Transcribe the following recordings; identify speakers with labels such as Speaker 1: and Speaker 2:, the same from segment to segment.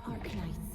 Speaker 1: Arknights.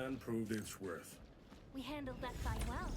Speaker 1: plan proved its worth.
Speaker 2: We handled that fight well.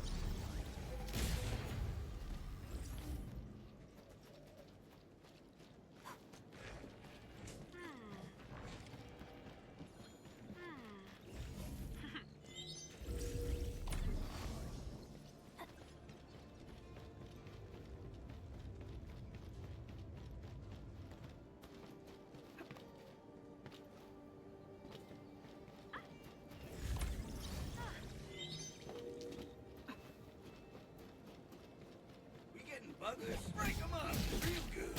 Speaker 3: Buggers, break them up real good.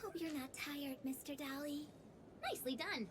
Speaker 4: Hope you're not tired, Mr. Dolly.
Speaker 5: Nicely done.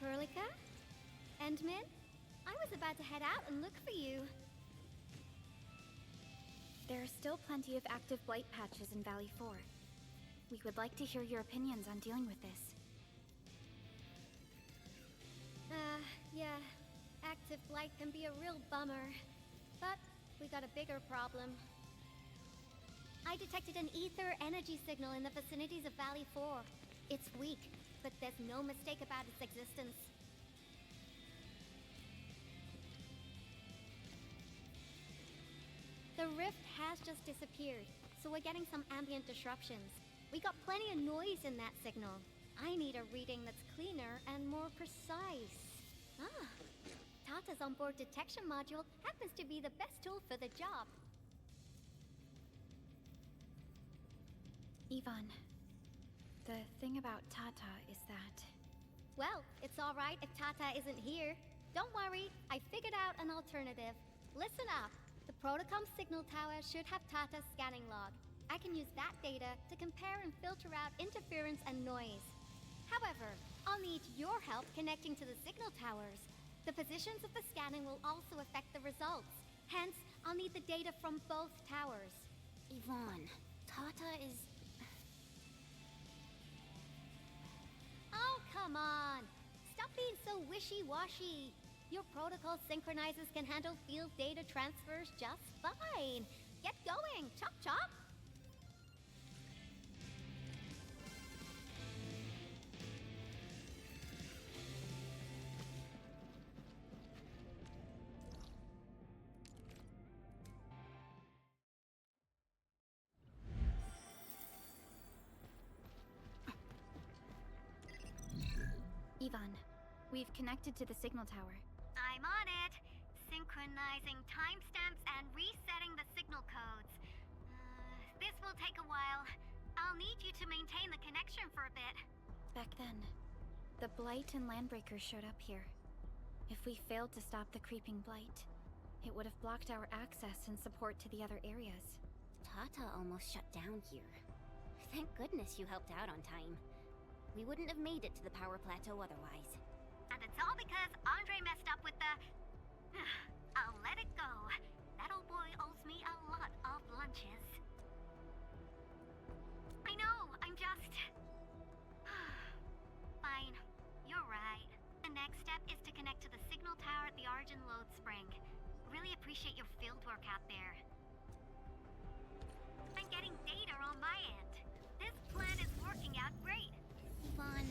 Speaker 4: Perlica? Endmin? I was about to head out and look for you. There are still plenty of active blight patches in Valley 4. We would like to hear your opinions on dealing with this. Yeah. Active blight can be a real bummer. But we got a bigger problem. I detected an ether energy signal in the vicinities of Valley 4. It's weak, but there's no mistake about its existence. The rift has just disappeared, so we're getting some ambient disruptions. We got plenty of noise in that signal. I need a reading that's cleaner and more precise. Tata's onboard detection module happens to be the best tool for the job.
Speaker 6: Yvonne, the thing about Tata is that...
Speaker 4: Well, it's alright if Tata isn't here. Don't worry, I figured out an alternative. Listen up. The Protocom signal tower should have Tata's scanning log. I can use that data to compare and filter out interference and noise. However, I'll need your help connecting to the signal towers. The positions of the scanning will also affect the results. Hence, I'll need the data from both towers.
Speaker 1: Yvonne, Tata is...
Speaker 4: Oh, come on! Stop being so wishy-washy. Your protocol synchronizers can handle field data transfers just fine. Get going, chop chop!
Speaker 6: Yvonne, we've connected to the signal tower.
Speaker 4: I'm on it. Synchronizing timestamps and resetting the signal codes. This will take a while. I'll need you to maintain the connection for a bit.
Speaker 6: Back then, the Blight and Landbreakers showed up here. If we failed to stop the creeping Blight, it would have blocked our access and support to the other areas.
Speaker 1: Tata almost shut down here. Thank goodness you helped out on time. We wouldn't have made it to the power plateau otherwise.
Speaker 4: And it's all because Andre messed up with the... I'll let it go. That old boy owes me a lot of lunches. I know, I'm just... Fine, you're right. The next step is to connect to the signal tower at the Origin Load Spring. Really appreciate your fieldwork out there. I'm getting data on my end. This plan is working out great.
Speaker 1: Yvonne,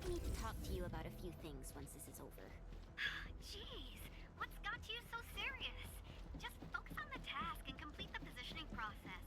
Speaker 1: we need to talk to you about a few things once this is over.
Speaker 4: Jeez, what's got you so serious? Just focus on the task and complete the positioning process.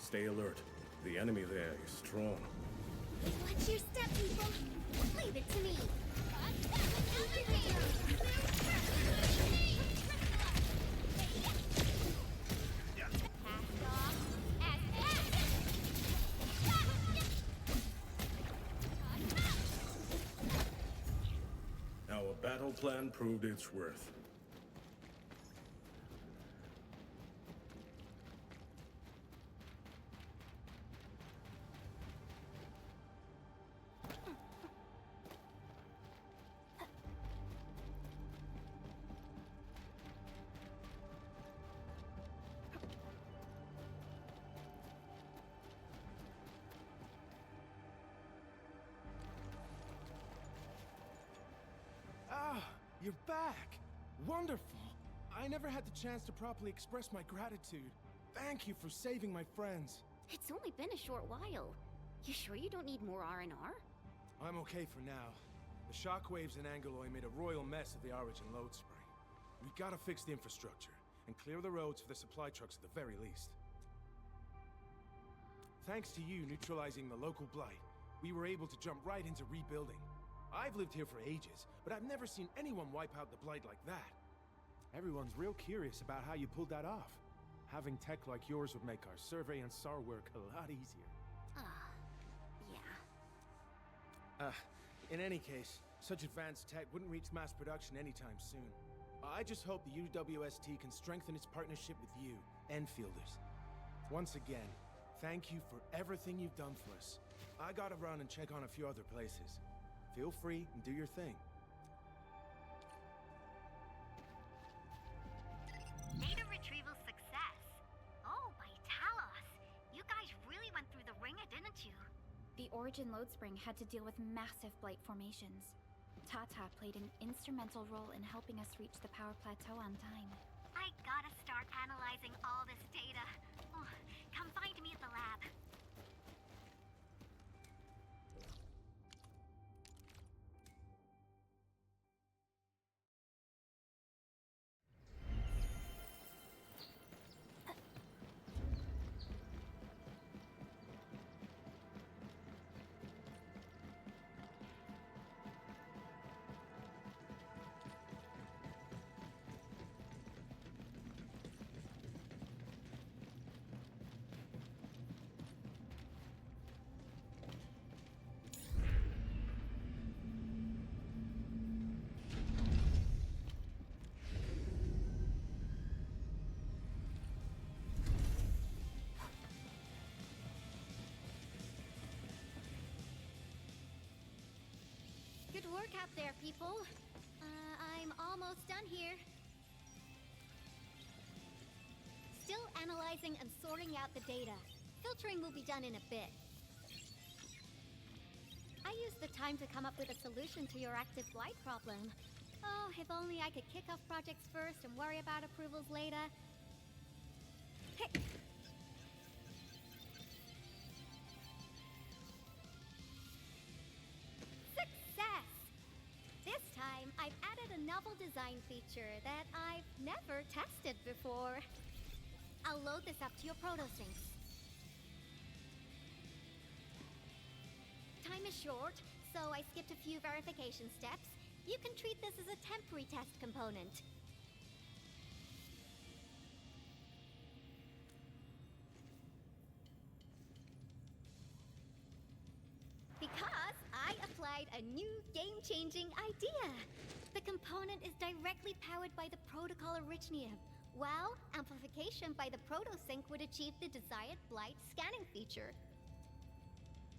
Speaker 5: Stay alert. The enemy there is strong.
Speaker 4: Watch your step, people! Leave it to me!
Speaker 5: Our battle plan proved its worth.
Speaker 7: You're back! Wonderful! I never had the chance to properly express my gratitude. Thank you for saving my friends.
Speaker 1: It's only been a short while. You sure you don't need more R&R?
Speaker 7: I'm okay for now. The shockwaves in Angaloy made a royal mess of the Origin Load Spring. We gotta fix the infrastructure, and clear the roads for the supply trucks at the very least. Thanks to you neutralizing the local blight, we were able to jump right into rebuilding. I've lived here for ages, but I've never seen anyone wipe out the blight like that. Everyone's real curious about how you pulled that off. Having tech like yours would make our survey and SAR work a lot easier.
Speaker 1: Yeah.
Speaker 7: In any case, such advanced tech wouldn't reach mass production anytime soon. I just hope the UWST can strengthen its partnership with you, Enfielders. Once again, thank you for everything you've done for us. I gotta run and check on a few other places. Feel free and do your thing.
Speaker 4: Data retrieval success. Oh, by Talos. You guys really went through the ringer, didn't you?
Speaker 6: The Origin Load Spring had to deal with massive blight formations. Tata played an instrumental role in helping us reach the power plateau on time.
Speaker 4: I gotta start analyzing all this data. Oh, come find me at the lab. work out there, people. I'm almost done here. Still analyzing and sorting out the data. Filtering will be done in a bit. I used the time to come up with a solution to your active blight problem. Oh, if only I could kick off projects first and worry about approvals later. Hey. Success! This time, I've added a novel design feature that I've never tested before. I'll load this up to your proto-syncs. Time is short, so I skipped a few verification steps. You can treat this as a temporary test component. Because I applied a new game-changing idea. The component is directly powered by the protocol Originium, while amplification by the protosync would achieve the desired blight scanning feature.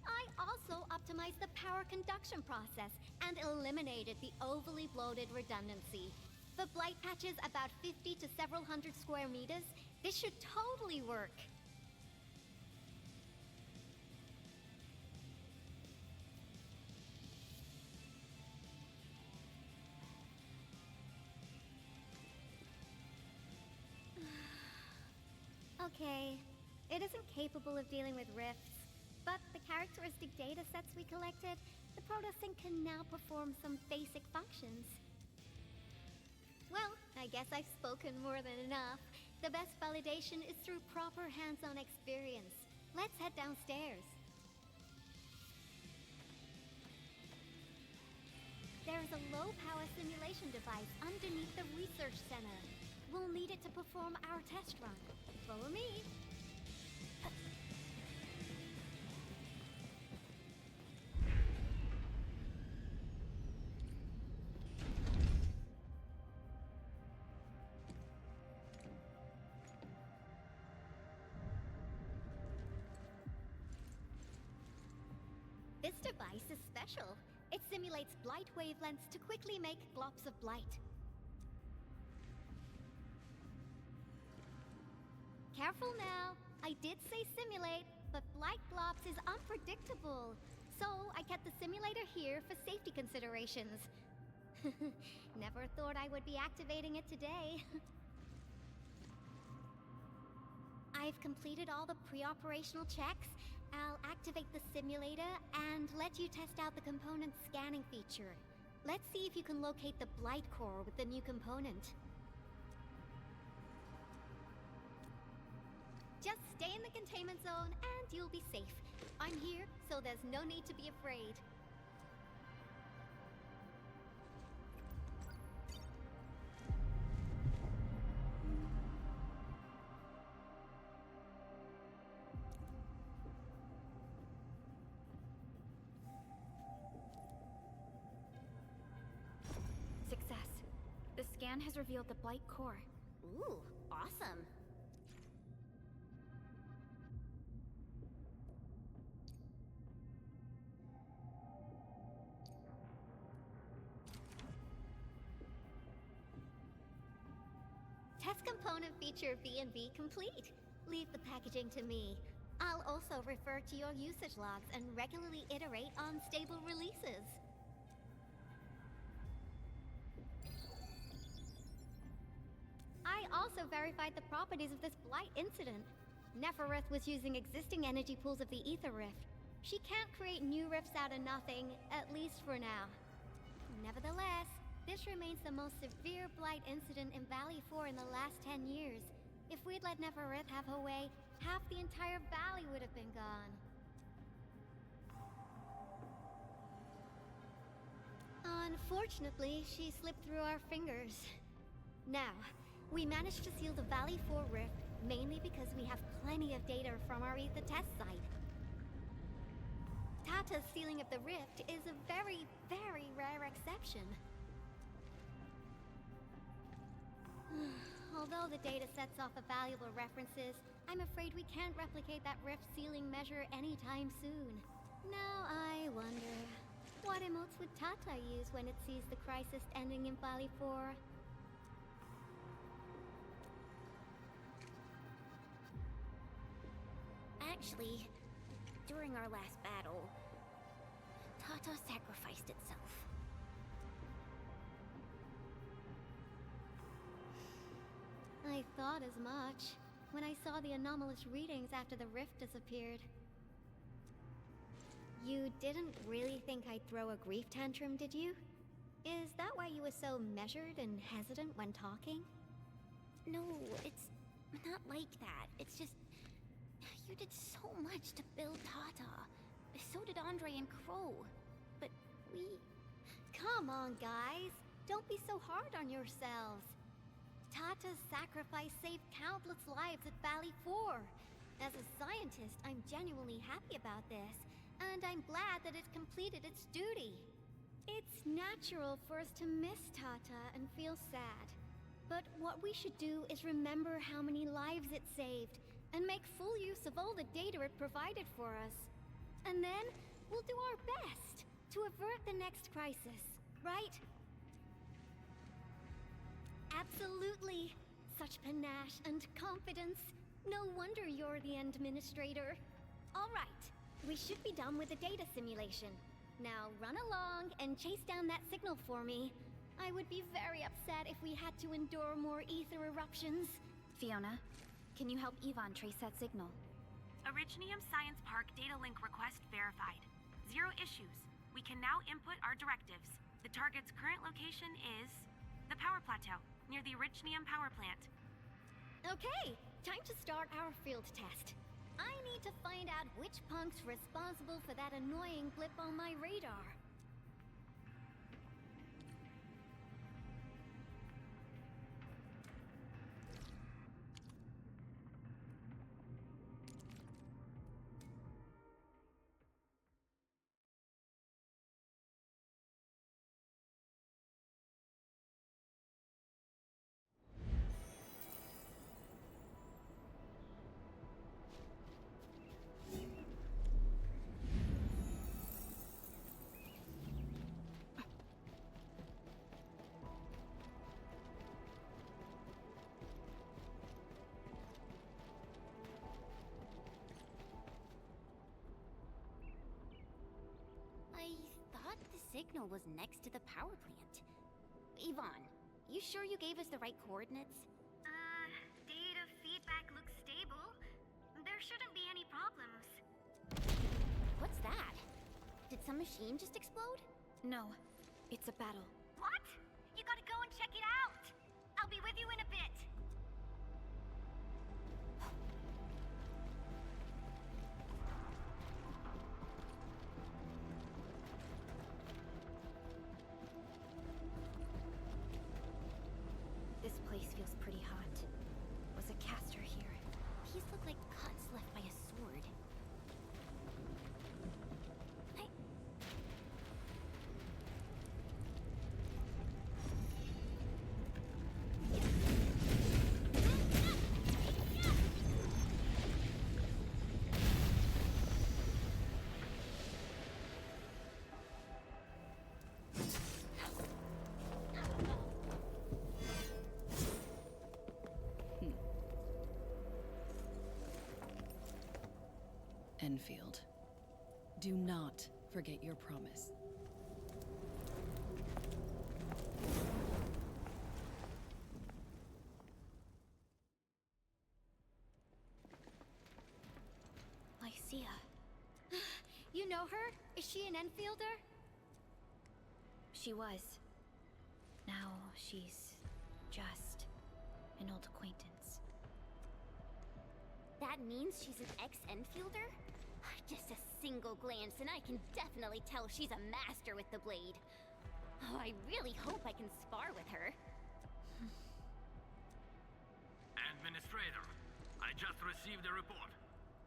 Speaker 4: I also optimized the power conduction process and eliminated the overly bloated redundancy. For blight patches about 50 to several hundred square meters, this should totally work. Okay, it isn't capable of dealing with rifts, but the characteristic data sets we collected, the protosync can now perform some basic functions. Well, I guess I've spoken more than enough. The best validation is through proper hands-on experience. Let's head downstairs. There's a low-power simulation device underneath the research center. We'll need it to perform our test run. Follow me. This device is special. It simulates blight wavelengths to quickly make globs of blight. Careful now. I did say simulate, but blight globs is unpredictable. So I kept the simulator here for safety considerations. Never thought I would be activating it today. I've completed all the pre-operational checks. I'll activate the simulator and let you test out the component scanning feature. Let's see if you can locate the blight core with the new component. Just stay in the containment zone and you'll be safe. I'm here, so there's no need to be afraid.
Speaker 6: Success. The scan has revealed the blight core.
Speaker 1: Ooh, awesome. Test component feature V&V complete. Leave the packaging to me. I'll also refer to your usage logs and regularly iterate on stable releases. I also verified the properties of this blight incident. Nefereth was using existing energy pools of the Ether Rift. She can't create new rifts out of nothing, at least for now. Nevertheless, this remains the most severe blight incident in Valley 4 in the last 10 years. If we'd let Nefereth have her way, half the entire valley would have been gone. Unfortunately, she slipped through our fingers. Now, we managed to seal the Valley 4 rift, mainly because we have plenty of data from our Ether test site. Tata's sealing of the rift is a very, very rare exception. Although the data sets off the valuable references, I'm afraid we can't replicate that rift sealing measure anytime soon. Now I wonder...
Speaker 4: What emotes would Tata use when it sees the crisis ending in Valley 4?
Speaker 6: Actually, during our last battle, Tata sacrificed itself.
Speaker 4: I thought as much when I saw the anomalous readings after the rift disappeared. You didn't really think I'd throw a grief tantrum, did you? Is that why you were so measured and hesitant when talking?
Speaker 6: No, it's not like that. It's just... You did so much to build Tata. So did Andre and Crow. But we...
Speaker 4: Come on, guys. Don't be so hard on yourselves. Tata's sacrifice saved countless lives at Valley 4. As a scientist, I'm genuinely happy about this, and I'm glad that it completed its duty. It's natural for us to miss Tata and feel sad. But what we should do is remember how many lives it saved, and make full use of all the data it provided for us. And then, we'll do our best to avert the next crisis, right? Absolutely. Such panache and confidence. No wonder you're the administrator. All right, we should be done with the data simulation. Now run along and chase down that signal for me. I would be very upset if we had to endure more ether eruptions.
Speaker 6: Fiona, can you help Yvonne trace that signal?
Speaker 8: Originium Science Park data link request verified. 0 issues. We can now input our directives. The target's current location is the power plateau, near the Originium power plant.
Speaker 4: Okay, time to start our field test. I need to find out which punk's responsible for that annoying blip on my radar.
Speaker 6: Signal was next to the power plant. Yvonne, you sure you gave us the right coordinates?
Speaker 4: Data feedback looks stable. There shouldn't be any problems.
Speaker 6: What's that? Did some machine just explode? No, it's a battle.
Speaker 4: What? You gotta go and check it out. I'll be with you in a bit.
Speaker 6: This place feels pretty hot. Was a caster here? These look like cuts left by a sword.
Speaker 9: Endfield, do not forget your promise.
Speaker 6: Lycia.
Speaker 4: You know her? Is she an Enfielder?
Speaker 6: She was. Now she's just an old acquaintance.
Speaker 10: That means she's an ex-Enfielder? Just a single glance and I can definitely tell she's a master with the blade. Oh, I really hope I can spar with her.
Speaker 3: Administrator, I just received a report.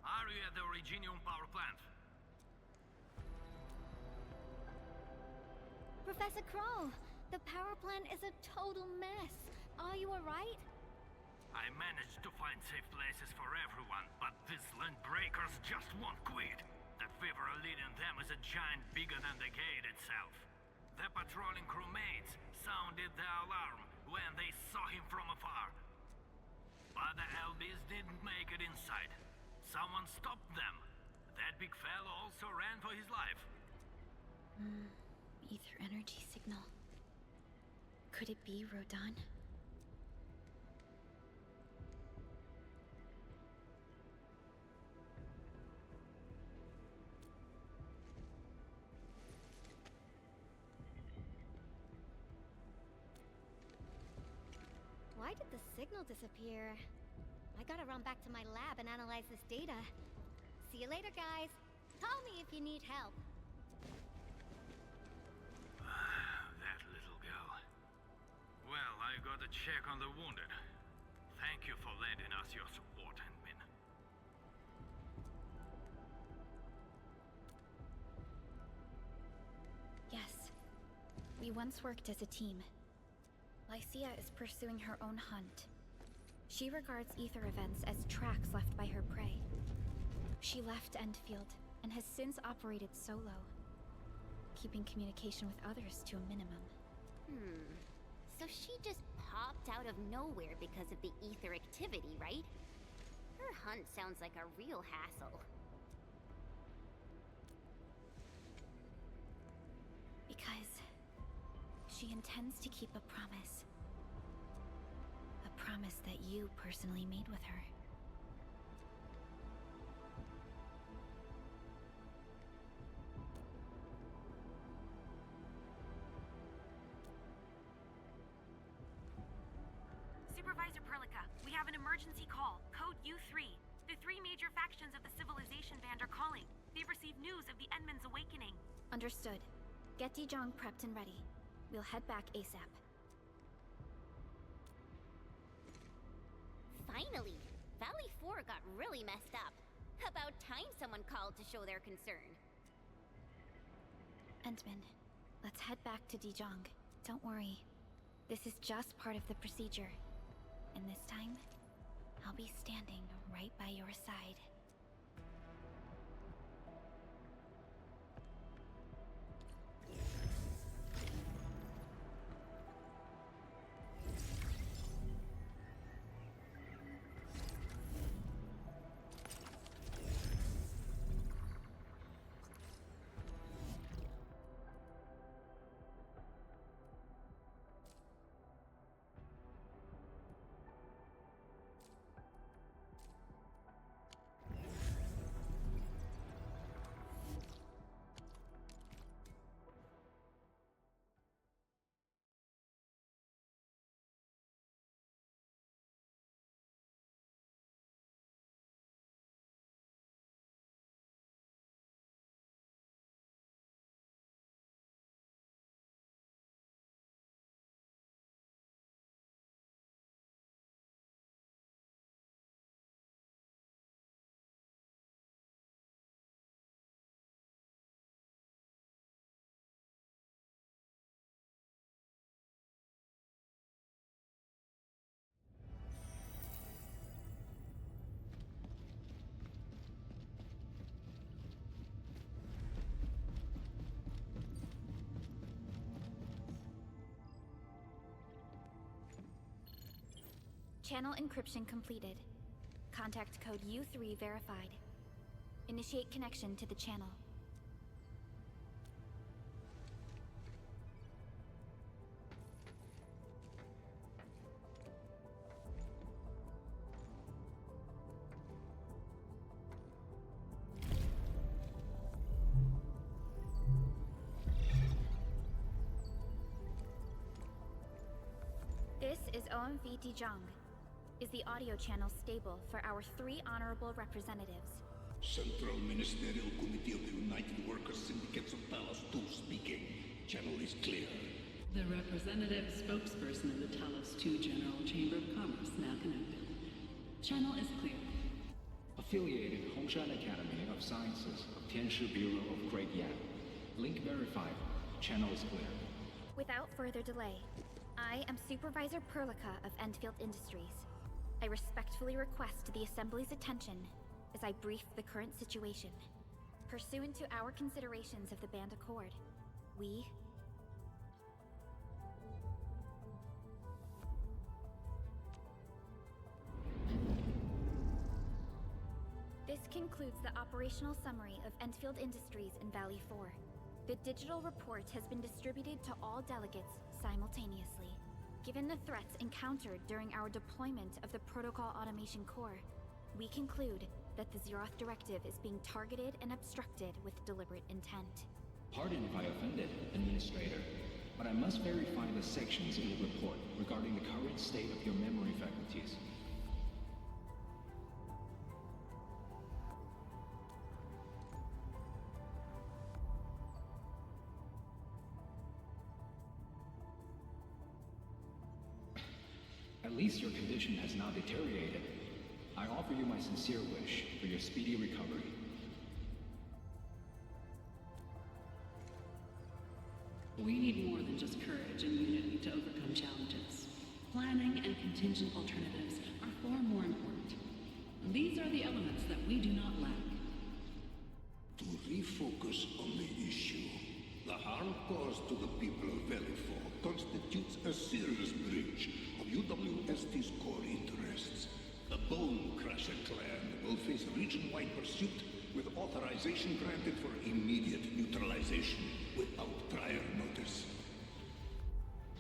Speaker 3: Are you at the Originium power plant?
Speaker 4: Professor Crow, the power plant is a total mess. Are you alright?
Speaker 3: I managed to find safe places for everyone, but these land breakers just won't quit. The fever leading them is was a giant bigger than the gate itself. The patrolling crewmates sounded the alarm when they saw him from afar. But the LBs didn't make it inside. Someone stopped them. That big fellow also ran for his life.
Speaker 6: Ether energy signal. Could it be Rodan?
Speaker 4: Why did the signal disappear? I gotta run back to my lab and analyze this data. See you later, guys. Call me if you need help.
Speaker 3: That little girl. Well, I gotta check on the wounded. Thank you for lending us your support, Endmin.
Speaker 6: Yes. We once worked as a team. Lycia is pursuing her own hunt. She regards ether events as tracks left by her prey. She left Endfield and has since operated solo, keeping communication with others to a minimum.
Speaker 10: So she just popped out of nowhere because of the ether activity, right? Her hunt sounds like a real hassle.
Speaker 6: Because she intends to keep a promise. A promise that you personally made with her.
Speaker 8: Supervisor Perlica, we have an emergency call. Code U3. The three major factions of the Civilization Band are calling. They've received news of the Endman's awakening.
Speaker 6: Understood. Get Dijong prepped and ready. We'll head back ASAP.
Speaker 10: Finally! Valley 4 got really messed up. About time someone called to show their concern.
Speaker 6: Endman, let's head back to Dijong. Don't worry. This is just part of the procedure. And this time, I'll be standing right by your side. Channel encryption completed. Contact code U3 verified. Initiate connection to the channel. This is OMV Dijong. Is the audio channel stable for our 3 honorable representatives?
Speaker 11: Central Ministerial Committee of the United Workers Syndicates of Talos 2 speaking. Channel is clear.
Speaker 9: The representative spokesperson of the Talos 2 General Chamber of Commerce now connected. Channel is clear.
Speaker 12: Affiliated Hongshan Academy of Sciences of Tianshi Bureau of Great Yan. Link verified. Channel is clear.
Speaker 6: Without further delay, I am Supervisor Perlica of Endfield Industries. I respectfully request the Assembly's attention as I brief the current situation. Pursuant to our considerations of the Band Accord, we... This concludes the operational summary of Endfield Industries in Valley 4. The digital report has been distributed to all delegates simultaneously. Given the threats encountered during our deployment of the Protocol Automation Core, we conclude that the Zeroth Directive is being targeted and obstructed with deliberate intent.
Speaker 12: Pardon if I offended, Administrator, but I must verify the sections in the report regarding the current state of your memory faculties. At least your condition has not deteriorated. I offer you my sincere wish for your speedy recovery.
Speaker 9: We need more than just courage and unity to overcome challenges. Planning and contingent alternatives are far more important. These are the elements that we do not lack.
Speaker 11: To refocus on the issue, the harm caused to the people of Valley 4 constitutes a serious breach of UWST's core interests. The Bone Crusher clan will face region-wide pursuit with authorization granted for immediate neutralization without prior notice.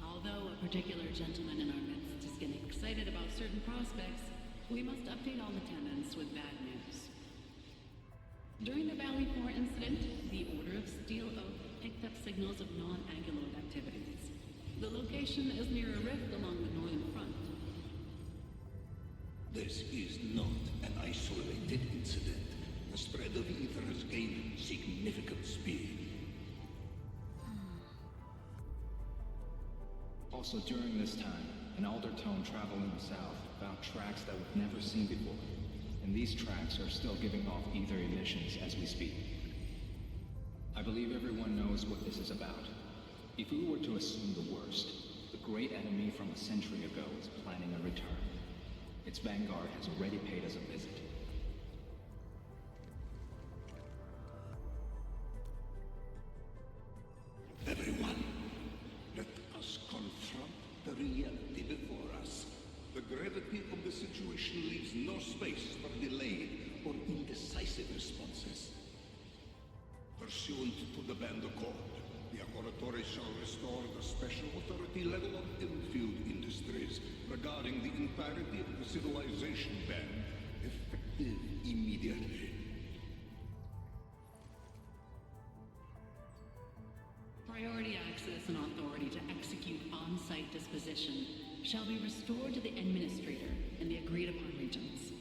Speaker 9: Although a particular gentleman in our midst is getting excited about certain prospects, we must update all attendants with bad news. During the Valley 4 incident, the Order of Steel Oak picked up signals of non-anguloid activities. The location is near a rift along the northern front.
Speaker 11: This is not an isolated incident. The spread of ether has gained significant speed.
Speaker 12: Also during this time, an Aldertone traveling south found tracks that we've never seen before. And these tracks are still giving off ether emissions as we speak. I believe everyone knows what this is about. If we were to assume the worst, the great enemy from a century ago is planning a return. Its vanguard has already paid us a visit.
Speaker 11: Everyone, let us confront the reality before us. The gravity of the situation leaves no space for delayed or indecisive responses. Pursuant to the Band Accord, the Laboratory shall restore the special authority level of Endfield Industries regarding the entirety of the civilization band, effective immediately.
Speaker 9: Priority access and authority to execute on-site disposition shall be restored to the Administrator in the agreed-upon regions.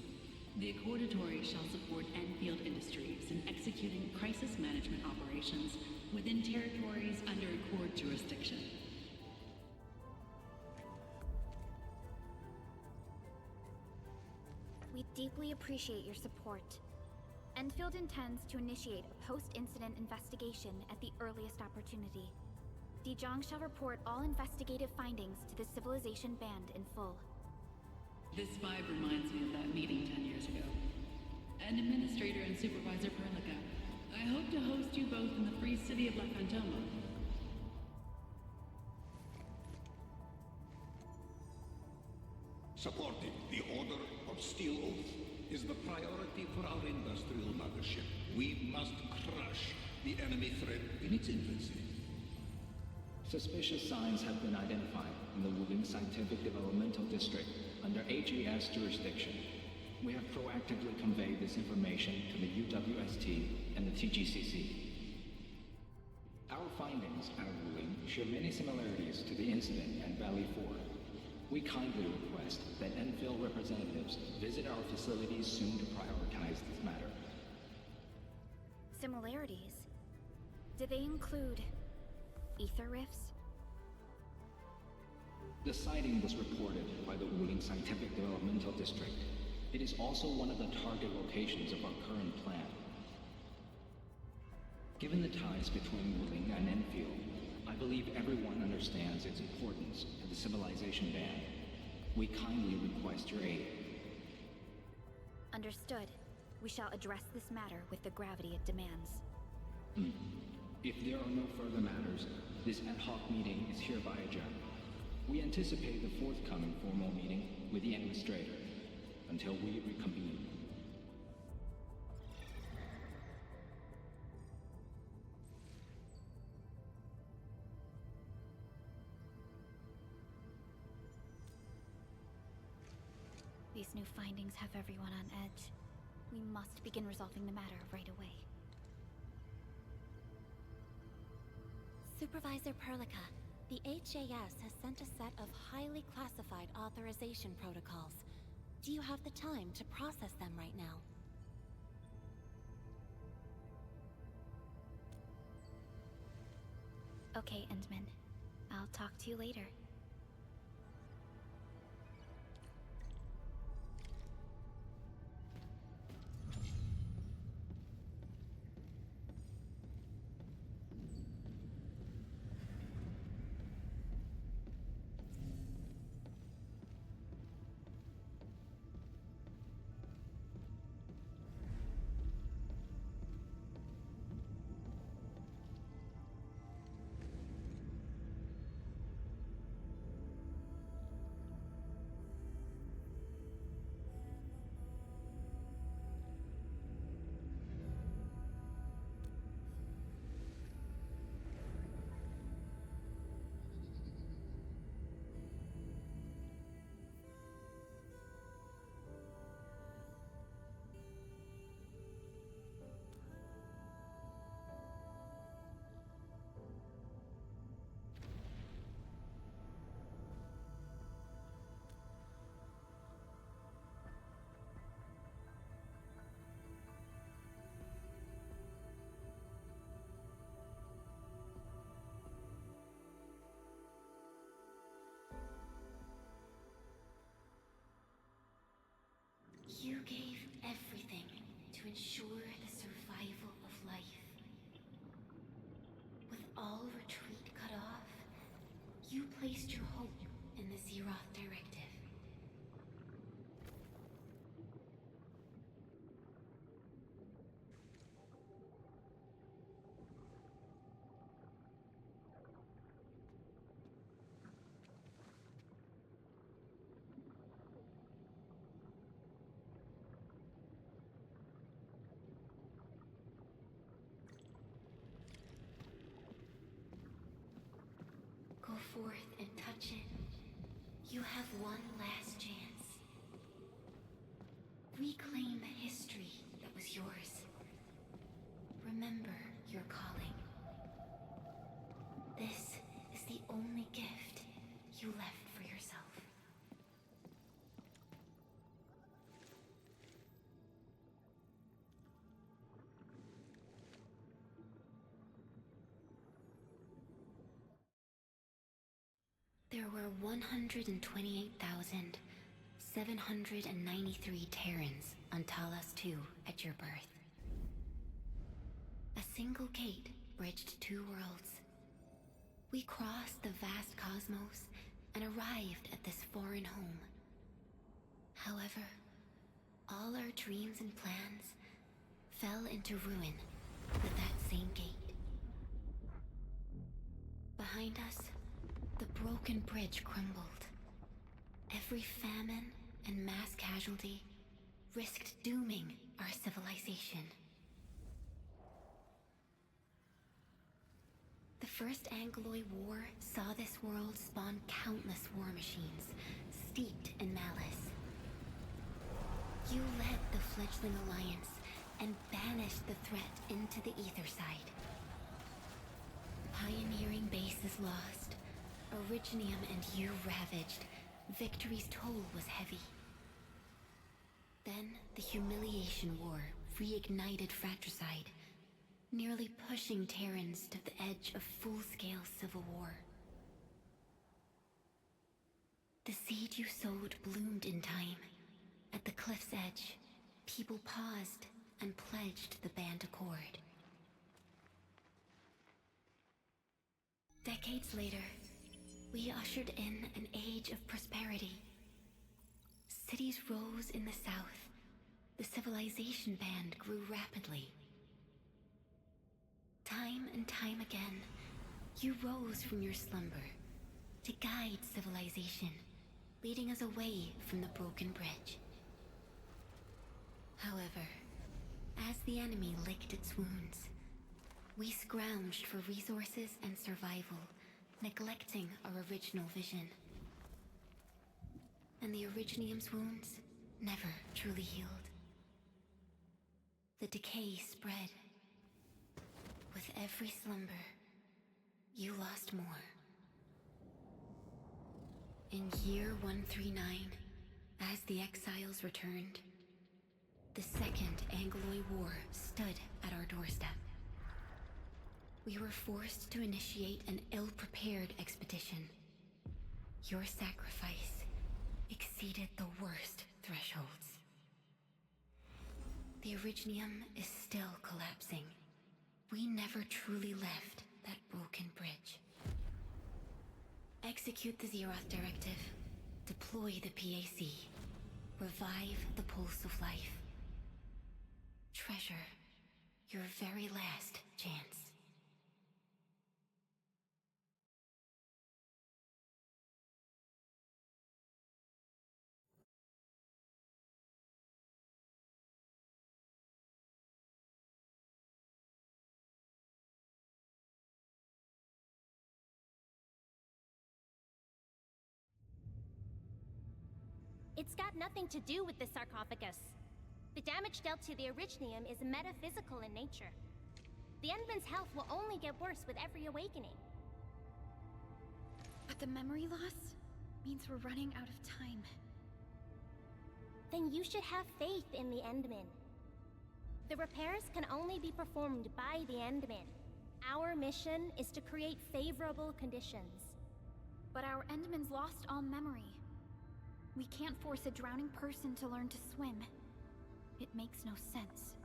Speaker 9: The Accordatory shall support Endfield Industries in executing crisis management operations within territories under Accord jurisdiction.
Speaker 6: We deeply appreciate your support. Endfield intends to initiate a post-incident investigation at the earliest opportunity. Dijong shall report all investigative findings to the Civilization Band in full.
Speaker 9: This vibe reminds me of that meeting 10 years ago. And Administrator and Supervisor Perlica, I hope to host you both in the free city of La Fantoma.
Speaker 11: Supporting the Order of Steel Oath is the priority for our industrial mothership. We must crush the enemy threat in its infancy.
Speaker 12: Suspicious signs have been identified in the wuling Scientific Developmental District under HAS jurisdiction. We have proactively conveyed this information to the UWST and the TGCC. Our findings at wuling share many similarities to the incident at Valley 4. We kindly request that Endfield representatives visit our facilities soon to prioritize this matter.
Speaker 6: Similarities? Do they include ether rifts?
Speaker 12: The sighting was reported by the wuling Scientific Developmental District. It is also one of the target locations of our current plan. Given the ties between wuling and Endfield, I believe everyone understands its importance to the Civilization Band. We kindly request your aid.
Speaker 6: Understood. We shall address this matter with the gravity it demands.
Speaker 12: If there are no further matters, this ad hoc meeting is hereby adjourned. We anticipate the forthcoming formal meeting with the Administrator until we reconvene.
Speaker 6: These new findings have everyone on edge. We must begin resolving the matter right away.
Speaker 2: Supervisor Perlica, the HAS has sent a set of highly classified authorization protocols. Do you have the time to process them right now?
Speaker 6: Okay, Endman. I'll talk to you later.
Speaker 2: You gave everything to ensure the survival of life. With all retreat cut off, you placed your hope in the Zeroth Directive. Go forth and touch it. You have one last chance. Reclaim the history that was yours. Remember your calling. This is the only gift you left for yourself. There were 128,793 Terrans on Talos 2 at your birth. A single gate bridged two worlds. We crossed the vast cosmos and arrived at this foreign home. However, all our dreams and plans fell into ruin with that same gate. Behind us, the broken bridge crumbled. Every famine and mass casualty risked dooming our civilization. The First Angloid War saw this world spawn countless war machines, steeped in malice. You led the fledgling alliance and banished the threat into the ether side. Pioneering bases lost, Originium and you ravaged. Victory's toll was heavy. Then the Humiliation War reignited fratricide, nearly pushing Terrans to the edge of full-scale civil war. The seed you sowed bloomed in time. At the cliff's edge, people paused and pledged the Band Accord. Decades later, we ushered in an age of prosperity. Cities rose in the south, the civilization band grew rapidly. Time and time again, you rose from your slumber to guide civilization, leading us away from the broken bridge. However, as the enemy licked its wounds, we scrounged for resources and survival, neglecting our original vision. And the Originium's wounds never truly healed. The decay spread. With every slumber, you lost more. In year 139, as the exiles returned, the Second Angloy War stood at our doorstep. We were forced to initiate an ill-prepared expedition. Your sacrifice exceeded the worst thresholds. The Originium is still collapsing. We never truly left that broken bridge. Execute the Zeroth Directive. Deploy the PAC. Revive the Pulse of Life. Treasure your very last chance.
Speaker 10: It's got nothing to do with the sarcophagus. The damage dealt to the Originium is metaphysical in nature. The Endman's health will only get worse with every awakening.
Speaker 6: But the memory loss means we're running out of time.
Speaker 10: Then you should have faith in the Endman. The repairs can only be performed by the Endman. Our mission is to create favorable conditions.
Speaker 6: But our Endman's lost all memory. We can't force a drowning person to learn to swim. It makes no sense.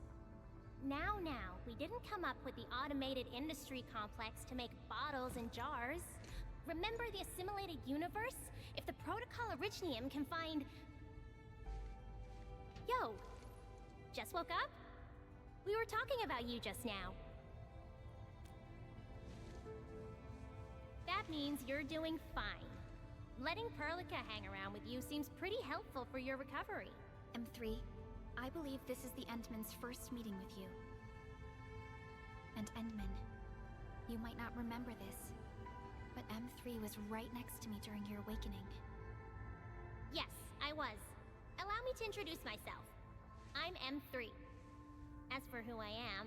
Speaker 10: Now, we didn't come up with the automated industry complex to make bottles and jars. Remember the assimilated universe? If the Protocol Originium can find... Yo! Just woke up? We were talking about you just now. That means you're doing fine. Letting Perlica hang around with you seems pretty helpful for your recovery.
Speaker 6: M3, I believe this is the Endman's first meeting with you. And Endman, you might not remember this, but M3 was right next to me during your awakening.
Speaker 10: Yes, I was. Allow me to introduce myself. I'm M3. As for who I am,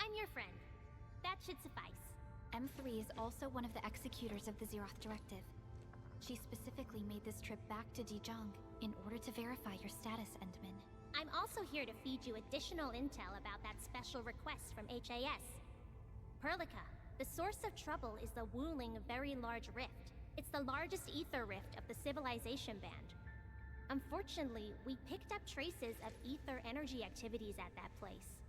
Speaker 10: I'm your friend. That should suffice.
Speaker 6: M3 is also one of the executors of the Zeroth Directive. She specifically made this trip back to Dijon in order to verify your status, Endman.
Speaker 10: I'm also here to feed you additional intel about that special request from HAS. Perlica, the source of trouble is the wuling Very Large Rift. It's the largest ether rift of the Civilization Band. Unfortunately, we picked up traces of ether energy activities at that place.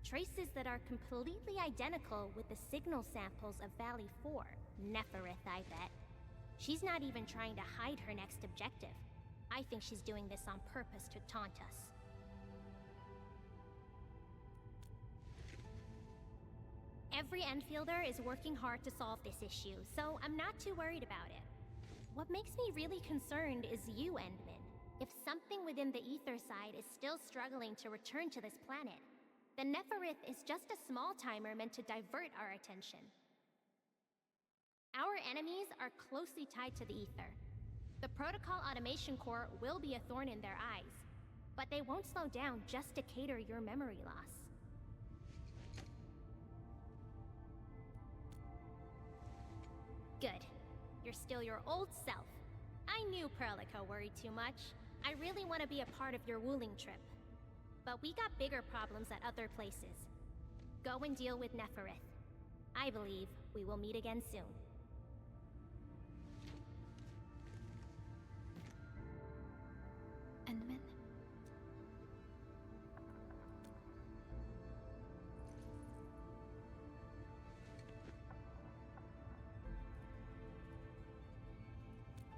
Speaker 10: Traces that are completely identical with the signal samples of Valley 4. Neferith, I bet. She's not even trying to hide her next objective. I think she's doing this on purpose to taunt us. Every Enfielder is working hard to solve this issue, so I'm not too worried about it. What makes me really concerned is you, Endman. If something within the ether side is still struggling to return to this planet, then Neferith is just a small timer meant to divert our attention. Our enemies are closely tied to the ether. The Protocol Automation Core will be a thorn in their eyes, but they won't slow down just to cater your memory loss. Good. You're still your old self. I knew Perlica worried too much. I really want to be a part of your wuling trip. But we got bigger problems at other places. Go and deal with Neferith. I believe we will meet again soon.
Speaker 6: Endman?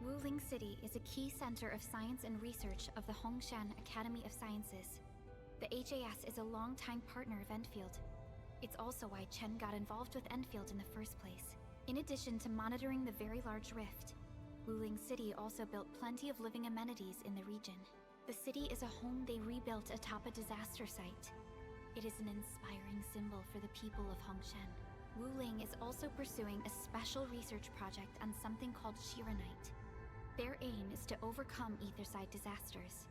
Speaker 6: Wuling City is a key center of science and research of the Hongshan Academy of Sciences. The HAS is a longtime partner of Endfield. It's also why Chen got involved with Endfield in the first place. In addition to monitoring the Very Large Rift, Wuling City also built plenty of living amenities in the region. The city is a home they rebuilt atop a disaster site. It is an inspiring symbol for the people of Hongshan. Wuling is also pursuing a special research project on something called Shiranite. Their aim is to overcome Etherside disasters.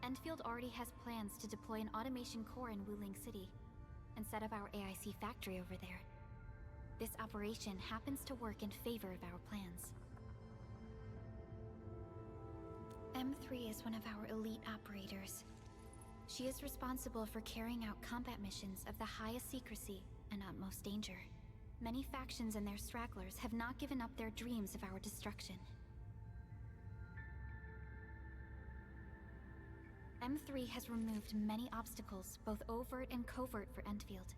Speaker 6: Endfield already has plans to deploy an automation core in Wuling City and set up our AIC factory over there. This operation happens to work in favor of our plans. M3 is one of our elite operators. She is responsible for carrying out combat missions of the highest secrecy and utmost danger. Many factions and their stragglers have not given up their dreams of our destruction. M3 has removed many obstacles, both overt and covert, for Endfield.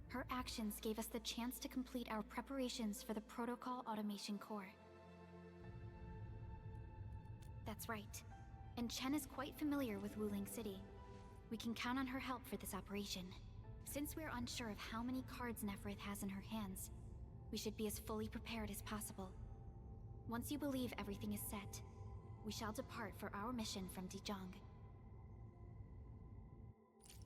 Speaker 6: Her actions gave us the chance to complete our preparations for the Protocol Automation Core. That's right. And Chen is quite familiar with Wuling City. We can count on her help for this operation. Since we're unsure of how many cards Neferith has in her hands, we should be as fully prepared as possible. Once you believe everything is set, we shall depart for our mission from Dijong.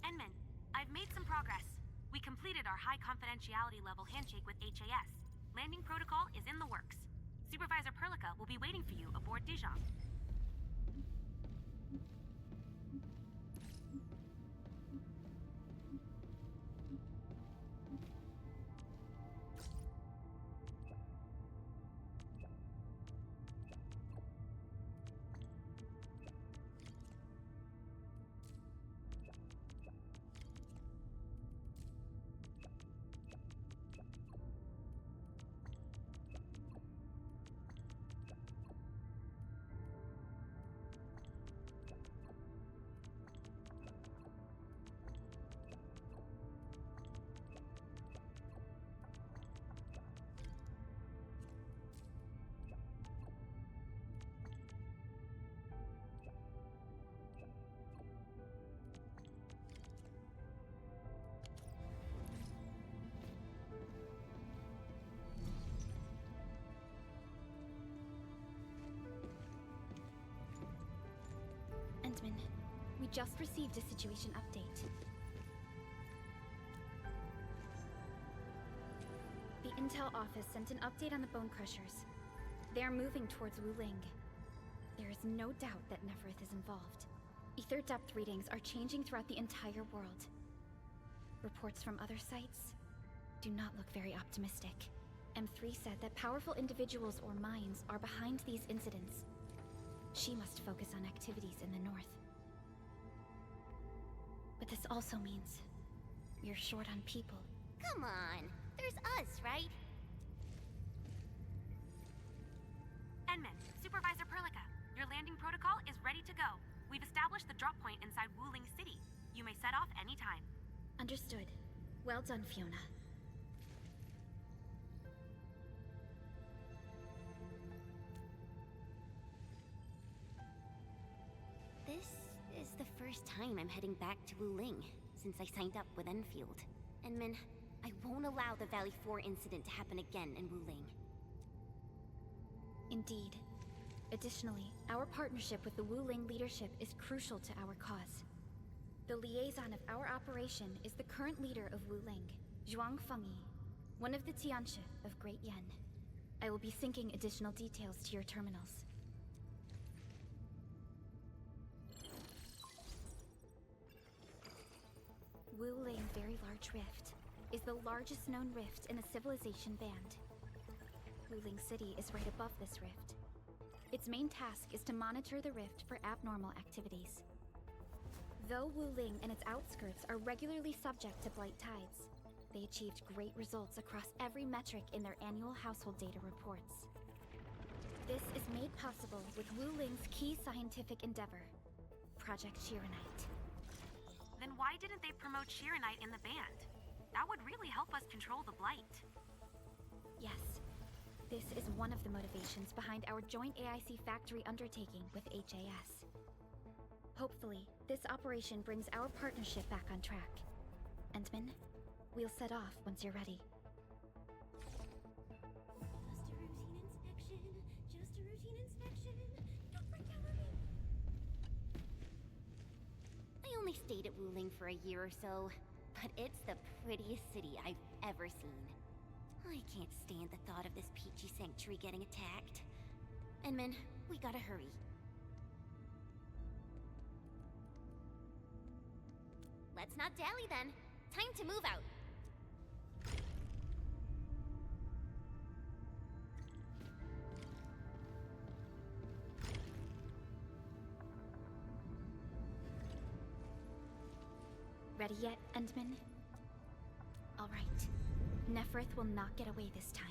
Speaker 8: Enman, I've made some progress. We completed our high confidentiality level handshake with HAS. Landing protocol is in the works. Supervisor Perlica will be waiting for you aboard Dijong.
Speaker 6: Endman, we just received a situation update. The Intel office sent an update on the Bone Crushers. They are moving towards Wuling. There is no doubt that Neferith is involved. Ether depth readings are changing throughout the entire world. Reports from other sites do not look very optimistic. M3 said that powerful individuals or minds are behind these incidents. She must focus on activities in the north. But this also means we're short on people.
Speaker 10: Come on, there's us, right?
Speaker 8: Enman, Supervisor Perlica, your landing protocol is ready to go. We've established the drop point inside Wuling City. You may set off anytime.
Speaker 6: Understood. Well done, Fiona.
Speaker 10: This is the first time I'm heading back to Wuling since I signed up with Enfield. Enman, I won't allow the Valley 4 incident to happen again in Wuling.
Speaker 6: Indeed. Additionally, our partnership with the Wuling leadership is crucial to our cause. The liaison of our operation is the current leader of Wuling, Zhuang Fengyi, one of the Tianshi of Great Yen. I will be syncing additional details to your terminals. Wuling Very Large Rift is the largest known rift in the Civilization Band. Wuling City is right above this rift. Its main task is to monitor the rift for abnormal activities. Though Wuling and its outskirts are regularly subject to blight tides, they achieved great results across every metric in their annual household data reports. This is made possible with Wuling's key scientific endeavor, Project Shiranite.
Speaker 8: Then why didn't they promote Shiranite in the band? That would really help us control the blight.
Speaker 6: Yes. This is one of the motivations behind our joint AIC factory undertaking with HAS. Hopefully, this operation brings our partnership back on track. Entman, we'll set off once you're ready.
Speaker 4: Just a routine inspection. Don't break down on me.
Speaker 2: I only stayed at Wuling for a year or so, but it's the prettiest city I've ever seen. I can't stand the thought of this peachy sanctuary getting attacked. Enman, we gotta hurry. Let's not dally then. Time to move out.
Speaker 6: Ready yet, Endman? All right. Neferith will not get away this time.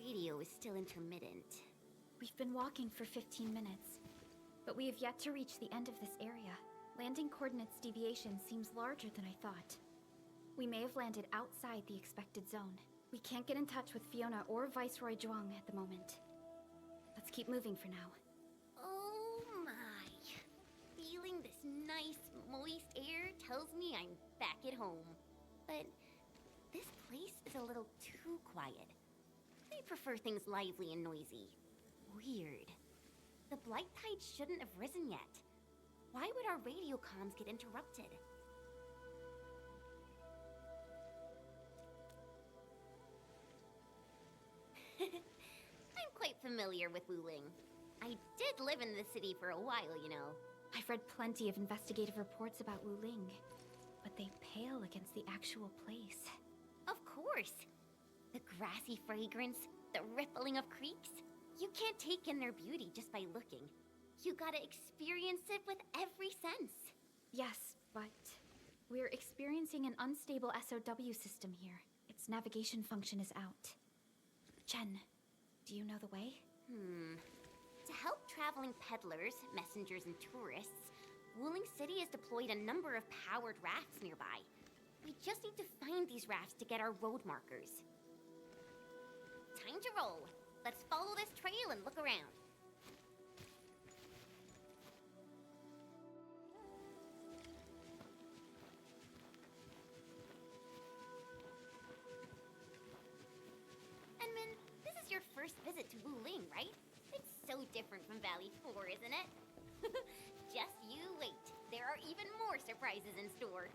Speaker 2: Radio is still intermittent.
Speaker 6: We've been walking for 15 minutes, but we have yet to reach the end of this area. Landing coordinates deviation seems larger than I thought. We may have landed outside the expected zone. We can't get in touch with Fiona or Viceroy Zhuang at the moment. Let's keep moving for now.
Speaker 2: Oh my. Feeling this nice, moist air tells me I'm back at home. But this place is a little too quiet. I prefer things lively and noisy. Weird. The Blight Tide shouldn't have risen yet. Why would our radio comms get interrupted? I'm quite familiar with Wuling. I did live in the city for a while, you know.
Speaker 6: I've read plenty of investigative reports about Wuling, but they pale against the actual place.
Speaker 2: Of course. The grassy fragrance, the rippling of creeks. You can't take in their beauty just by looking. You gotta experience it with every sense.
Speaker 6: Yes, but we're experiencing an unstable SOW system here. Its navigation function is out. Chen, do you know the way?
Speaker 2: To help traveling peddlers, messengers, and tourists, Wuling City has deployed a number of powered rafts nearby. We just need to find these rafts to get our road markers. Time to roll. Let's follow this trail and look around. Enman, this is your first visit to Wuling, right? It's so different from Valley 4, isn't it? Just you wait. There are even more surprises in store.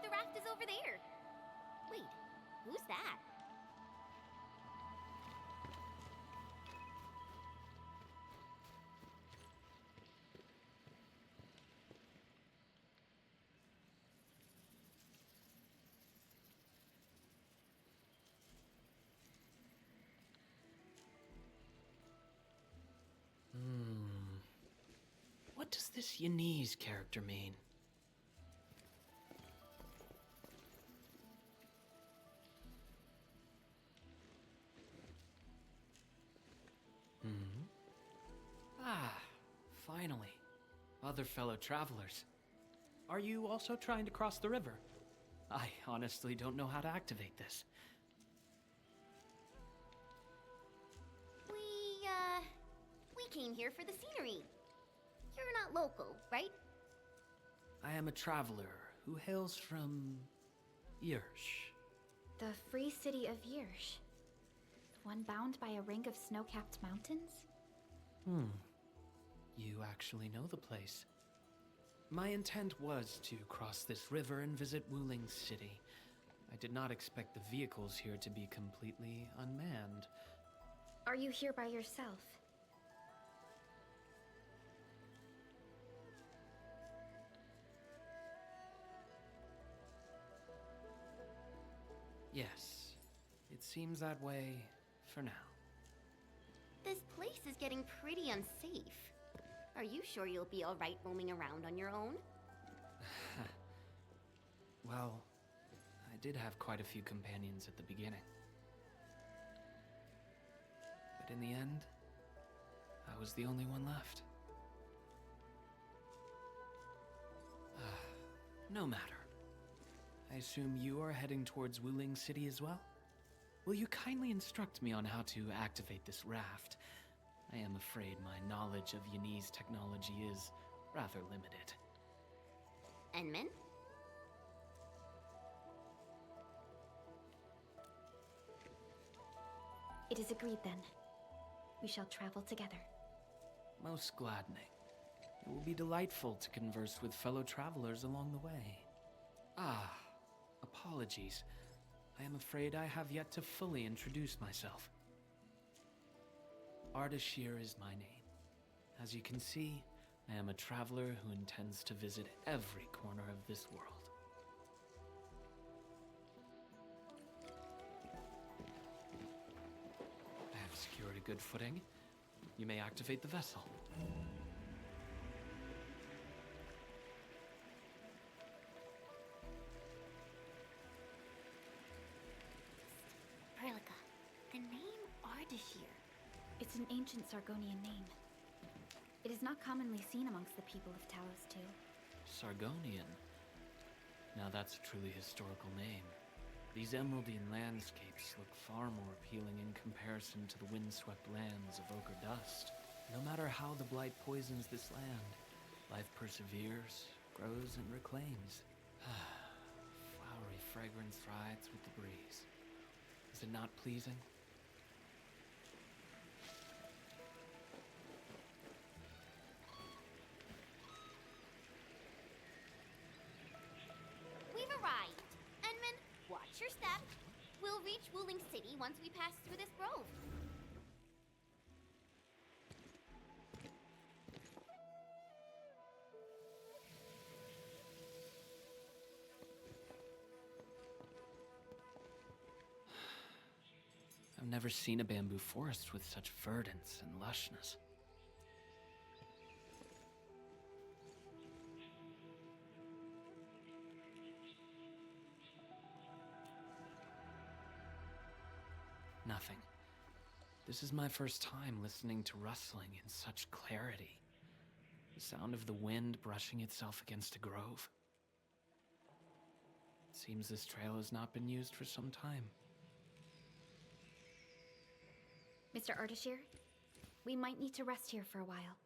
Speaker 2: The raft is over there. Wait,
Speaker 10: Who's that?
Speaker 13: What does this Yanese character mean? Finally. Other fellow travelers. Are you also trying to cross the river? I honestly don't know how to activate this.
Speaker 10: We came here for the scenery. You're not local, right?
Speaker 13: I am a traveler who hails from Yersh.
Speaker 6: The free city of Yersh. The one bound by a ring of snow-capped mountains?
Speaker 13: You actually know the place. My intent was to cross this river and visit Wuling City. I did not expect the vehicles here to be completely unmanned.
Speaker 6: Are you here by yourself?
Speaker 13: Yes, it seems that way for now.
Speaker 10: This place is getting pretty unsafe. Are you sure you'll be alright roaming around on your own?
Speaker 13: Well, I did have quite a few companions at the beginning. But in the end, I was the only one left. No matter. I assume you are heading towards Wuling City as well? Will you kindly instruct me on how to activate this raft? I am afraid my knowledge of Yanese technology is rather limited.
Speaker 10: Enman?
Speaker 6: It is agreed then. We shall travel together.
Speaker 13: Most gladdening. It will be delightful to converse with fellow travelers along the way. Apologies. I am afraid I have yet to fully introduce myself. Ardashir is my name. As you can see, I am a traveler who intends to visit every corner of this world. I have secured a good footing. You may activate the vessel.
Speaker 10: Perlica, the name Ardashir.
Speaker 6: It's an ancient Sargonian name. It is not commonly seen amongst the people of Talos, too.
Speaker 13: Sargonian? Now that's a truly historical name. These emeraldine landscapes look far more appealing in comparison to the windswept lands of ochre dust. No matter how the blight poisons this land, life perseveres, grows, and reclaims. Flowery fragrance rides with the breeze. Is it not pleasing?
Speaker 10: We've arrived. Enman, watch your step. We'll reach Wuling City once we pass through this grove.
Speaker 13: I've never seen a bamboo forest with such verdance and lushness. Nothing. This is my first time listening to rustling in such clarity. The sound of the wind brushing itself against a grove. It seems this trail has not been used for some time.
Speaker 6: Mr. Ardashir, we might need to rest here for a while.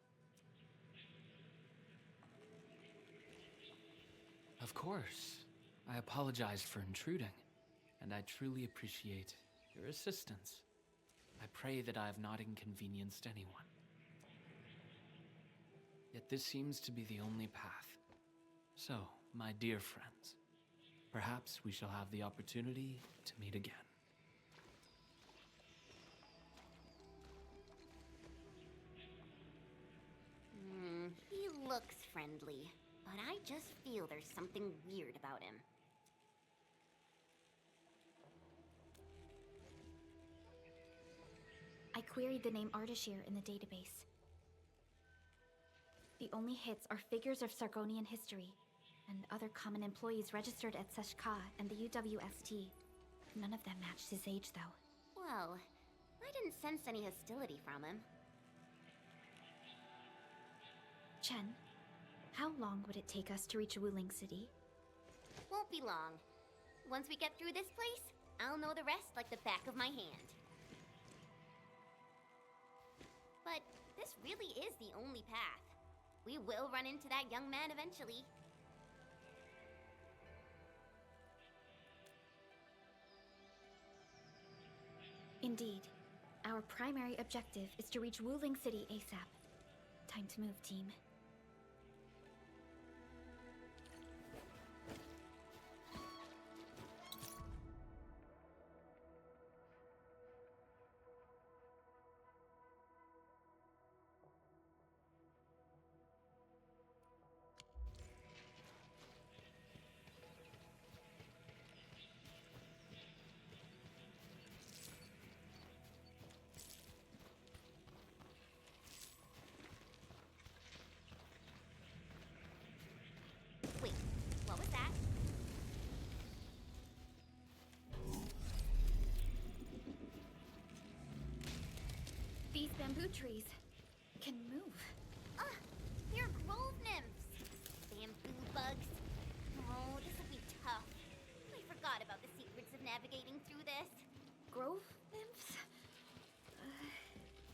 Speaker 13: Of course. I apologize for intruding, and I truly appreciate your assistance. I pray that I have not inconvenienced anyone. Yet this seems to be the only path. So, my dear friends, Perhaps we shall have the opportunity to meet again.
Speaker 14: He looks friendly, but I just feel there's something weird about him.
Speaker 6: I queried the name Ardashir in the database. The only hits are figures of Sargonian history, and other common employees registered at Seshka and the UWST. None of them matched his age, though.
Speaker 14: Well, I didn't sense any hostility from him.
Speaker 6: Chen, how long would it take us to reach Wuling City?
Speaker 14: Won't be long. Once we get through this place, I'll know the rest like the back of my hand. But this really is the only path. We will run into that young man eventually.
Speaker 6: Indeed. Our primary objective is to reach Wuling City ASAP. Time to move, team.
Speaker 14: Wait, what was that?
Speaker 6: These bamboo trees can move.
Speaker 14: They're grove nymphs. Bamboo bugs. Oh, this will be tough. I forgot about the secrets of navigating through this.
Speaker 6: Grove nymphs?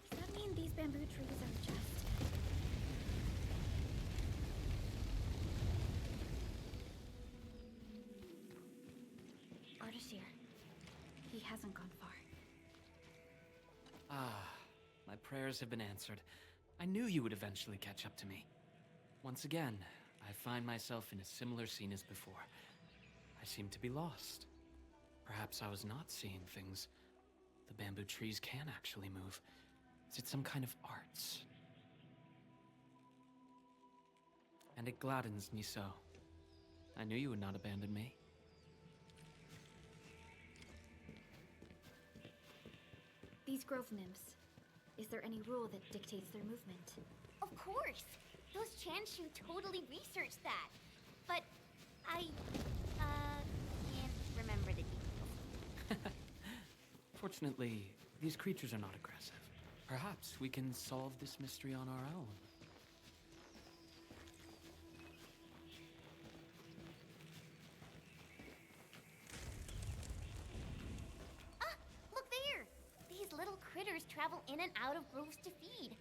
Speaker 6: Does that mean these bamboo trees are just... Ardashir. He hasn't gone far.
Speaker 13: My prayers have been answered. I knew you would eventually catch up to me. Once again, I find myself in a similar scene as before. I seem to be lost. Perhaps I was not seeing things. The bamboo trees can actually move. Is it some kind of arts? And it gladdens me so. I knew you would not abandon me.
Speaker 6: These grove nymphs. Is there any rule that dictates their movement?
Speaker 14: Of course! Those Chanshu totally researched that. But I, can't remember the details.
Speaker 13: Fortunately, these creatures are not aggressive. Perhaps we can solve this mystery on our own.
Speaker 14: Look there! These little critters travel in and out of groves to feed.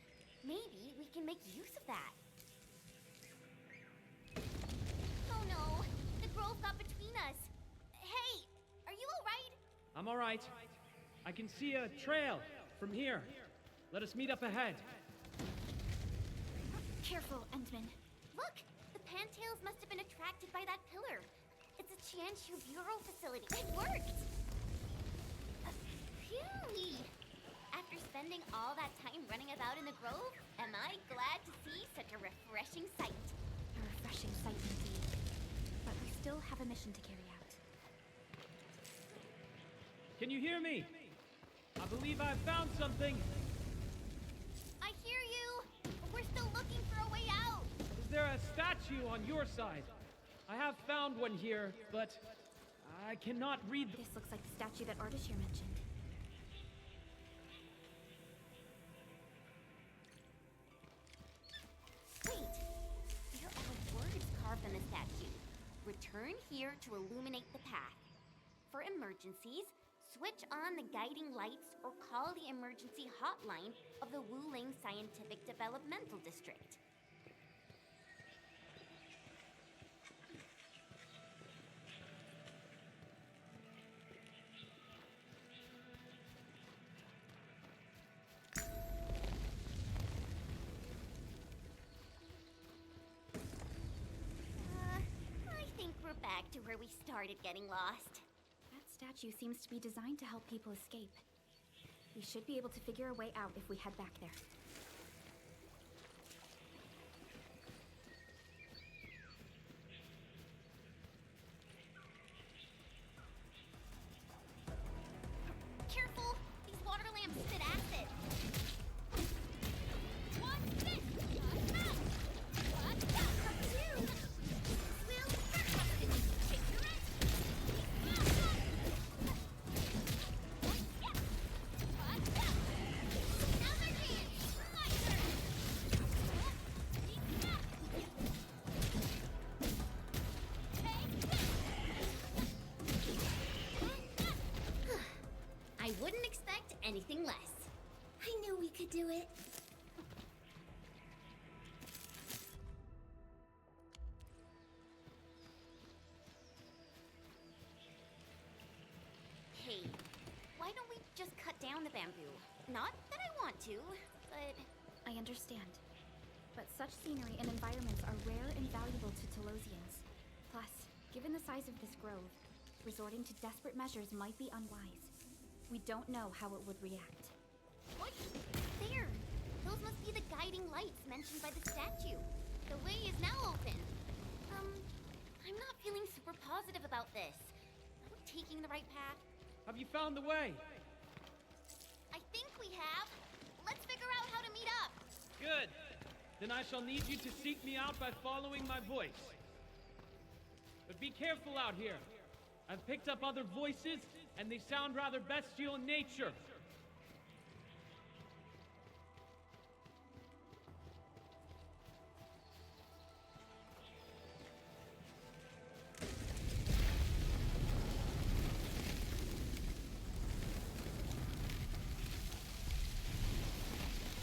Speaker 14: Maybe we can make use of that. Oh no! The grove got between us. Hey! Are you alright?
Speaker 15: I'm alright. I can see a trail from here. Let us meet up ahead.
Speaker 6: Careful, Endman.
Speaker 14: Look! The pantails must have been attracted by that pillar. It's a Chanshu Bureau facility. It worked! Phew! After spending all that time running about in the grove, am I glad to see such a refreshing sight.
Speaker 6: A refreshing sight indeed. But we still have a mission to carry out.
Speaker 15: Can you hear me? I believe I've found something.
Speaker 14: I hear you, but we're still looking for a way out.
Speaker 15: Is there a statue on your side? I have found one here, but I cannot read the...
Speaker 6: This looks like the statue that Ardashir mentioned.
Speaker 14: Wait, there are words carved on the statue. Return here to illuminate the path. For emergencies, switch on the guiding lights or call the emergency hotline of the Wuling Scientific Developmental District. I think we're back to where we started getting lost.
Speaker 6: That statue seems to be designed to help people escape. We should be able to figure a way out if we head back there.
Speaker 14: Careful! These water lamps spit acid! What's this? What's that? Cartoon! Will Cartoon! Picture it! What's that? Another dance! My turn! I wouldn't expect anything less.
Speaker 2: I knew we could do it.
Speaker 14: Hey, why don't we just cut down the bamboo? Not that I want to, but...
Speaker 6: I understand. But such scenery and environments are rare and valuable to Telosians. Plus, given the size of this grove, resorting to desperate measures might be unwise. We don't know how it would react.
Speaker 14: What? There! Those must be the guiding lights mentioned by the statue. The way is now open. I'm not feeling super positive about this. Are we taking the right path?
Speaker 15: Have you found the way?
Speaker 14: I think we have. Let's figure out how to meet up.
Speaker 15: Good. Then I shall need you to seek me out by following my voice. But be careful out here. I've picked up other voices, and they sound rather bestial in nature.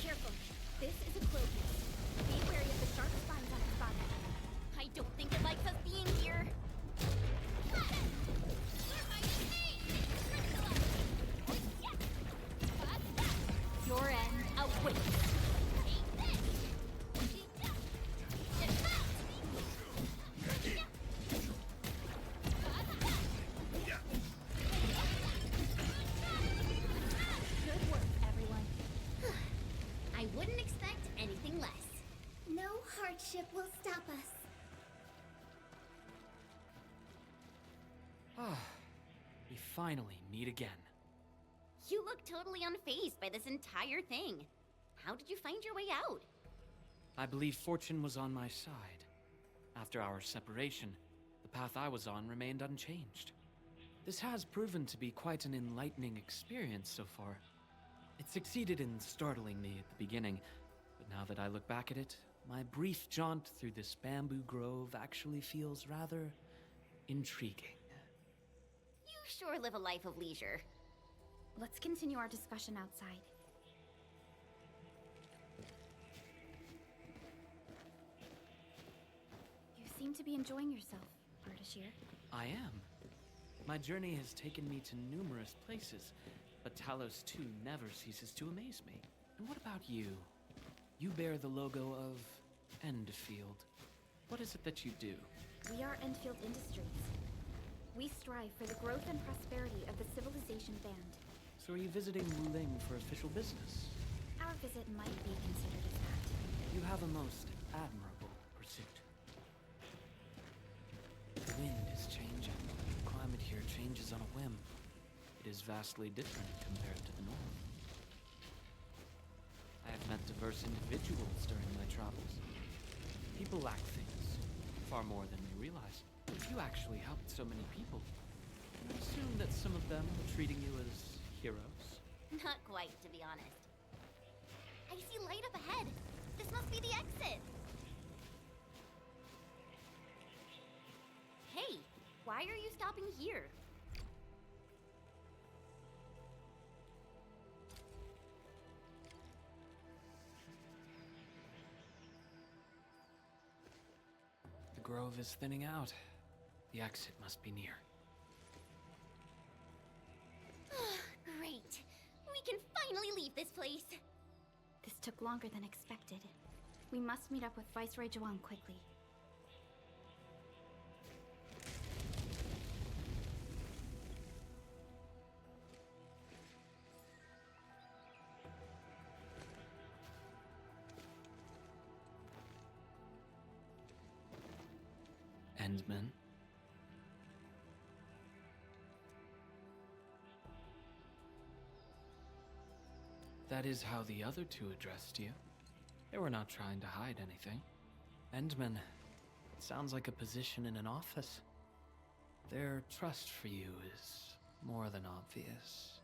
Speaker 6: Careful. This is a cloak. Be wary of the sharp spines on its body.
Speaker 14: I don't think it likes us being here. Your end awaits.
Speaker 6: Good work, everyone.
Speaker 14: I wouldn't expect anything less.
Speaker 2: No hardship will stop us.
Speaker 13: Ah, we finally meet again.
Speaker 14: You look totally unfazed by this entire thing. How did you find your way out?
Speaker 13: I believe fortune was on my side. After our separation, the path I was on remained unchanged. This has proven to be quite an enlightening experience so far. It succeeded in startling me at the beginning, but now that I look back at it, my brief jaunt through this bamboo grove actually feels rather intriguing.
Speaker 14: You sure live a life of leisure.
Speaker 6: Let's continue our discussion outside. You seem to be enjoying yourself, Ardashir.
Speaker 13: I am. My journey has taken me to numerous places, but Talos too never ceases to amaze me. And what about you? You bear the logo of Endfield. What is it that you do?
Speaker 6: We are Endfield Industries. We strive for the growth and prosperity of the Civilization Band.
Speaker 13: So are you visiting Wuling for official business?
Speaker 6: Our visit might be considered as that.
Speaker 13: You have a most admirable pursuit. The wind is changing. The climate here changes on a whim. It is vastly different compared to the north. I have met diverse individuals during my travels. People lack things, far more than we realize. If you actually helped so many people, I assume that some of them are treating you as heroes.
Speaker 14: Not quite, to be honest. I see light up ahead. This must be the exit. Hey, why are you stopping here?
Speaker 13: The grove is thinning out. The exit must be near.
Speaker 14: Great. We can finally leave this place.
Speaker 6: This took longer than expected. We must meet up with Viceroy Zhuang quickly.
Speaker 13: Endman. That is how the other two addressed you. They were not trying to hide anything. Endman, it sounds like a position in an office. Their trust for you is more than obvious.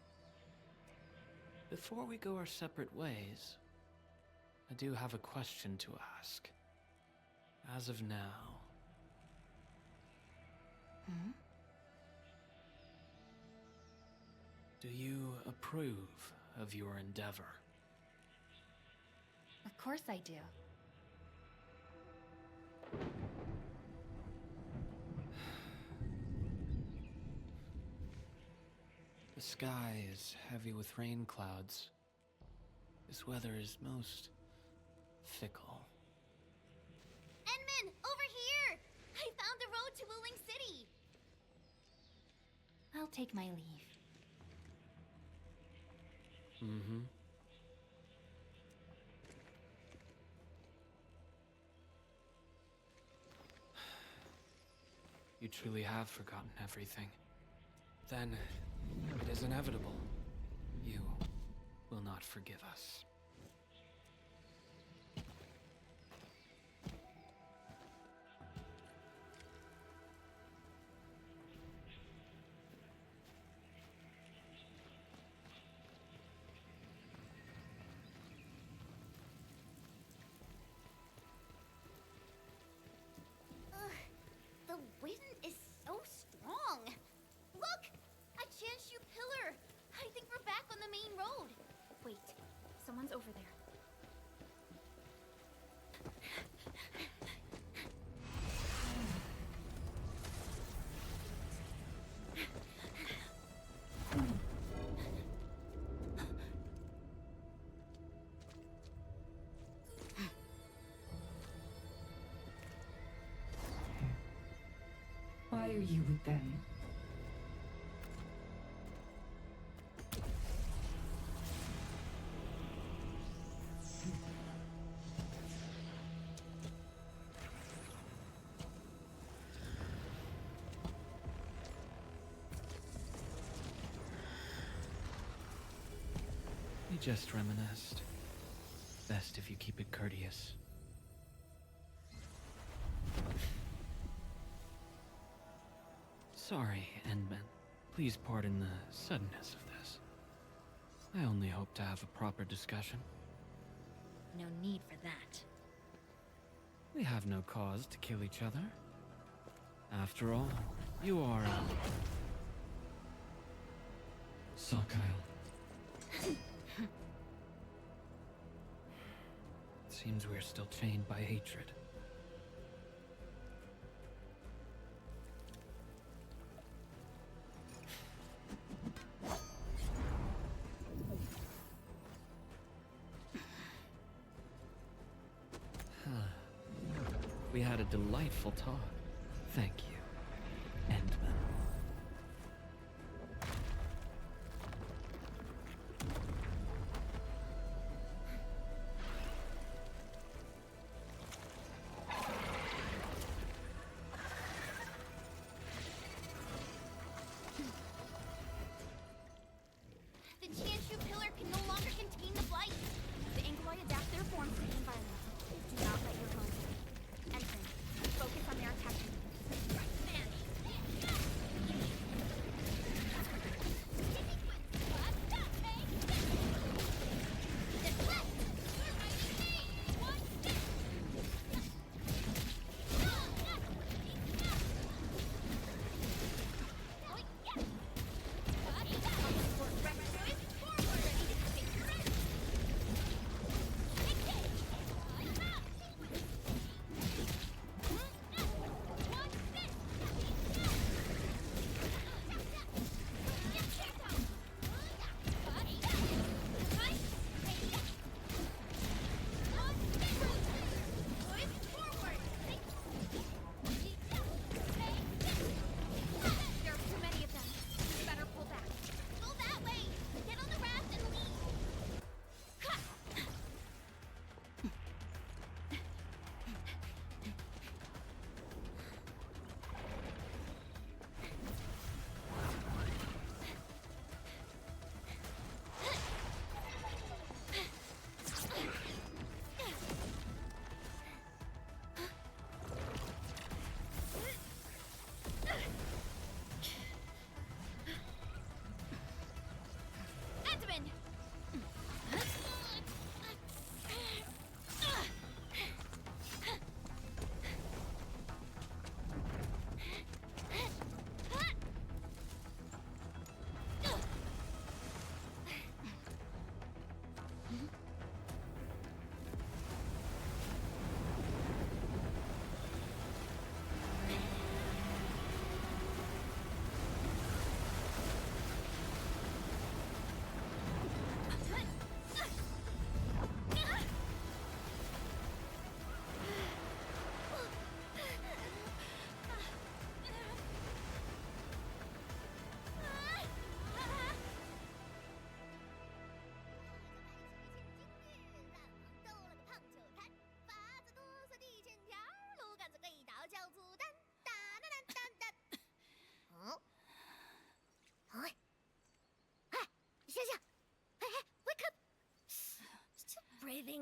Speaker 13: Before we go our separate ways, I do have a question to ask. As of now... Do you approve of your endeavor?
Speaker 6: Of course I do.
Speaker 13: The sky is heavy with rain clouds. This weather is most fickle.
Speaker 14: Enman, over here! I found the road to Wuling City!
Speaker 6: I'll take my leave.
Speaker 13: Mm-hmm. You truly have forgotten everything. Then, it is inevitable. You will not forgive us.
Speaker 14: The wind is so strong. Look! A Chanshu pillar! I think we're back on the main road.
Speaker 6: Wait, someone's over there.
Speaker 16: Why are you with them?
Speaker 13: We just reminisced. Best if you keep it courteous. Sorry, Endman. Please pardon the suddenness of this. I only hope to have a proper discussion.
Speaker 6: No need for that.
Speaker 13: We have no cause to kill each other. After all, you are
Speaker 16: Sakyle.
Speaker 13: It seems we're still chained by hatred. We had a delightful talk. Thank you, Endman.
Speaker 14: The Chanshu pillar can no longer contain the blight. The Angloy adapt their forms to the environment. Do not let your guard down. Ensign, focus on their attack.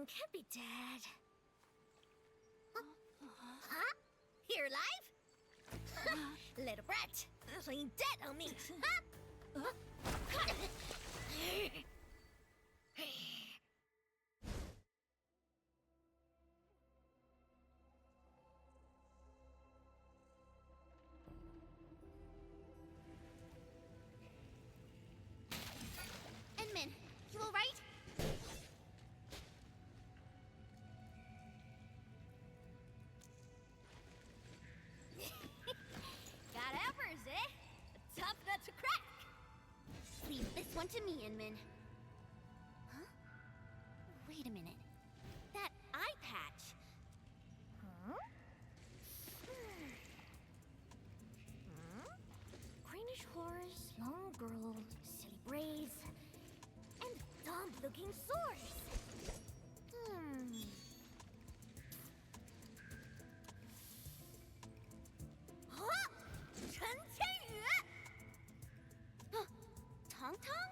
Speaker 10: Tongtong can't be dead. Huh? Here alive? Little brat, playing dead on me. Huh?
Speaker 14: Enmin, you alright?
Speaker 10: Got uppers, eh? A tough nut to crack.
Speaker 14: Leave this one to me, Inman. Huh? Wait a minute. That eye patch.
Speaker 10: Huh? Greenish horse, long girl, silly braids, and dumb-looking swords. Huh?
Speaker 14: Tong Tong?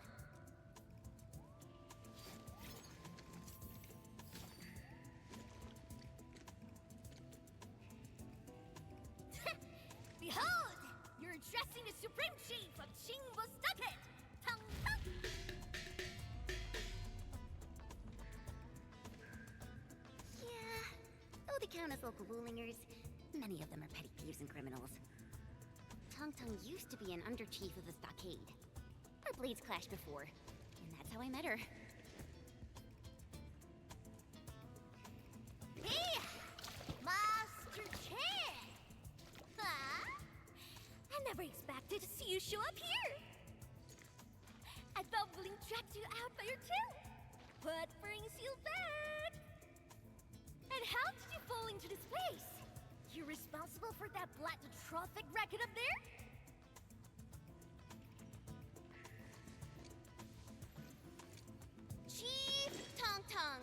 Speaker 10: Behold! You're addressing the Supreme Chief of Qingbo Stockade! Tong Tong!
Speaker 14: Yeah, though they count as local wulingers, many of them are petty thieves and criminals. Tong Tong used to be an under-chief of the stockade. Our blades clashed before, and that's how I met her.
Speaker 10: Hey! Master Chen! Huh? I never expected to see you show up here! I thought Wuling tracked you out by your tail! What brings you back? And how did you fall into this place? You're responsible for that black traffic racket up there?
Speaker 14: Chief Tong Tong!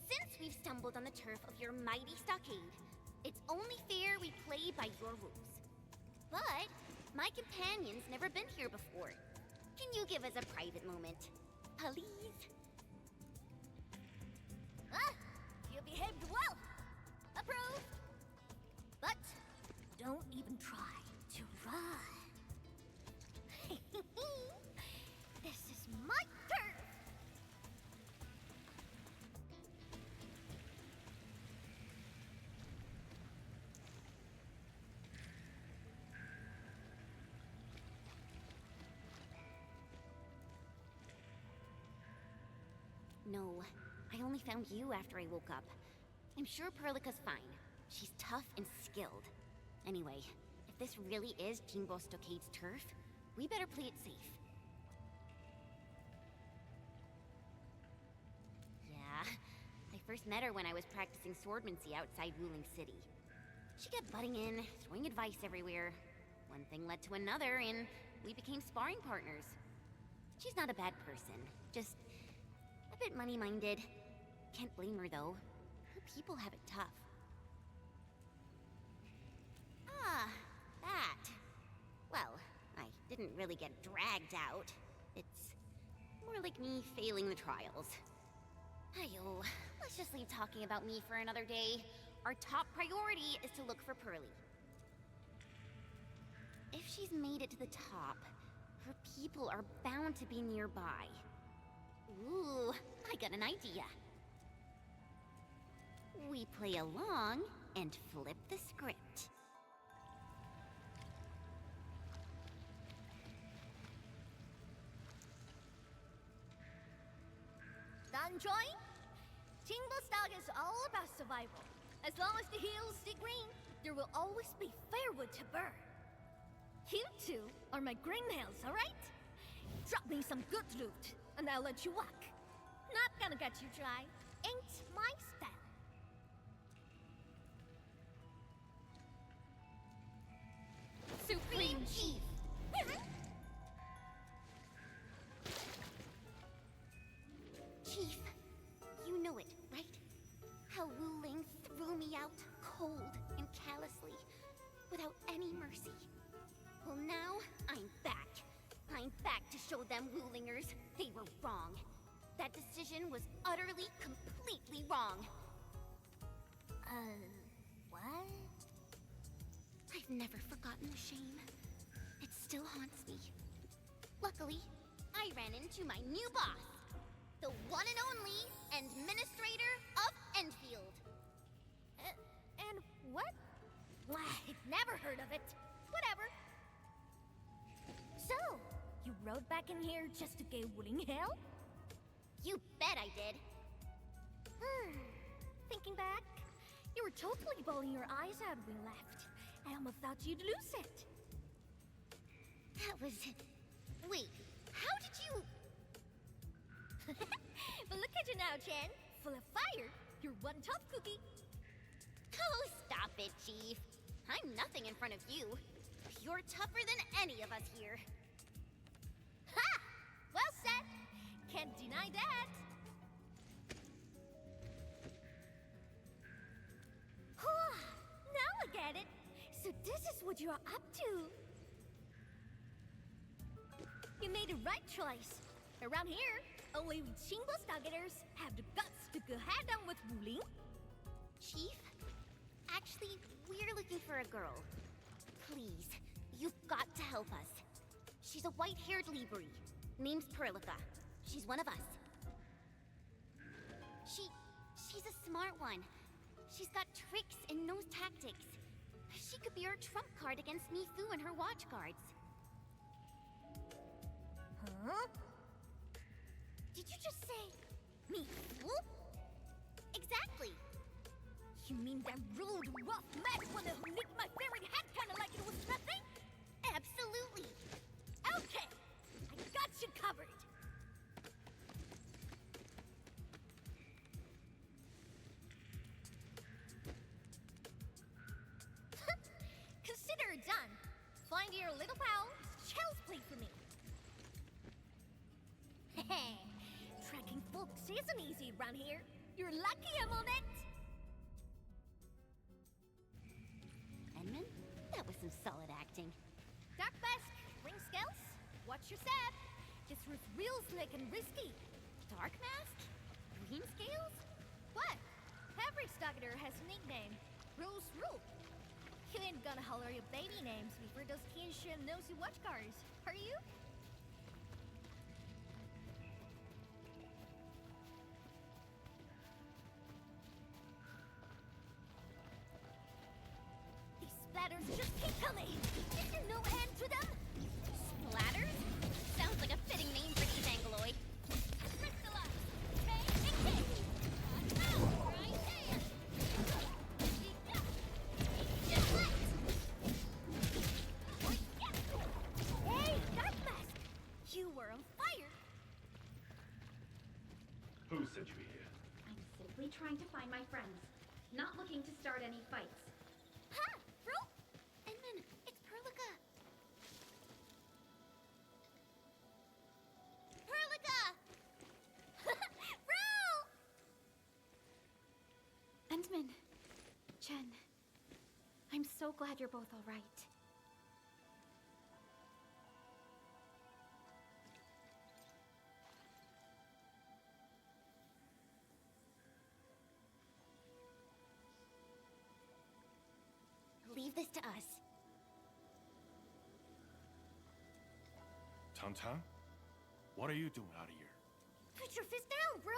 Speaker 14: Since we've stumbled on the turf of your mighty stockade, it's only fair we play by your rules. But my companion's never been here before. Can you give us a private moment? Please?
Speaker 10: Ah! You behaved well! Approved! But don't even try to run. This is my turf!
Speaker 14: No, I only found you after I woke up. I'm sure Perlica's fine. She's tough and skilled. Anyway, if this really is Qingbo Stockade's turf, we better play it safe. Yeah, I first met her when I was practicing swordmancy outside Wuling City. She kept butting in, throwing advice everywhere. One thing led to another, and we became sparring partners. She's not a bad person, just a bit money-minded. Can't blame her, though. Her people have it tough. Ah, that. Well, I didn't really get dragged out. It's more like me failing the trials. Ayo, let's just leave talking about me for another day. Our top priority is to look for Pearly. If she's made it to the top, her people are bound to be nearby. Ooh, I got an idea. We play along and flip the script.
Speaker 10: Done drawing? Qingbo Stock is all about survival. As long as the hills stay green, there will always be firewood to burn. You two are my greenhouse, alright? Drop me some good loot, and I'll let you walk. Not gonna get you dry. Ain't my style.
Speaker 14: Supreme Chief! Chief, you know it, right? How Wuling threw me out cold and callously, without any mercy. Well, now I'm back. I'm back to show them Wulingers they were wrong. That decision was utterly, completely wrong.
Speaker 2: What?
Speaker 14: I've never forgotten the shame. It still haunts me. Luckily, I ran into my new boss, the one and only Administrator of Endfield.
Speaker 10: And what? I've never heard of it. Whatever. So, you rode back in here just to get wuling hell?
Speaker 14: You bet I did.
Speaker 10: Thinking back, you were totally bawling your eyes out when we left. I almost thought you'd lose it.
Speaker 14: That was... Wait, how did you...
Speaker 10: But look at you now, Chen. Full of fire. You're one tough cookie.
Speaker 14: Oh, stop it, Chief. I'm nothing in front of you. You're tougher than any of us here.
Speaker 10: Ha! Well said. Can't deny that. Now I get it. So this is what you're up to. You made the right choice. Around here, only we Chingle targeters have the guts to go head-on with wuling.
Speaker 14: Chief, actually, we're looking for a girl. Please, you've got to help us. She's a white-haired Libri. Name's Perlica. She's one of us. She's a smart one. She's got tricks and knows tactics. She could be our trump card against Mifu and her watch guards.
Speaker 10: Huh? Did you just say Mifu?
Speaker 14: Exactly.
Speaker 10: You mean that rude, rough mad one who nicked my favorite hat kinda like it was nothing?
Speaker 14: Absolutely.
Speaker 10: Okay, I got you covered. Consider it done. Find your little pal, child's play for me. Tracking folks isn't easy around here. You're lucky I'm on it.
Speaker 14: Edmund, that was some solid acting.
Speaker 10: Dark Mask, ring scales, watch your step. This was real slick and risky.
Speaker 14: Dark Mask? Green scales?
Speaker 10: What? Every stalker has a nickname. Rules rule. You ain't gonna holler your baby names before those kinship nosy watchguards, are you? These splatters just keep coming. Is there no end to them?
Speaker 14: Splatters? Sounds like a fitting name for these Angloid.
Speaker 10: Crystallize! Okay, okay! Right there! Hey, Dark Mask! You were on fire!
Speaker 16: Who sent you here?
Speaker 6: I'm simply trying to find my friends, not looking to start any fights.
Speaker 10: Ha! Bro!
Speaker 14: Edmund, it's Perlica. Perlica!
Speaker 10: Bro!
Speaker 6: Endman, Chen, I'm so glad you're both all right.
Speaker 14: Leave this to us.
Speaker 16: Tantan? What are you doing out here?
Speaker 10: Put your fist down, bro!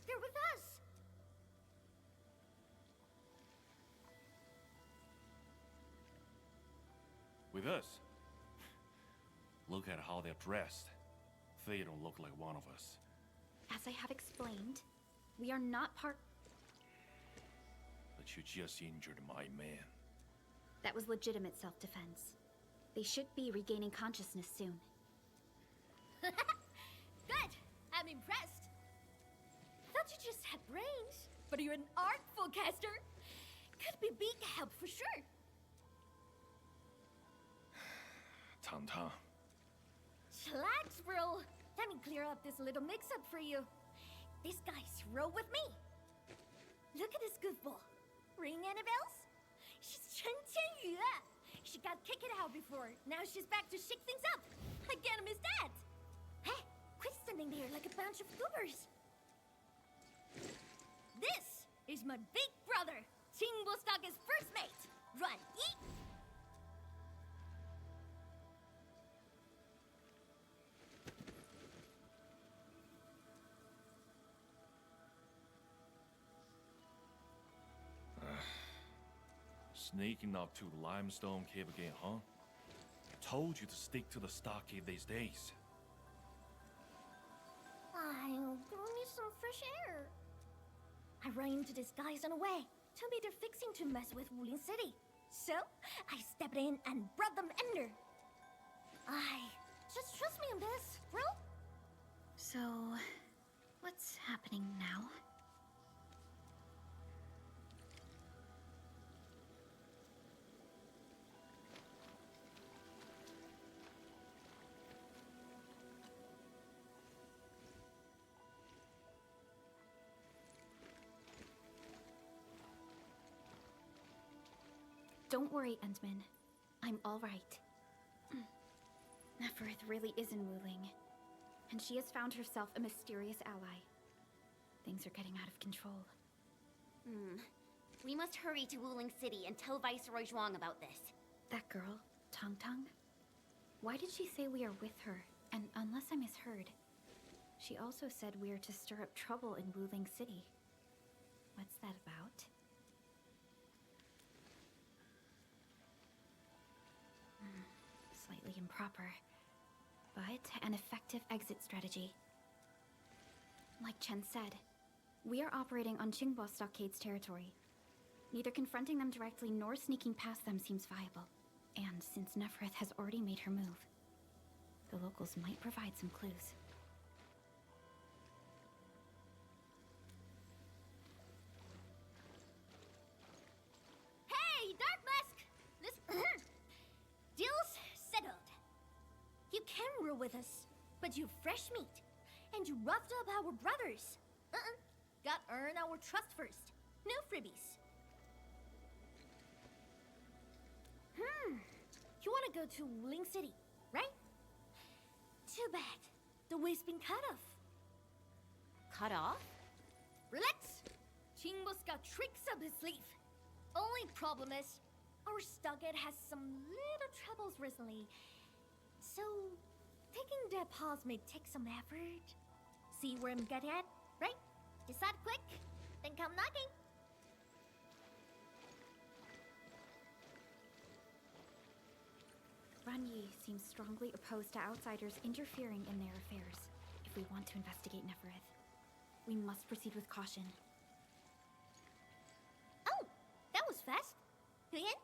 Speaker 10: They're with us!
Speaker 16: With us? Look at how they're dressed. They don't look like one of us.
Speaker 6: As I have explained, we are not part...
Speaker 16: But you just injured my man.
Speaker 6: That was legitimate self-defense. They should be regaining consciousness soon.
Speaker 10: Good! I'm impressed! Thought you just had brains, but you're an artful caster! Could be big help for sure!
Speaker 16: Tantan.
Speaker 10: Chillax, bro! Let me clear up this little mix-up for you. This guy's roll with me! Look at this goofball. Ring any bells? She's Chen Qianyu! She got kicked out before. Now she's back to shake things up. I can't miss that! Hey, quit standing there like a bunch of goobers.
Speaker 17: This is my big brother, Chingbostock's first mate, Run Yi.
Speaker 16: Sneaking up to the limestone cave again, huh? Told you to stick to the stockade these days.
Speaker 17: I'll go need some fresh air. I ran into these guys on the way. Told me they're fixing to mess with Wuling City. So, I stepped in and brought them under. Just trust me on this, bro.
Speaker 6: So, what's happening now? Don't worry, Endman. I'm all right. Neferith really is in Wuling, and she has found herself a mysterious ally. Things are getting out of control.
Speaker 14: We must hurry to Wuling City and tell Viceroy Zhuang about this.
Speaker 6: That girl, Tong Tong? Why did she say we are with her? And unless I misheard, she also said we are to stir up trouble in Wuling City. What's that about? Slightly improper, but an effective exit strategy. Like Chen said, we are operating on Qingbo Stockade's territory. Neither confronting them directly nor sneaking past them seems viable. And since Neferith has already made her move, the locals might provide some clues.
Speaker 17: Hey, Dark Mask! Listen. Deal's settled. You can rule with us, but you fresh meat. And you roughed up our brothers. Got earn our trust first. No freebies. You wanna go to Wuling City, right? Too bad. The way's been cut off.
Speaker 14: Cut off?
Speaker 17: Relax! Chingbo's got tricks up his sleeve. Only problem is, our stockade has some little troubles recently. So, taking that pause may take some effort. See where I'm getting at, right? Decide quick, then come knocking.
Speaker 6: Ran Yi seems strongly opposed to outsiders interfering in their affairs. If we want to investigate Neferith, we must proceed with caution.
Speaker 17: Oh, that was fast. You in?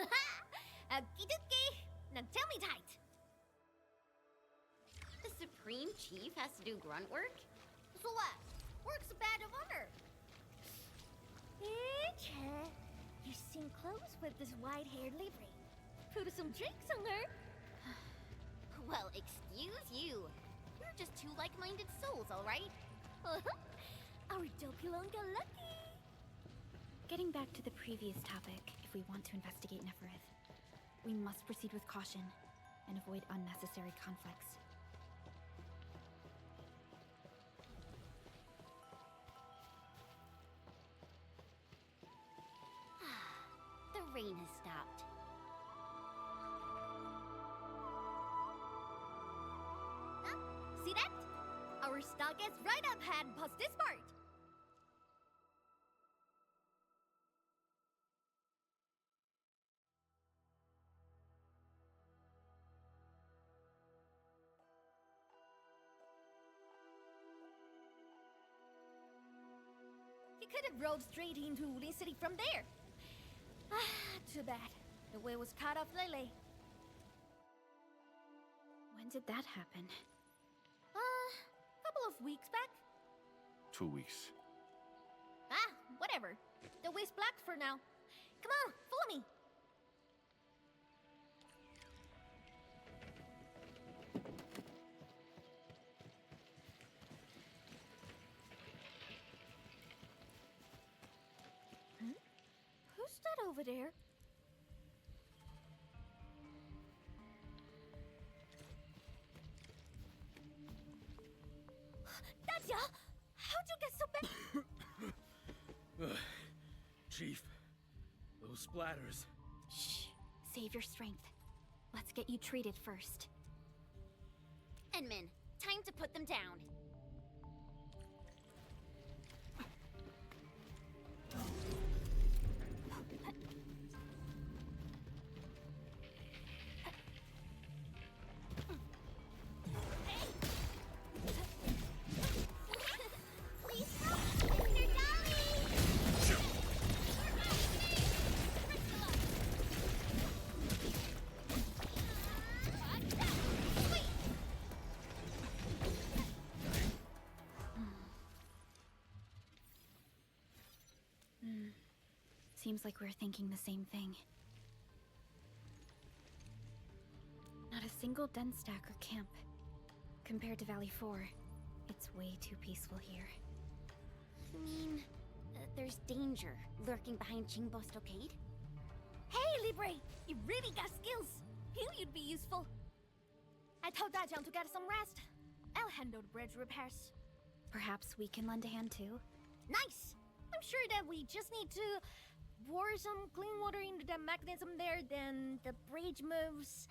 Speaker 17: Haha! Okie dokie! Now tell me tight.
Speaker 14: The Supreme Chief has to do grunt work?
Speaker 17: So what? Work's a badge of honor. You seem close with this white-haired Libre. Put some drinks on her.
Speaker 14: Well, excuse you. We're just two like-minded souls, all right?
Speaker 17: Our Dopilonga lucky.
Speaker 6: Getting back to the previous topic, if we want to investigate Neferith, we must proceed with caution and avoid unnecessary conflicts.
Speaker 14: The rain has stopped.
Speaker 17: See that? Our stockade's right up ahead past this part. He could have rode straight into Wuling City from there. Too bad. The way was cut off lately.
Speaker 6: When did that happen?
Speaker 17: Couple of weeks back.
Speaker 16: 2 weeks.
Speaker 17: Whatever. The way's blocked for now. Come on, follow me. Who's that over there? That's ya! How'd you get so bad?
Speaker 18: Chief, those splatters.
Speaker 6: Shh. Save your strength. Let's get you treated first.
Speaker 14: Enman, time to put them down.
Speaker 6: Seems like we're thinking the same thing. Not a single den stack or camp. Compared to Valley 4, it's way too peaceful here.
Speaker 14: You mean, there's danger lurking behind Qingbo Stockade?
Speaker 17: Hey, Libre! You really got skills! Knew you'd be useful. I told Dajiang to get some rest. I'll handle the bridge repairs.
Speaker 6: Perhaps we can lend a hand too?
Speaker 17: Nice! I'm sure that we just need to pour some clean water into the mechanism there, then the bridge moves.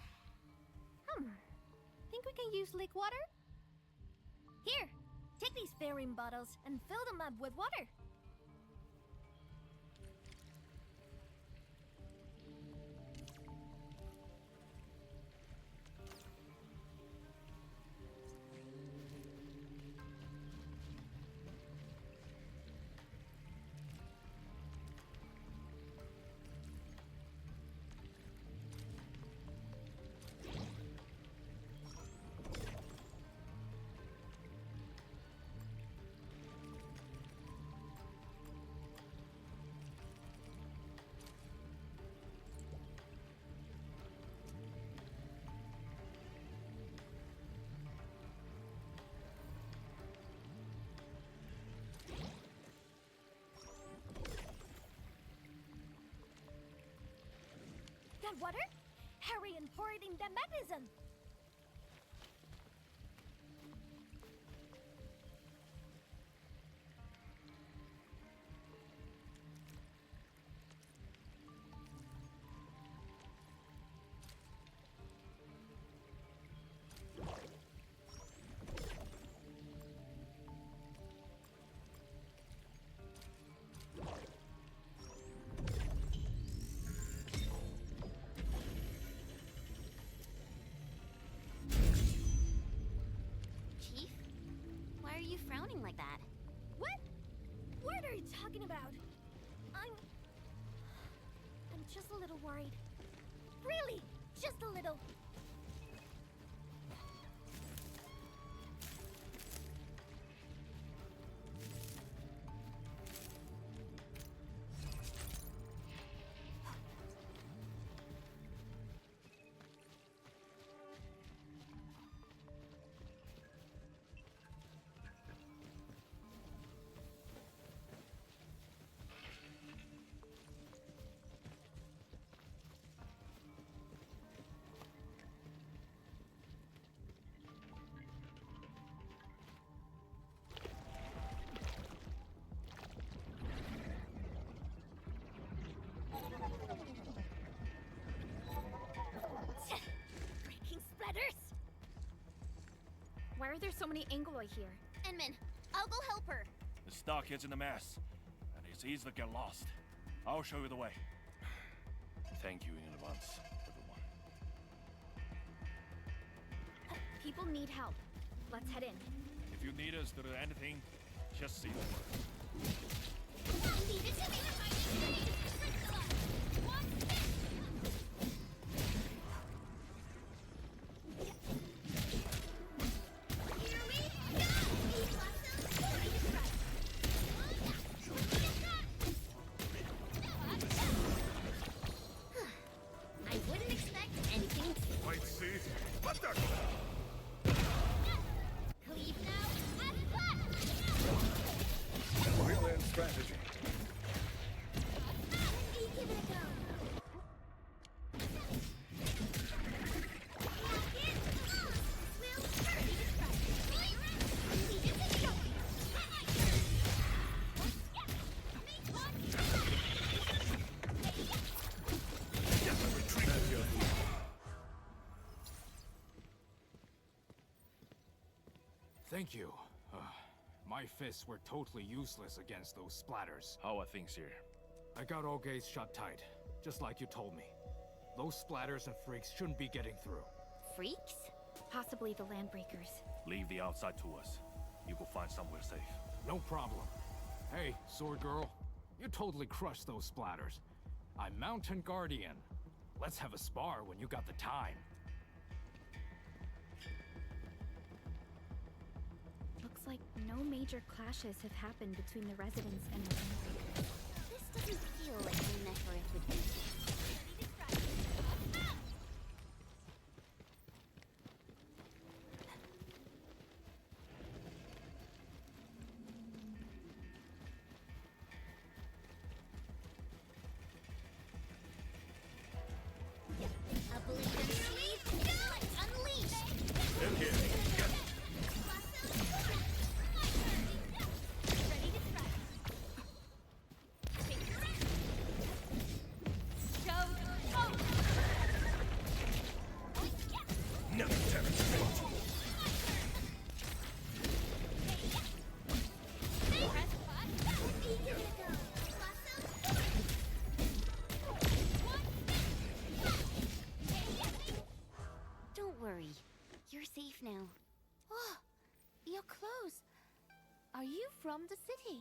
Speaker 17: Think we can use leak water? Here, take these fairing bottles and fill them up with water. Got water? Hurry and pour it in the mechanism.
Speaker 14: Why are you frowning like that?
Speaker 17: What? What are you talking about? I'm just a little worried. Really, just a little. Freaking splatters!
Speaker 6: Why are there so many Angoloi here?
Speaker 14: Enman, I'll go help her.
Speaker 16: The stockhead's in a mess, and it's easy to get lost. I'll show you the way. Thank you in advance, everyone.
Speaker 6: People need help. Let's head in.
Speaker 16: If you need us to do anything, just say the word.
Speaker 14: I wouldn't expect anything.
Speaker 5: Wait, see? What the?
Speaker 14: Cleave now, and
Speaker 5: Greenland strategy.
Speaker 19: Thank you. My fists were totally useless against those splatters.
Speaker 16: How are things here?
Speaker 19: I got all gates shut tight, just like you told me. Those splatters and freaks shouldn't be getting through.
Speaker 14: Freaks?
Speaker 6: Possibly the Landbreakers.
Speaker 16: Leave the outside to us. You go find somewhere safe.
Speaker 19: No problem. Hey, Sword Girl. You totally crushed those splatters. I'm Mountain Guardian. Let's have a spar when you got the time.
Speaker 6: Looks like no major clashes have happened between the residents and the Landbreakers.
Speaker 14: This doesn't feel like the Nefereth would be. Now.
Speaker 2: Oh, your clothes. Are you from the city?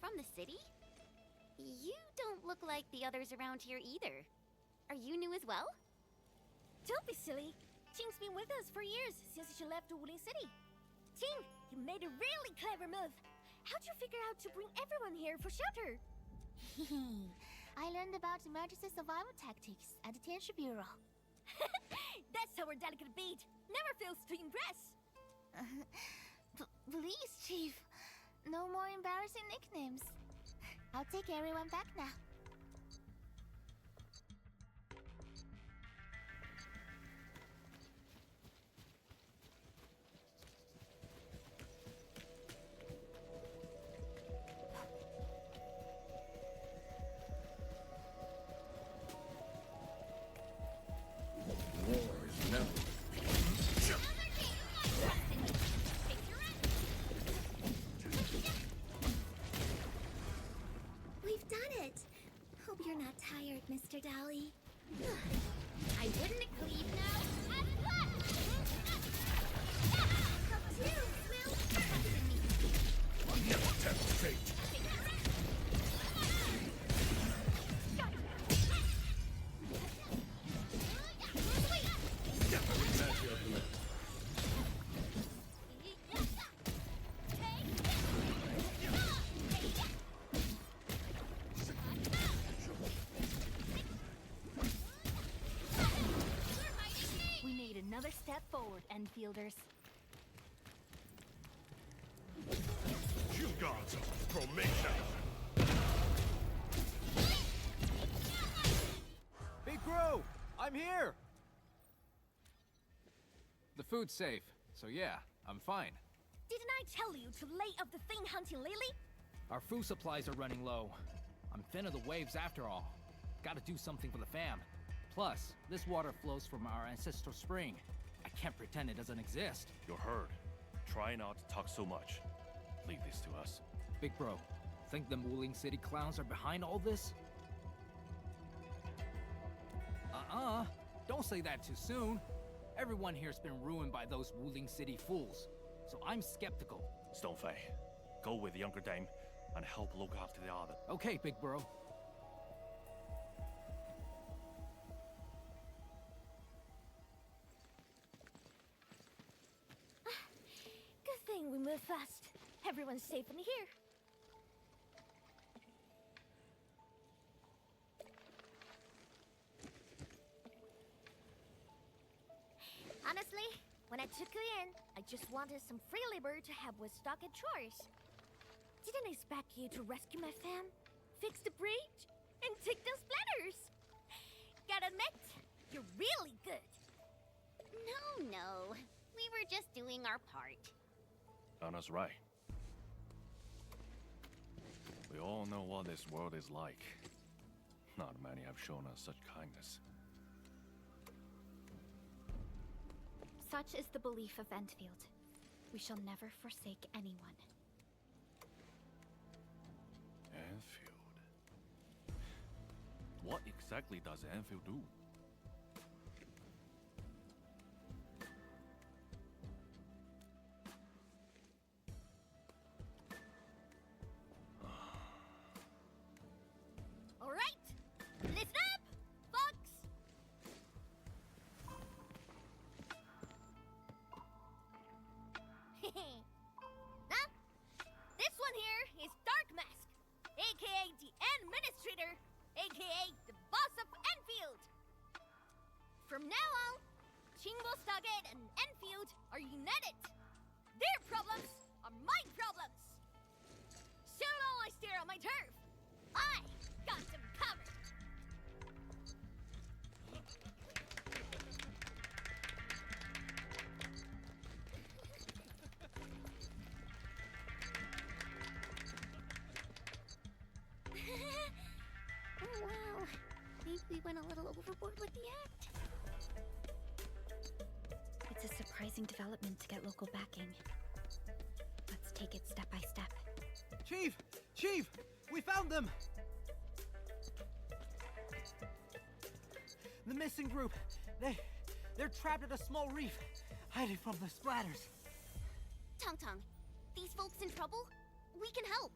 Speaker 14: From the city? You don't look like the others around here either. Are you new as well?
Speaker 17: Don't be silly. Qing's been with us for years, since she left the Wuling City. Qing, you made a really clever move. How'd you figure out to bring everyone here for shelter?
Speaker 2: I learned about emergency survival tactics at the Tianshi Bureau.
Speaker 17: That's our delicate beat. Never fails to impress.
Speaker 2: Please, Chief. No more embarrassing nicknames. I'll take everyone back now.
Speaker 17: Mr. Dolly.
Speaker 14: I wouldn't leave now.
Speaker 5: Never tempt fate.
Speaker 17: Another step forward, Enfielders.
Speaker 5: You gods of formation.
Speaker 19: Big Bro, I'm here! The food's safe, so yeah, I'm fine.
Speaker 17: Didn't I tell you to lay up the thing hunting Lily?
Speaker 20: Our food supplies are running low. I'm thin of the waves after all. Gotta do something for the fam. Plus, this water flows from our ancestral spring. I can't pretend it doesn't exist.
Speaker 16: You're heard. Try not to talk so much. Leave this to us.
Speaker 20: Big Bro, think them Wuling City clowns are behind all this? Don't say that too soon. Everyone here's been ruined by those Wuling City fools, so I'm skeptical.
Speaker 16: Stonefei, go with the younger dame and help look after the other.
Speaker 20: Okay, Big Bro.
Speaker 17: Good thing we moved fast. Everyone's safe in here. Honestly, when I took you in, I just wanted some free labor to help with stock and chores. Didn't expect you to rescue my fam, fix the bridge, and take down splatters. Gotta admit, you're really good.
Speaker 14: No. We were just doing our part.
Speaker 16: Anna's right. We all know what this world is like. Not many have shown us such kindness.
Speaker 6: Such is the belief of Endfield. We shall never forsake anyone.
Speaker 16: Enfield. What exactly does Enfield do?
Speaker 17: All right, listen up, folks. Now, this one here is Dark Mask, aka the Administrator, aka the boss of Enfield. From now on, Chingo Stargate and Enfield are united. Their problems are my problems. So long I stare on my turf. I got them covered.
Speaker 10: Oh wow. Maybe we went a little overboard with the act.
Speaker 6: It's a surprising development to get local backing. Let's take it step by step.
Speaker 20: Chief! Chief! We found them! The missing group. They're trapped at a small reef, hiding from the splatters.
Speaker 14: Tong Tong, these folks in trouble? We can help.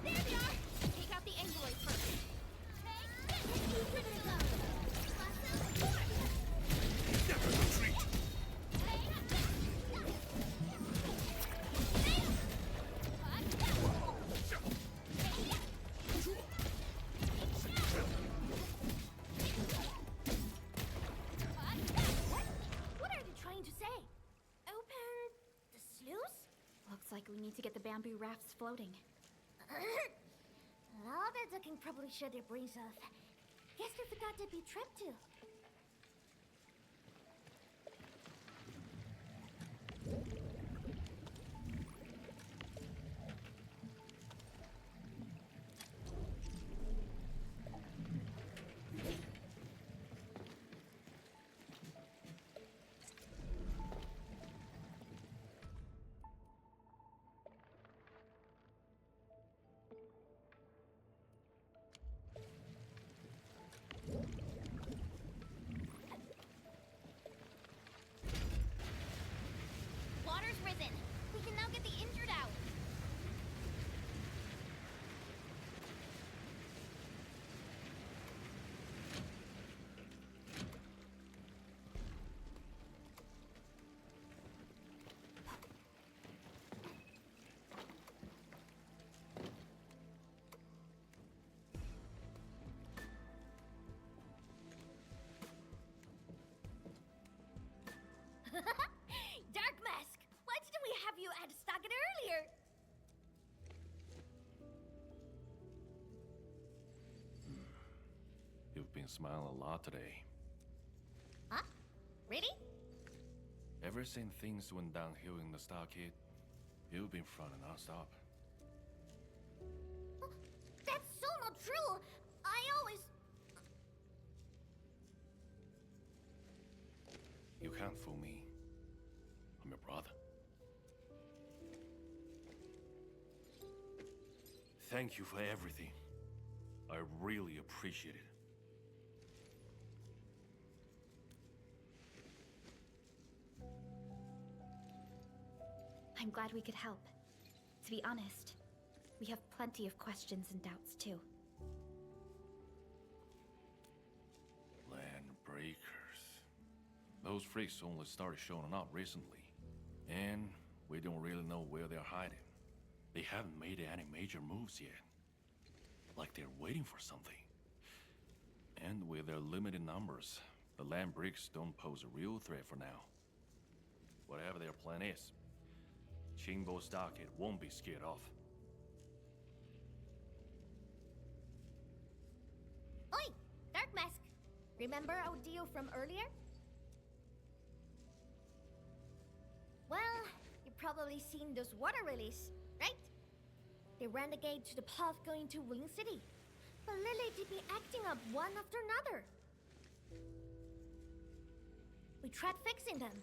Speaker 17: There we are. Take out the Angloid first.
Speaker 11: Never retreat!
Speaker 17: What are they trying to say? Open the sluice?
Speaker 6: Looks like we need to get the bamboo rafts floating.
Speaker 17: All that ducking probably shut their brains off. Guess they forgot to be trapped too.
Speaker 14: Water's risen. We can now get the injured out.
Speaker 17: Dark Mask! Why didn't we have you at Stargate earlier?
Speaker 16: You've been smiling a lot today.
Speaker 17: Huh? Really?
Speaker 16: Ever since things went downhill in the Stargate, you've been frowning non-stop.
Speaker 17: That's so not true! I always...
Speaker 16: You can't fool me. I'm your brother. Thank you for everything. I really appreciate it.
Speaker 6: I'm glad we could help. To be honest, we have plenty of questions and doubts too.
Speaker 16: Land breakers. Those freaks only started showing up recently. And we don't really know where they're hiding. They haven't made any major moves yet. Like they're waiting for something. And with their limited numbers, the land breaks don't pose a real threat for now. Whatever their plan is, Chingbo Stockade won't be scared off.
Speaker 17: Remember our deal from earlier? Well, you've probably seen those water lilies, right? They ran the gate to the path going to Wing City. But Lily did be acting up one after another. We tried fixing them,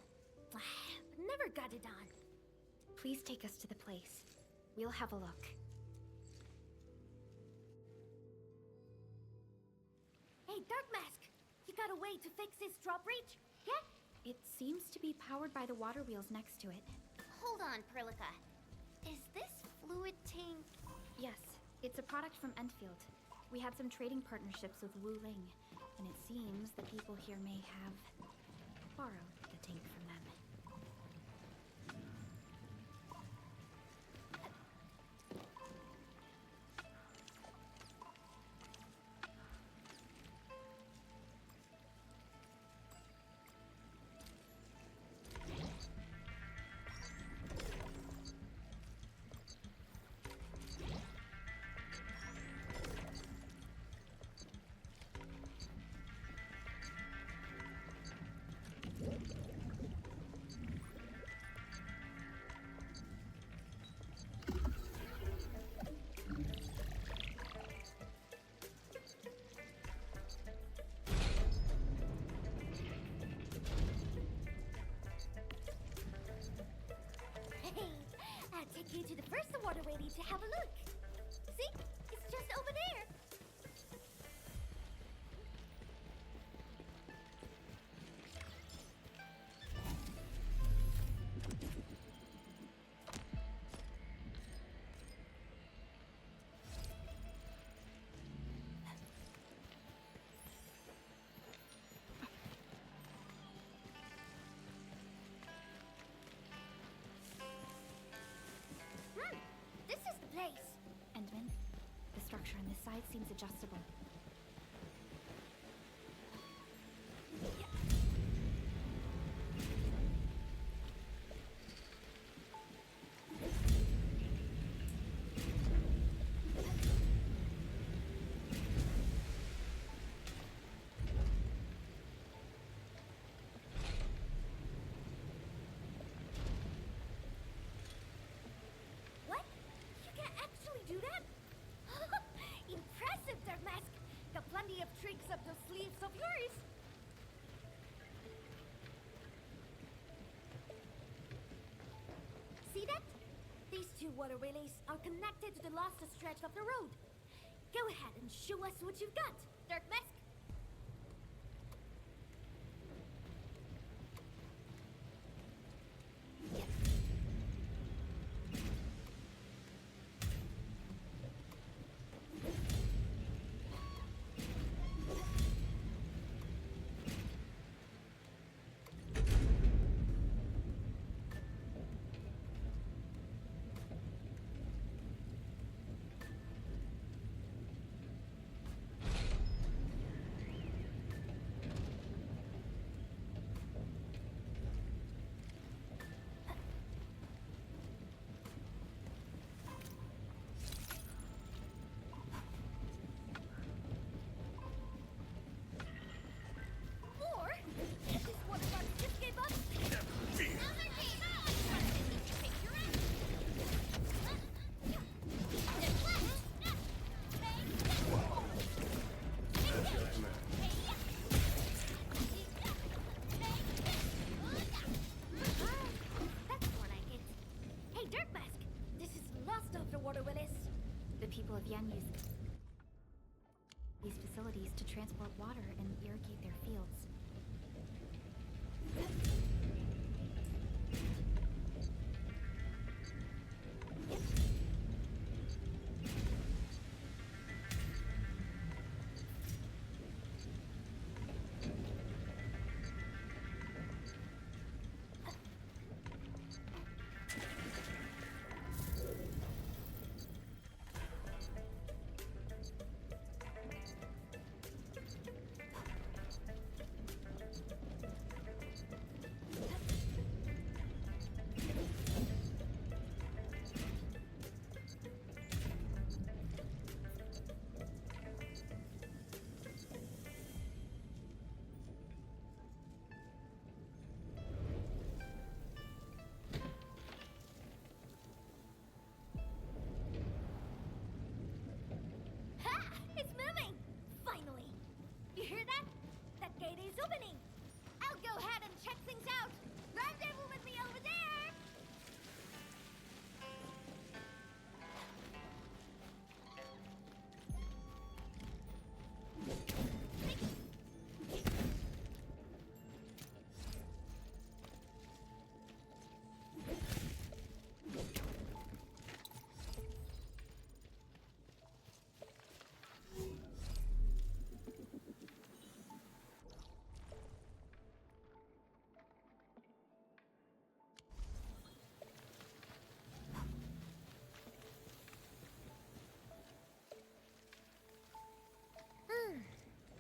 Speaker 17: but never got it done.
Speaker 6: Please take us to the place. We'll have a look.
Speaker 17: Hey, Dark Mask! You got a way to fix this drawbridge? Yeah?
Speaker 6: It seems to be powered by the water wheels next to it.
Speaker 14: Hold on, Perlica. Is this fluid tank?
Speaker 6: Yes, it's a product from Endfield. We had some trading partnerships with Wuling, and it seems the people here may have borrowed the tank from them.
Speaker 17: I'll take you to the first waterway to have a look. See? It's just over there. This is the place.
Speaker 6: Endman, the structure on this side seems adjustable.
Speaker 17: What? You can actually do that? Impressive, Dark Mask. Got plenty of tricks up those sleeves of yours. See that? These two water relays are connected to the last stretch of the road. Go ahead and show us what you've got, Dark Mask. More? This water box just gave up. That's more like it. Hey, Dark Mask! This is the last of the water willis.
Speaker 6: The people of Yen use these facilities to transport water and irrigate their fields.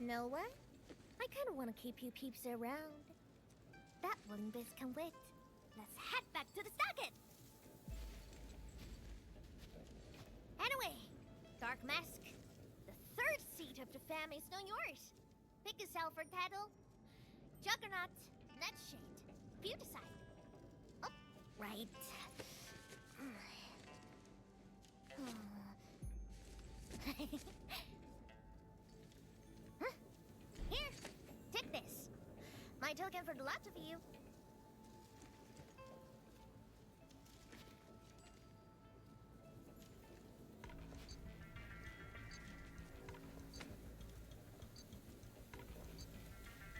Speaker 17: know what? I kind of want to keep you peeps around. That wuling biz can wait. Let's head back to the socket! Anyway, Dark Mask, the third seat of the fam is now yours. Pick a Salford title. Juggernaut, Nightshade, you decide. Oh, right. Huh? Here, take this. My token for the lot of you.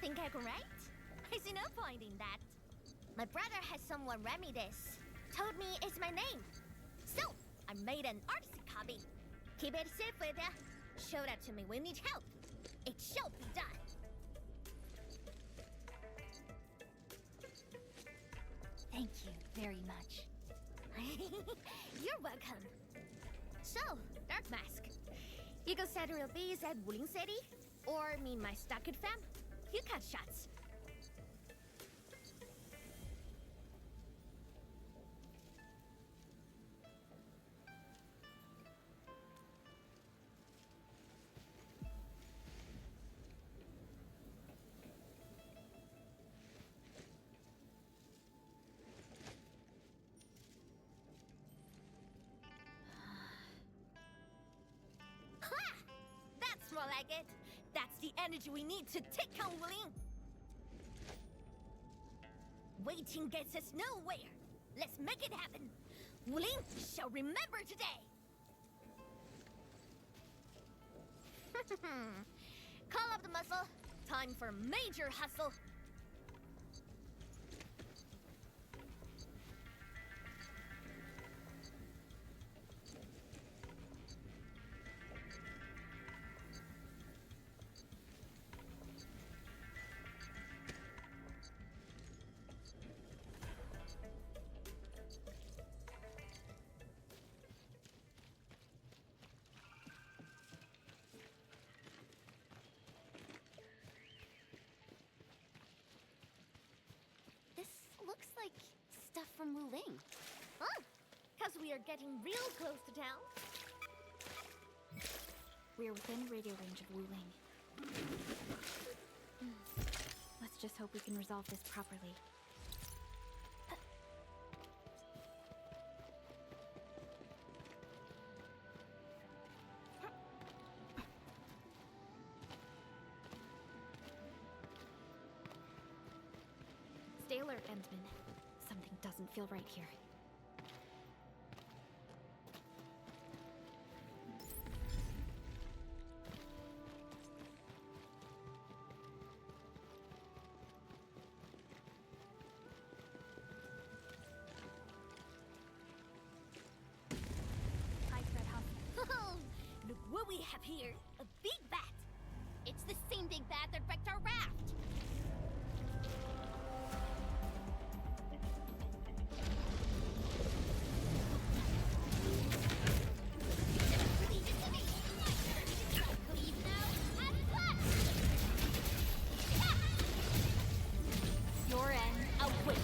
Speaker 17: Think I can write? I see no point in that. My brother has someone read me this. Told me it's my name. So, I made an artsy copy. Keep it safe with ya. Show that to me when you need help. It shall be done.
Speaker 10: Thank you very much.
Speaker 17: You're welcome. So, Dark Mask, you go settle your bees at Wuling City? Or meet my Stockade fam? You cut shots. Ha! That's more like it. That's the energy we need to take on Wuling. Waiting gets us nowhere. Let's make it happen. Wuling shall remember today. Call up the muscle. Time for major hustle.
Speaker 14: Looks like stuff from Wuling.
Speaker 17: Huh? Because we are getting real close to town.
Speaker 6: We're within radio range of Wuling. Let's just hope we can resolve this properly. Stay alert, Endman. Something doesn't feel right here.
Speaker 17: Hi, Fred Huff. Look what we have here. A big bat.
Speaker 14: It's the same big bat that wrecked our raft.
Speaker 10: Your end awaits.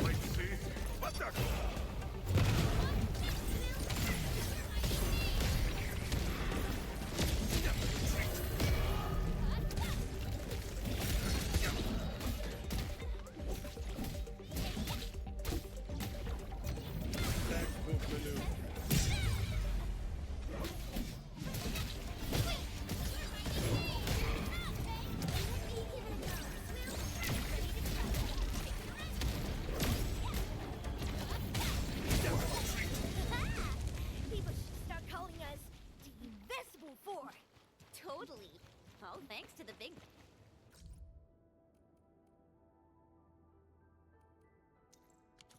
Speaker 11: Wait, see? What the?
Speaker 17: People should start calling us the Invisible Four.
Speaker 14: Totally. All thanks to the big...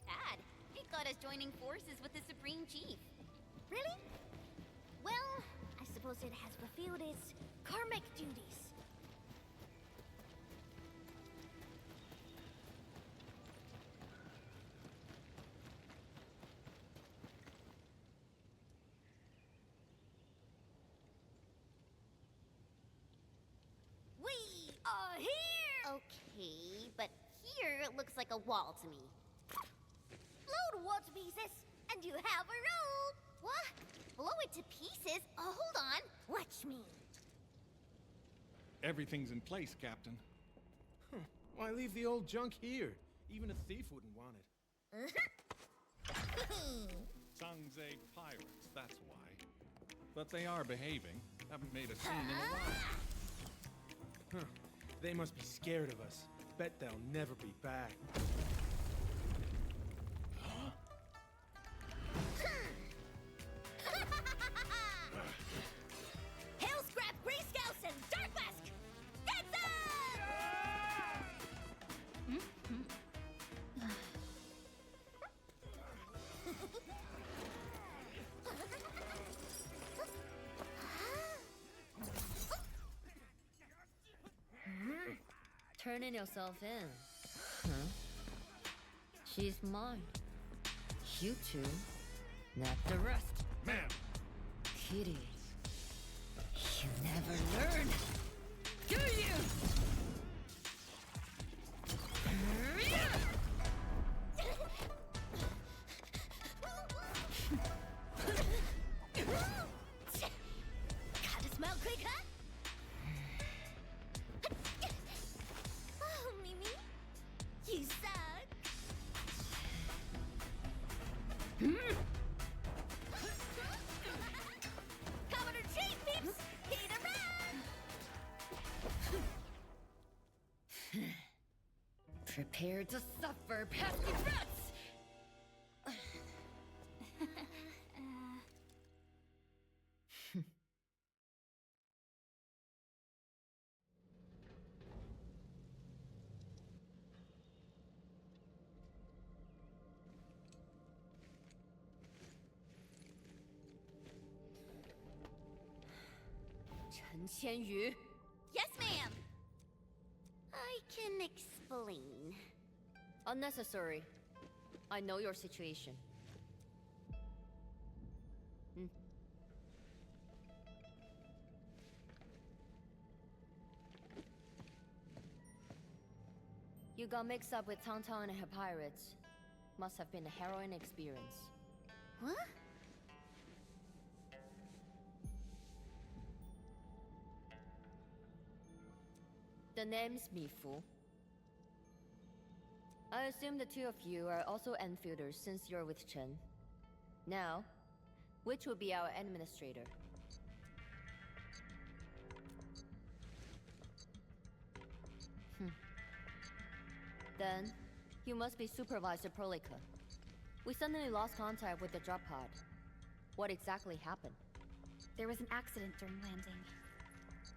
Speaker 14: Dad, he got us joining forces with the Supreme Chief.
Speaker 17: Really? Well, I suppose it has fulfilled its karmic duties.
Speaker 14: here looks like a wall to me.
Speaker 17: Blow the wall to pieces, and you have a road!
Speaker 14: What? Blow it to pieces? Oh, hold on.
Speaker 17: Watch me.
Speaker 18: Everything's in place, Captain.
Speaker 7: Why leave the old junk here? Even a thief wouldn't want it.
Speaker 18: Sung's egg pirates, that's why. But they are behaving. Haven't made a scene in a while.
Speaker 7: Huh. They must be scared of us. Bet they'll never be back.
Speaker 17: Hail Scrap, Grey Scouts, and Dark Mask! Get
Speaker 2: Turning yourself in. Huh? She's mine. You two, not the rest.
Speaker 18: Ma'am!
Speaker 2: Kitty, you never learn, do you?
Speaker 17: Gotta smell quick, huh? Oh, Mimi, you suck. Cover the chain, peeps! Hit a run!
Speaker 2: Prepare to suffer, pesky rats! Chen Qianyu.
Speaker 14: Yes, ma'am. I can explain.
Speaker 2: Unnecessary. I know your situation. You got mixed up with Tang and her pirates. Must have been a harrowing experience.
Speaker 14: What?
Speaker 2: The name's Mifu. I assume the two of you are also Enfielders since you're with Chen. Now, which will be our administrator? Then, you must be Supervisor Prolica. We suddenly lost contact with the drop pod. What exactly happened?
Speaker 6: There was an accident during landing.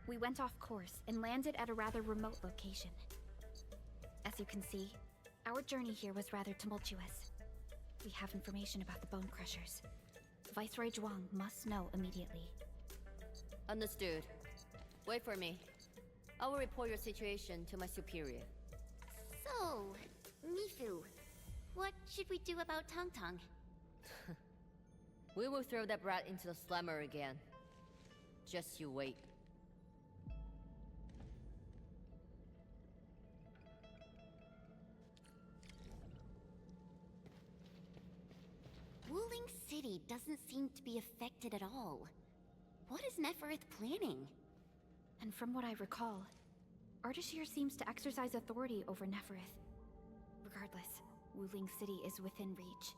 Speaker 6: We went off course and landed at a rather remote location. As you can see, our journey here was rather tumultuous. We have information about the Bone Crushers. Viceroy Zhuang must know immediately.
Speaker 2: Understood. Wait for me. I will report your situation to my superior.
Speaker 14: So, Mifu, what should we do about Tang?
Speaker 2: We will throw that brat into the slammer again. Just you wait.
Speaker 14: Wuling City doesn't seem to be affected at all. What is Nefereth planning?
Speaker 6: And from what I recall, Ardashir seems to exercise authority over Nefereth. Regardless, Wuling City is within reach.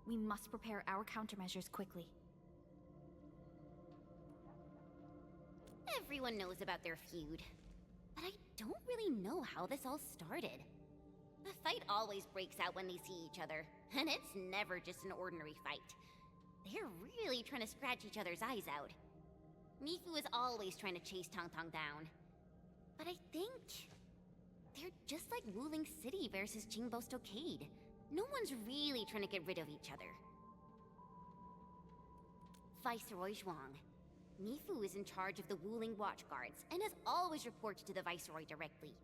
Speaker 6: We must prepare our countermeasures quickly.
Speaker 14: Everyone knows about their feud, but I don't really know how this all started. The fight always breaks out when they see each other, and it's never just an ordinary fight. They're really trying to scratch each other's eyes out. Mifu is always trying to chase Tang down. But I think they're just like Wuling City versus Qingbo Stockade. No one's really trying to get rid of each other. Viceroy Zhuang. Mifu is in charge of the Wuling Watchguards and has always reported to the Viceroy directly.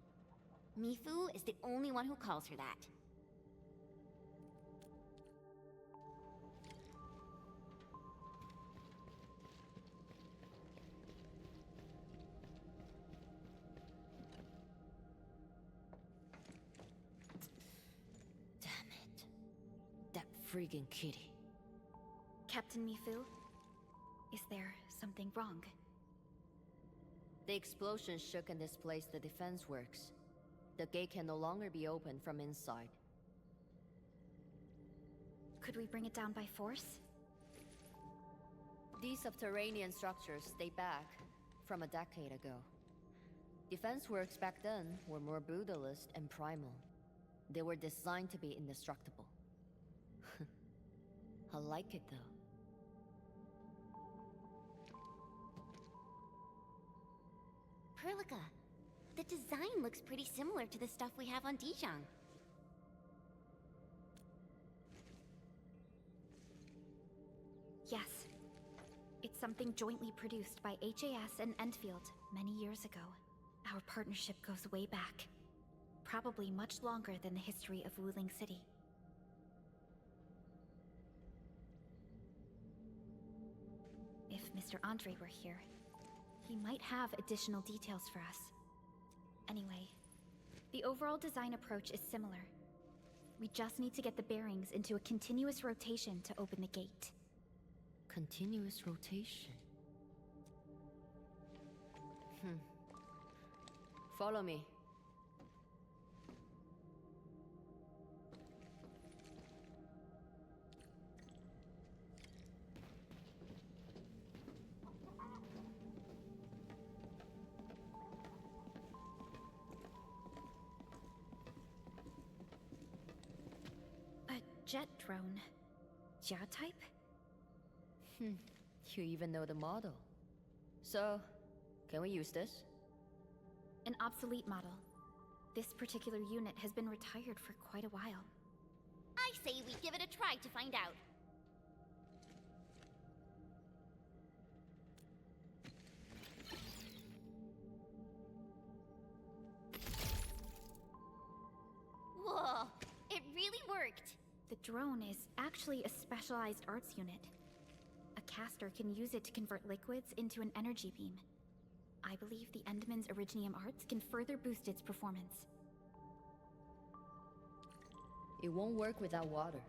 Speaker 14: Mifu is the only one who calls her that.
Speaker 2: friggin' kitty.
Speaker 6: Captain Mifu, is there something wrong?
Speaker 2: The explosion shook and displaced the defense works. The gate can no longer be opened from inside.
Speaker 6: Could we bring it down by force?
Speaker 2: These subterranean structures date back from a decade ago. Defense works back then were more brutalist and primal. They were designed to be indestructible. I like it though.
Speaker 14: Perlica, the design looks pretty similar to the stuff we have on Dijon.
Speaker 6: Yes. It's something jointly produced by HAS and Endfield many years ago. Our partnership goes way back. Probably much longer than the history of Wuling City. If Mr. Andre were here, he might have additional details for us. Anyway, the overall design approach is similar. We just need to get the bearings into a continuous rotation to open the gate.
Speaker 2: Continuous rotation? Follow me.
Speaker 6: A jet drone. Jia type?
Speaker 2: You even know the model. So, can we use this?
Speaker 6: An obsolete model. This particular unit has been retired for quite a while.
Speaker 14: I say we give it a try to find out. Whoa, it really worked!
Speaker 6: The drone is actually a specialized arts unit. A caster can use it to convert liquids into an energy beam. I believe the Endman's Originium arts can further boost its performance.
Speaker 2: It won't work without water.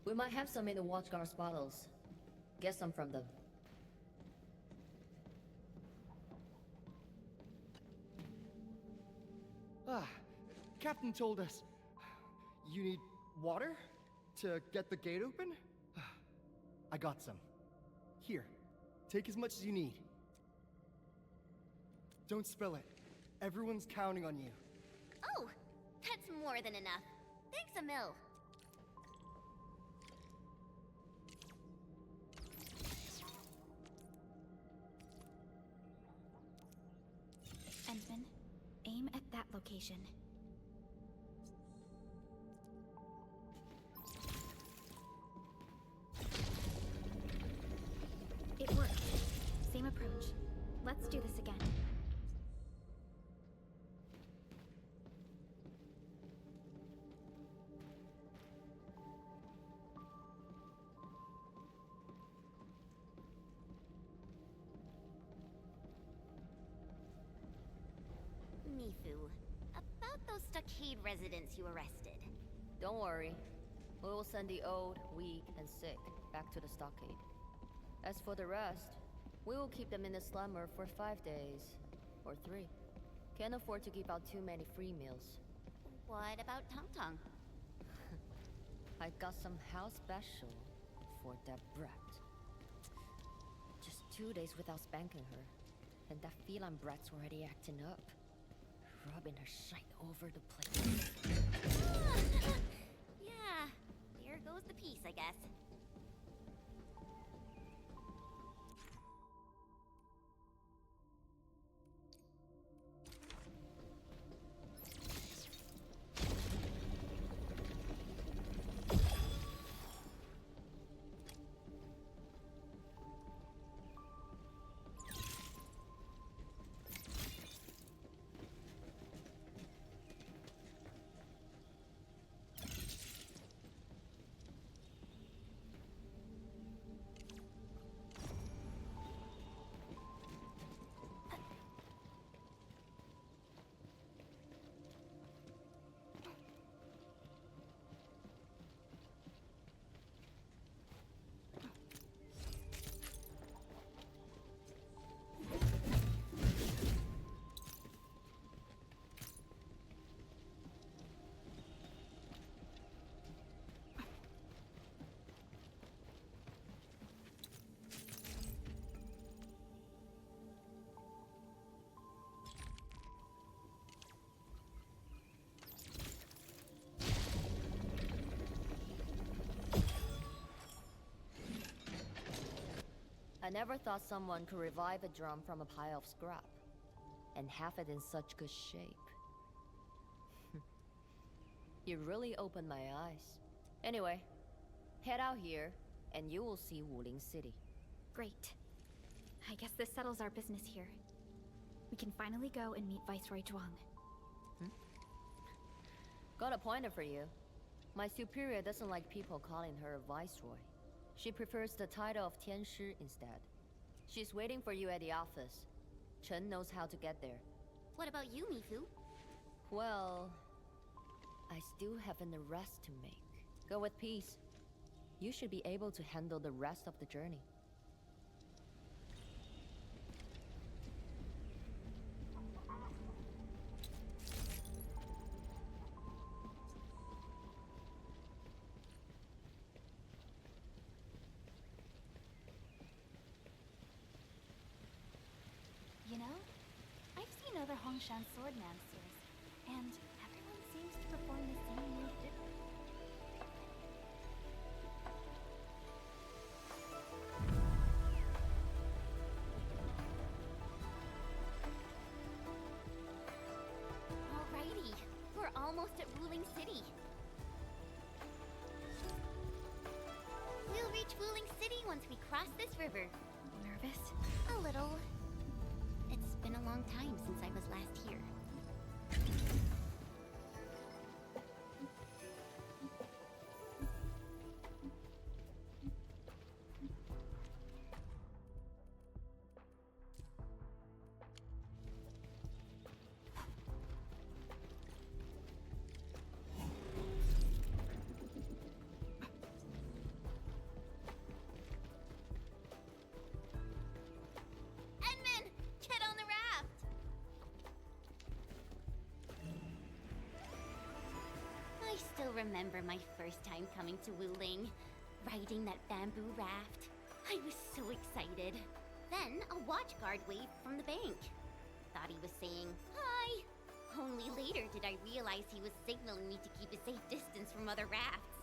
Speaker 2: We might have some in the Watchguard's bottles. Get some from them.
Speaker 21: Captain told us you need water to get the gate open? I got some. Here, take as much as you need. Don't spill it. Everyone's counting on you.
Speaker 14: Oh, that's more than enough. Thanks a mill.
Speaker 6: Endman, aim at that location. It worked. Same approach. Let's do this again.
Speaker 14: Mifu, about those stockade residents you arrested.
Speaker 2: Don't worry. We will send the old, weak, and sick back to the stockade. As for the rest, we will keep them in the slumber for 5 days. Or 3. Can't afford to give out too many free meals.
Speaker 14: What about Tong Tong?
Speaker 2: I got some house special for that brat. Just 2 days without spanking her, and that feline brat's already acting up. Rubbing her shite over the place.
Speaker 14: Yeah, there goes the peace, I guess.
Speaker 1: never thought someone could revive a drum from a pile of scrap. And have it in such good shape. You really opened my eyes. Anyway, head out here, and you will see Wuling City.
Speaker 6: Great. I guess this settles our business here. We can finally go and meet Viceroy Zhuang.
Speaker 1: Got a pointer for you. My superior doesn't like people calling her Viceroy. She prefers the title of Tianshi instead. She's waiting for you at the office. Chen knows how to get there.
Speaker 14: What about you, Mifu?
Speaker 1: Well, I still have an arrest to make. Go with peace. You should be able to handle the rest of the journey.
Speaker 6: You know, I've seen other Hongshan sword masters, and everyone seems to perform the same move differently.
Speaker 14: Alrighty, we're almost at Wuling City. We'll reach Wuling City once we cross this river.
Speaker 6: Nervous?
Speaker 14: A little. It's been a long time since I was last here. I still remember my first time coming to Wuling, riding that bamboo raft. I was so excited. Then a watch guard waved from the bank. Thought he was saying, hi. Only later did I realize he was signaling me to keep a safe distance from other rafts.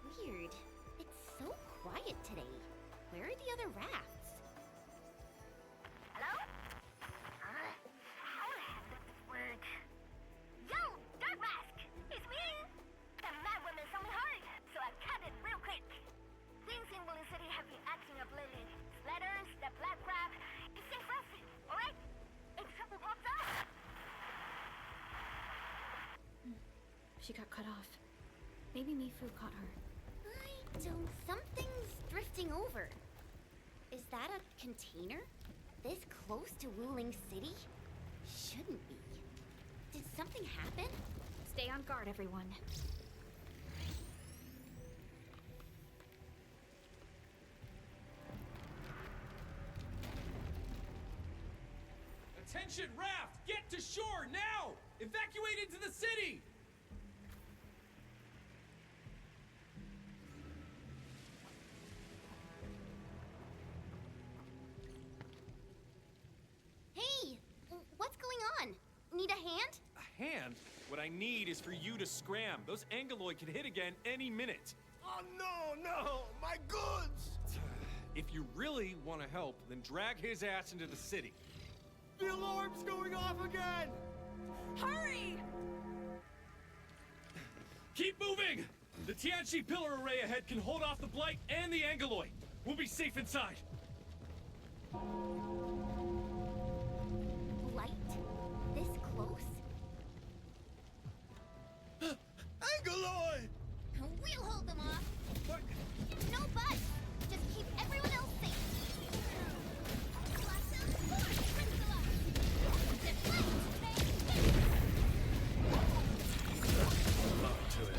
Speaker 14: Weird. It's so quiet today. Where are the other rafts?
Speaker 17: Hello? How the hell does this work? Yo, Dark Mask! It's me! The mad woman saw me hard, so I cut it real quick. Things in Wuling City have been acting up lately. Letters, the black crab. It's safe for us, alright? If trouble pops up...
Speaker 6: She got cut off. Maybe Mifu caught her.
Speaker 14: Something's drifting over. Is that a container? This close to Wuling City? Shouldn't be. Did something happen?
Speaker 6: Stay on guard, everyone.
Speaker 15: Attention, raft! Get to shore, now! Evacuate into the city!
Speaker 14: Hey! What's going on? Need a hand?
Speaker 15: A hand? What I need is for you to scram. Those Angeloid can hit again any minute.
Speaker 7: Oh no! My goods!
Speaker 15: If you really want to help, then drag his ass into the city.
Speaker 21: The alarm's going off again!
Speaker 17: Hurry!
Speaker 15: Keep moving! The Tianchi pillar array ahead can hold off the Blight and the Angeloid. We'll be safe inside.
Speaker 14: Light? This close?
Speaker 7: Angeloid!
Speaker 14: We'll hold them off.
Speaker 7: What?
Speaker 14: No buts! Just keep everyone else safe.
Speaker 5: Up to it.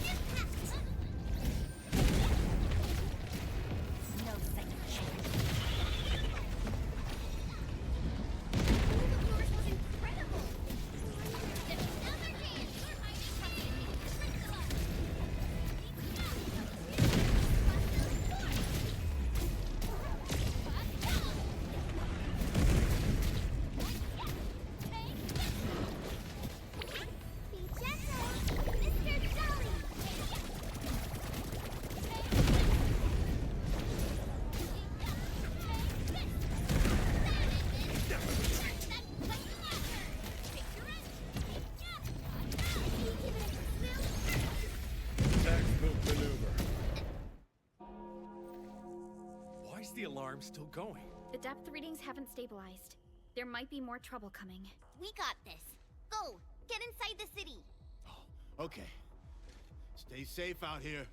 Speaker 14: Get past
Speaker 18: alarm's still going.
Speaker 6: The depth readings haven't stabilized. There might be more trouble coming.
Speaker 14: We got this. Go! Get inside the city!
Speaker 7: Okay. Stay safe out here.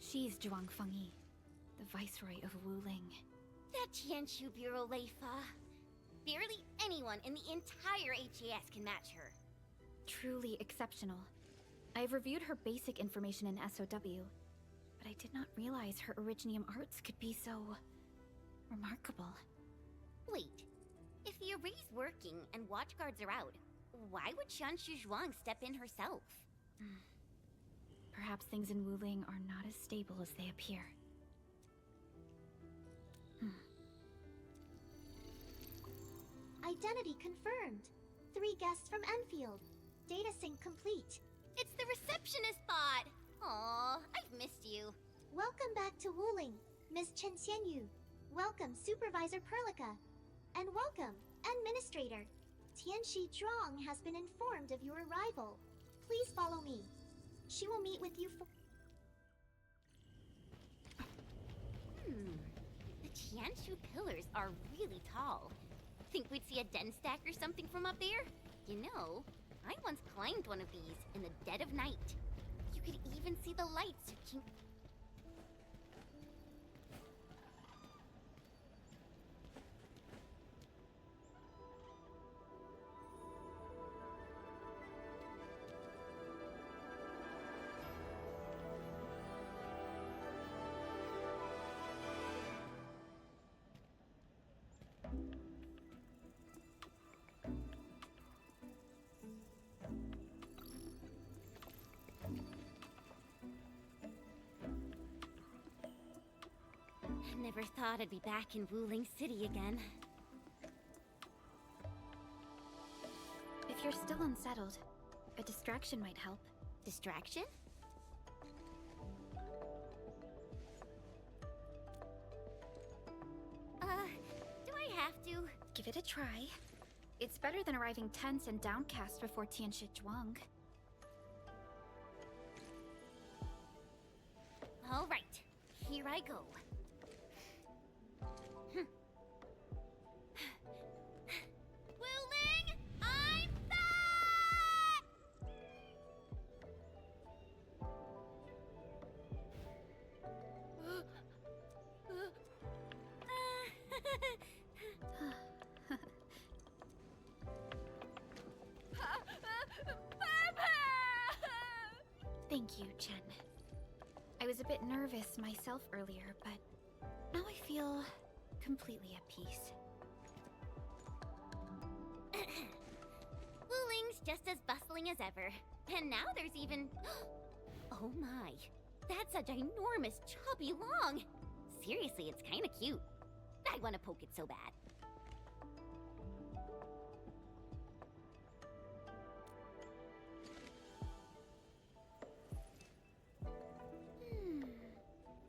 Speaker 6: She's Zhuang Fengyi, the Viceroy of Wuling.
Speaker 14: That Tianshu Bureau Leifa. Barely anyone in the entire HAS can match her.
Speaker 6: Truly exceptional. I've reviewed her basic information in SOW, but I did not realize her Originium arts could be so remarkable.
Speaker 14: Wait, if the array's working and watchguards are out, why would Tianshu Zhuang step in herself?
Speaker 6: Perhaps things in Wuling are not as stable as they appear.
Speaker 4: Identity confirmed. 3 guests from Enfield. Data sync complete.
Speaker 14: It's the receptionist bot! Aw, I've missed you.
Speaker 4: Welcome back to Wuling, Miss Chen Xianyu. Welcome, Supervisor Perlica. And welcome, Administrator. Tianxi Zhuang has been informed of your arrival. Please follow me. She will meet with you for...
Speaker 14: The Tianshu pillars are really tall. Think we'd see a den stack or something from up there? You know, I once climbed one of these in the dead of night. You could even see the lights searching... Never thought I'd be back in Wuling City again.
Speaker 6: If you're still unsettled, a distraction might help.
Speaker 14: Distraction? Do I have to?
Speaker 6: Give it a try. It's better than arriving tense and downcast before Tianxi Zhuang.
Speaker 14: All right, here I go. Wuling, I'm back!
Speaker 6: Thank you, Chen. I was a bit nervous myself earlier, but now I feel completely at peace.
Speaker 14: Wuling's just as bustling as ever. And now there's even... Oh my. That's a ginormous chubby long. Seriously, it's kinda cute. I wanna poke it so bad.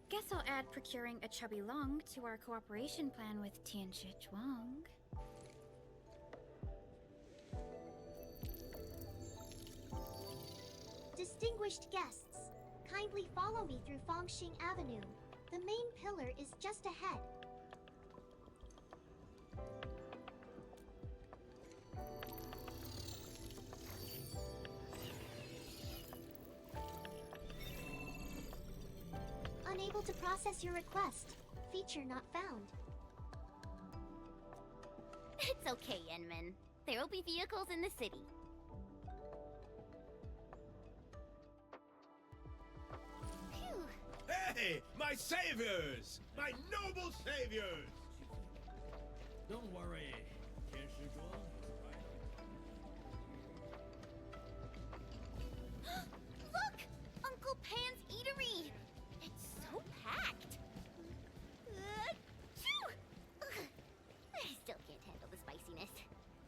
Speaker 6: Guess I'll add procuring a chubby long to our cooperation plan with Tianshi Zhuang.
Speaker 3: Distinguished guests, kindly follow me through Fangxing Avenue. The main pillar is just ahead. Unable to process your request. Feature not found.
Speaker 14: It's okay, Yenman. There'll be vehicles in the city. Phew.
Speaker 22: Hey, my saviors! My noble saviors!
Speaker 23: Don't worry,
Speaker 14: Look! Uncle Pan's Eatery! It's so packed. Achoo! Ugh. I still can't handle the spiciness.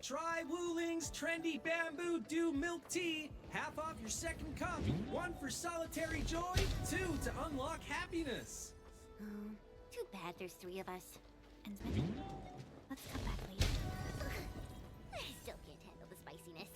Speaker 24: Try Wuling's trendy bamboo dew milk tea. Half off your second cup. 1 for solitary joy, 2 to unlock happiness.
Speaker 14: Oh, too bad there's 3 of us.
Speaker 6: And let's come back later.
Speaker 14: I still can't handle the spiciness.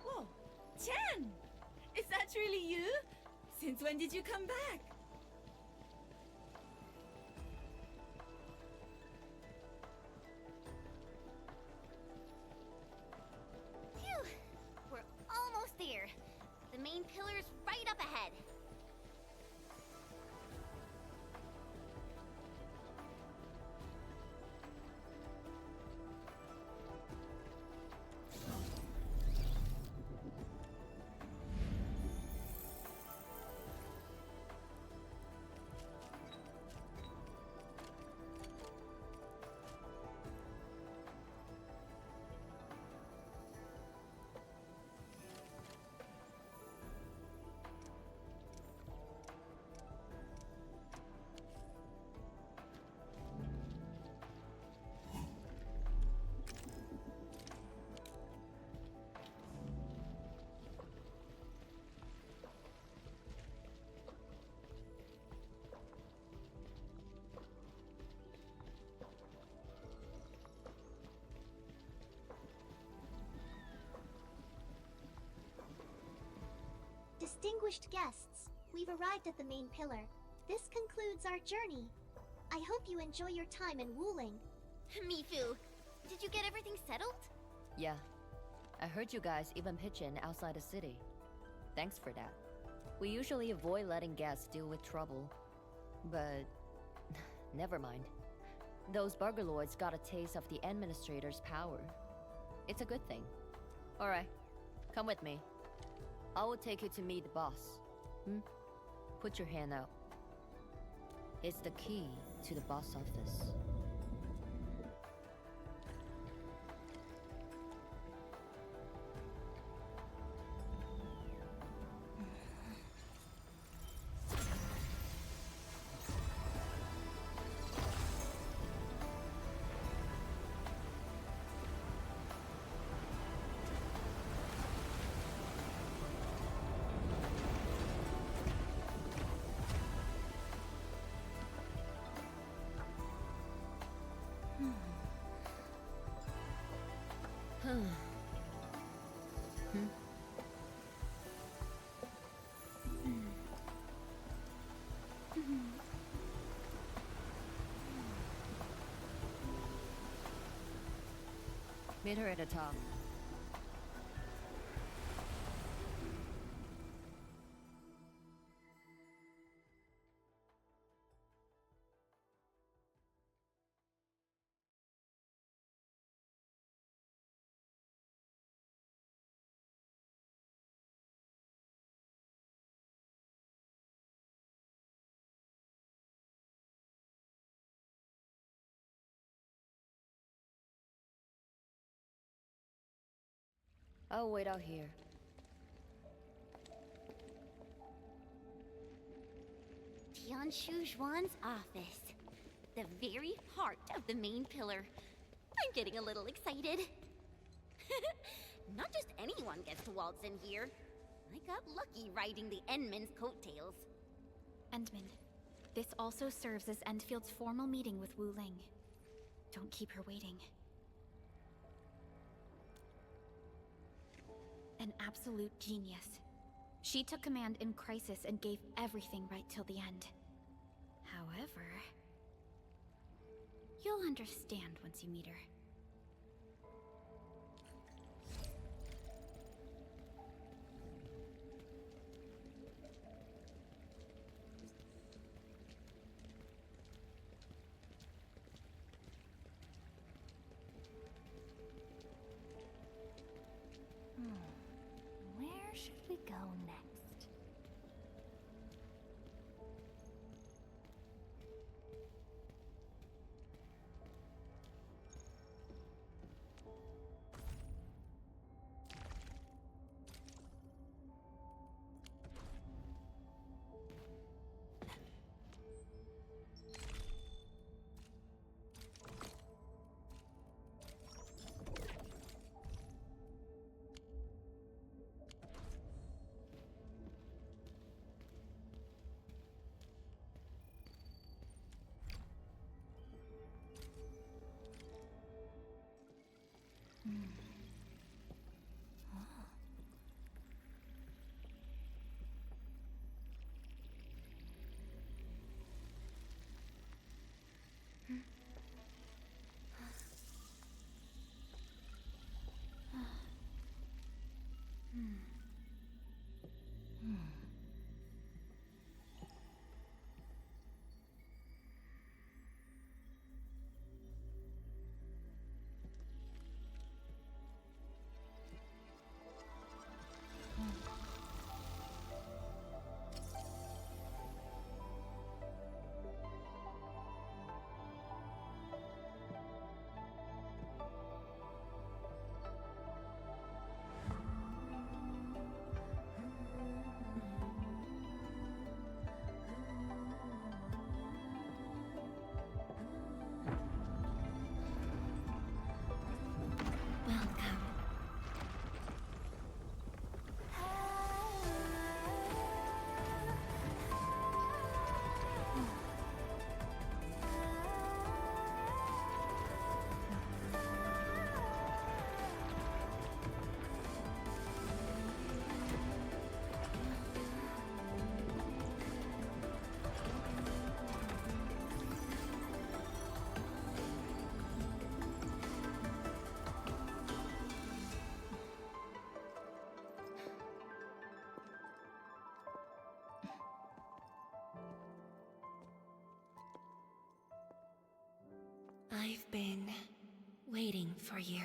Speaker 25: Whoa, Chen! Is that really you? Since when did you come back?
Speaker 14: Phew! We're almost there. The main pillar's right up ahead.
Speaker 3: Distinguished guests, we've arrived at the main pillar. This concludes our journey. I hope you enjoy your time in Wuling.
Speaker 14: Mifu, did you get everything settled?
Speaker 1: Yeah. I heard you guys even pitch in outside the city. Thanks for that. We usually avoid letting guests deal with trouble. But... never mind. Those Burgerlords got a taste of the Administrator's power. It's a good thing. Alright, come with me. I will take you to meet the boss. Put your hand out. It's the key to the boss office. Meet her at the top. I'll wait out here.
Speaker 14: Tianshu Zhuan's office. The very heart of the main pillar. I'm getting a little excited. Not just anyone gets to waltz in here. I got lucky riding the Endman's coattails.
Speaker 6: Endman, this also serves as Endfield's formal meeting with Wuling. Don't keep her waiting. An absolute genius. She took command in crisis and gave everything right till the end. However, you'll understand once you meet her.
Speaker 10: Where should we go next?
Speaker 2: I've been waiting for you.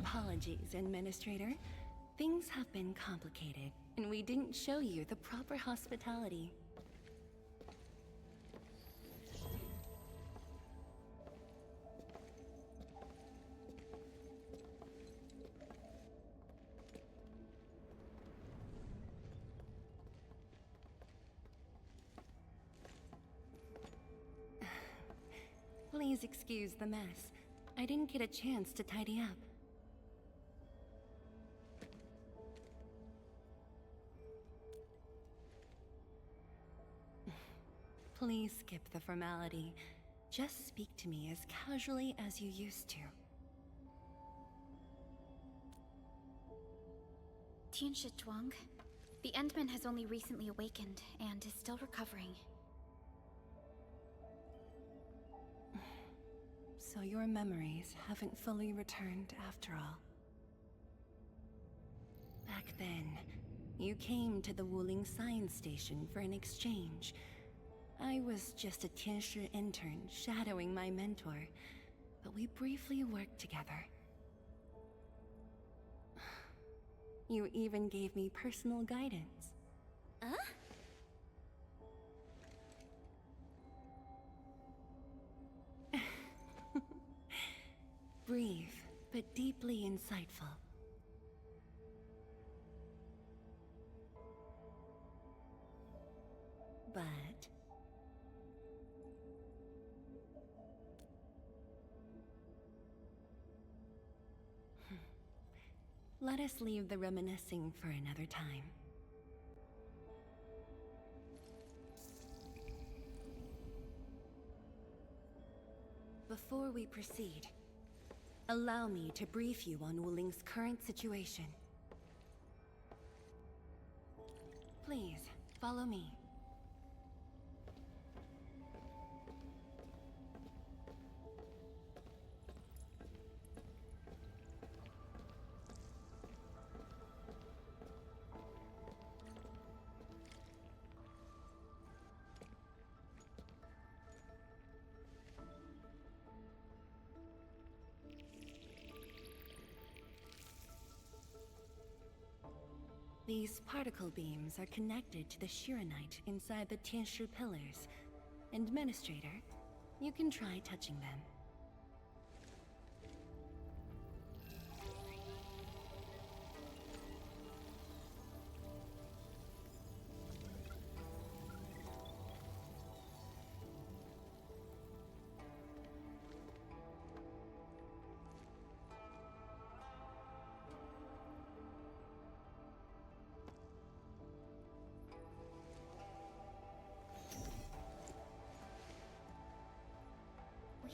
Speaker 2: Apologies, Administrator. Things have been complicated, and we didn't show you the proper hospitality. Please excuse the mess. I didn't get a chance to tidy up. Please skip the formality. Just speak to me as casually as you used to.
Speaker 6: Tianshi Zhuang, the Endman has only recently awakened and is still recovering.
Speaker 8: So your memories haven't fully returned after all. Back then, you came to the Wuling science station for an exchange. I was just a Tianshi intern shadowing my mentor, but we briefly worked together. You even gave me personal guidance.
Speaker 2: Huh?
Speaker 8: Brief, but deeply insightful. But... let us leave the reminiscing for another time. Before we proceed, allow me to brief you on Wuling's current situation. Please, follow me. These particle beams are connected to the Shiranite inside the Tianshu pillars. Administrator, you can try touching them.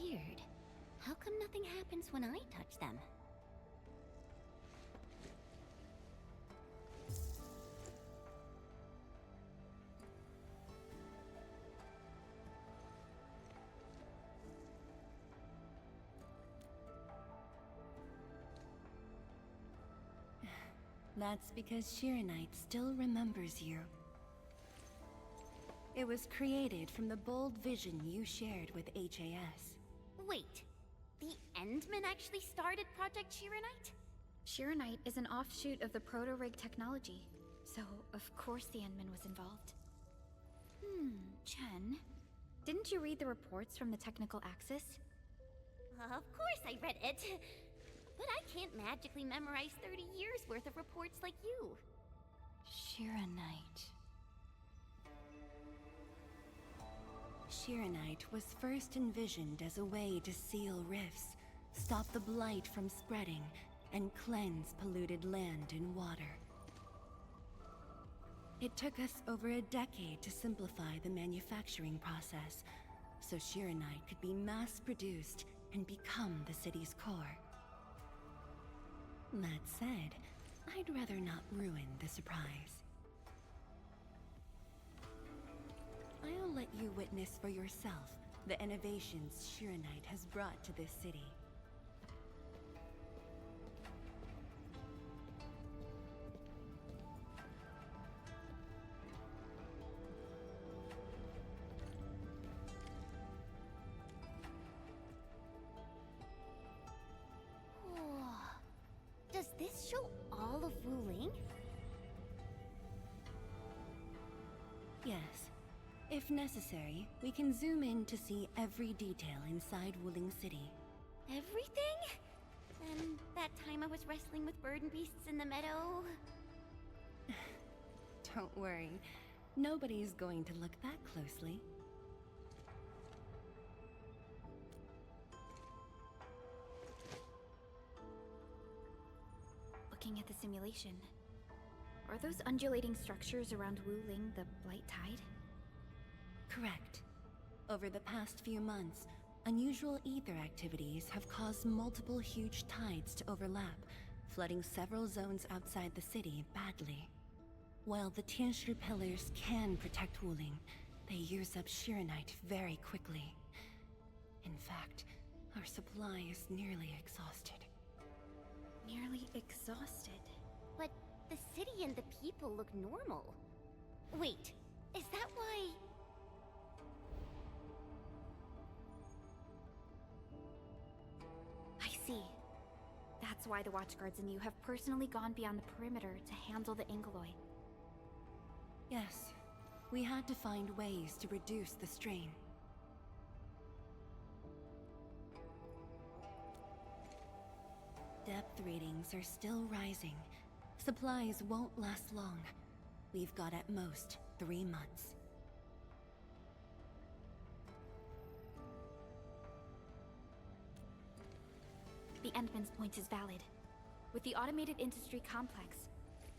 Speaker 2: Weird. How come nothing happens when I touch them?
Speaker 8: That's because Shiranite still remembers you. It was created from the bold vision you shared with HAS.
Speaker 14: Wait, the Endmen actually started Project Shiranite?
Speaker 6: Shiranite is an offshoot of the proto-rig technology, so of course the Endman was involved. Chen, didn't you read the reports from the technical axis?
Speaker 14: Of course I read it. But I can't magically memorize 30 years worth of reports like you.
Speaker 8: Shiranite. Shiranite was first envisioned as a way to seal rifts, stop the blight from spreading, and cleanse polluted land and water. It took us over a decade to simplify the manufacturing process, so Shiranite could be mass-produced and become the city's core. That said, I'd rather not ruin the surprise. I'll let you witness for yourself the innovations Shiranite has brought to this city.
Speaker 14: Does this show all of Wuling?
Speaker 8: Yes. If necessary, we can zoom in to see every detail inside Wuling City.
Speaker 14: Everything? And that time I was wrestling with bird and beasts in the meadow?
Speaker 8: Don't worry. Nobody's going to look that closely.
Speaker 6: Looking at the simulation, are those undulating structures around Wuling the Blight Tide?
Speaker 8: Correct. Over the past few months, unusual ether activities have caused multiple huge tides to overlap, flooding several zones outside the city badly. While the Tianshi pillars can protect Wuling, they use up Shiranite very quickly. In fact, Our supply is nearly exhausted.
Speaker 6: Nearly exhausted.
Speaker 14: But the city and the people look normal. Wait, is that why...
Speaker 6: I see. That's why the watchguards and you have personally gone beyond the perimeter to handle the Ingoloi.
Speaker 8: Yes, we had to find ways to reduce the strain. Depth readings are still rising. Supplies won't last long. We've got at most 3 months.
Speaker 6: The Endman's point is valid. With the automated industry complex,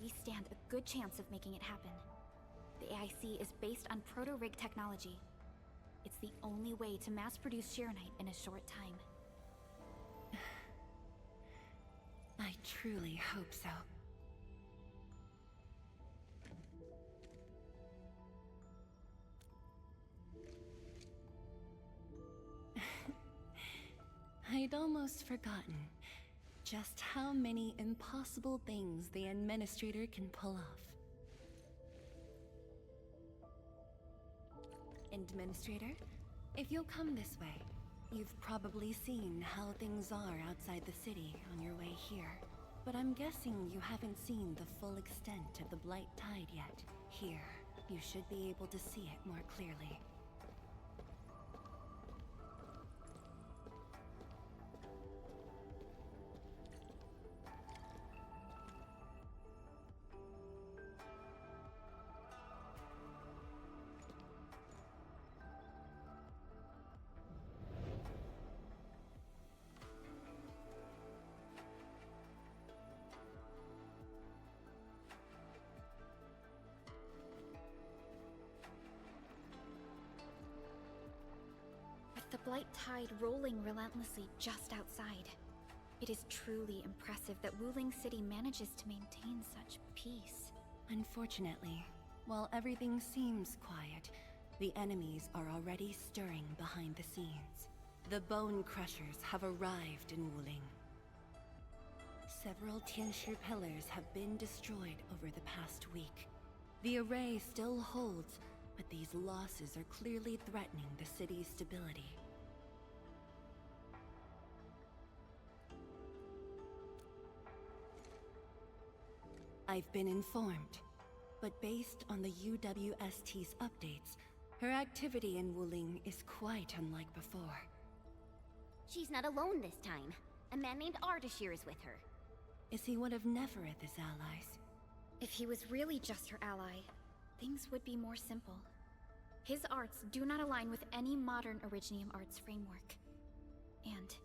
Speaker 6: we stand a good chance of making it happen. The AIC is based on proto-rig technology. It's the only way to mass-produce Shironite in a short time.
Speaker 8: I truly hope so. I'd almost forgotten just how many impossible things the Administrator can pull off. Administrator, if you'll come this way, you've probably seen how things are outside the city on your way here. But I'm guessing you haven't seen the full extent of the Blight Tide yet. Here, you should be able to see it more clearly.
Speaker 6: The Blight Tide rolling relentlessly just outside. It is truly impressive that Wuling City manages to maintain such peace.
Speaker 8: Unfortunately, while everything seems quiet, the enemies are already stirring behind the scenes. The Bone Crushers have arrived in Wuling. Several Tianshi pillars have been destroyed over the past week. The array still holds, but these losses are clearly threatening the city's stability. I've been informed, but based on the UWST's updates, her activity in Wuling is quite unlike before.
Speaker 14: She's not alone this time. A man named Ardashir is with her.
Speaker 8: Is he one of Nefereth's allies?
Speaker 6: If he was really just her ally, things would be more simple. His arts do not align with any modern Originium arts framework. And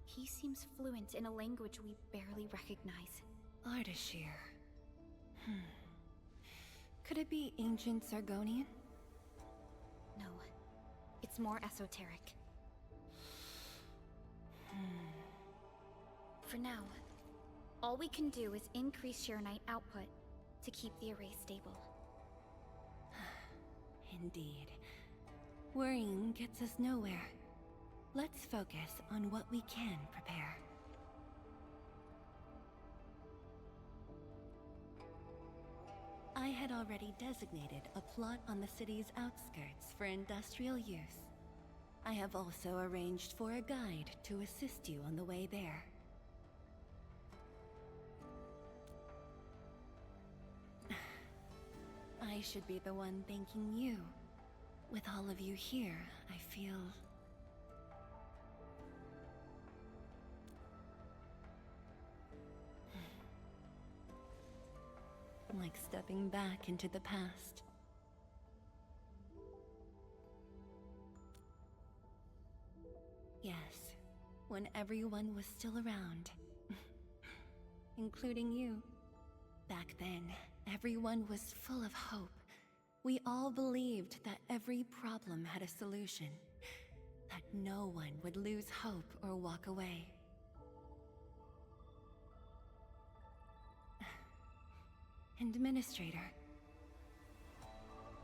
Speaker 6: he seems fluent in a language we barely recognize.
Speaker 8: Ardashir. Could it be ancient Sargonian?
Speaker 6: No. It's more esoteric. For now, all we can do is increase Shironite output to keep the array stable.
Speaker 8: Indeed. Worrying gets us nowhere. Let's focus on what we can prepare. I had already designated a plot on the city's outskirts for industrial use. I have also arranged for a guide to assist you on the way there. I should be the one thanking you. With all of you here, I feel... like stepping back into the past. Yes, when everyone was still around. Including you. Back then, everyone was full of hope. We all believed that every problem had a solution. That no one would lose hope or walk away. Administrator,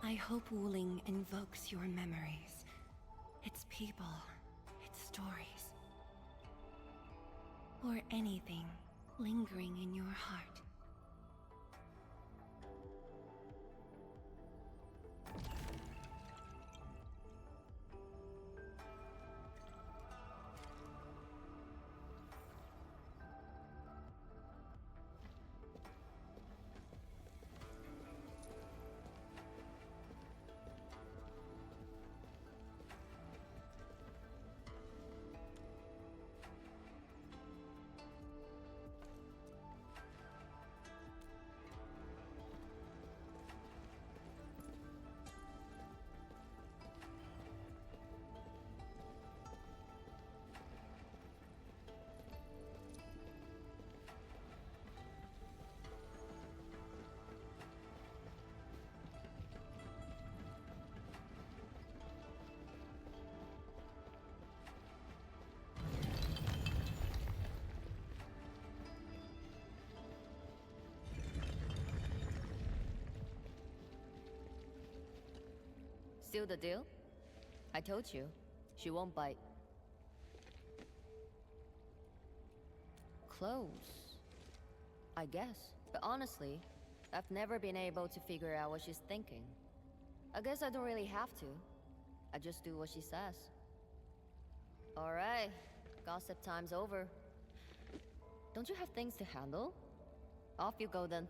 Speaker 8: I hope Wuling invokes your memories. Its people, its stories. or anything lingering in your heart.
Speaker 1: Seal the deal? I told you, she won't bite. Close, I guess. But honestly, I've never been able to figure out what she's thinking. I guess I don't really have to. I just do what she says. Alright, gossip time's over. Don't you have things to handle? Off you go then.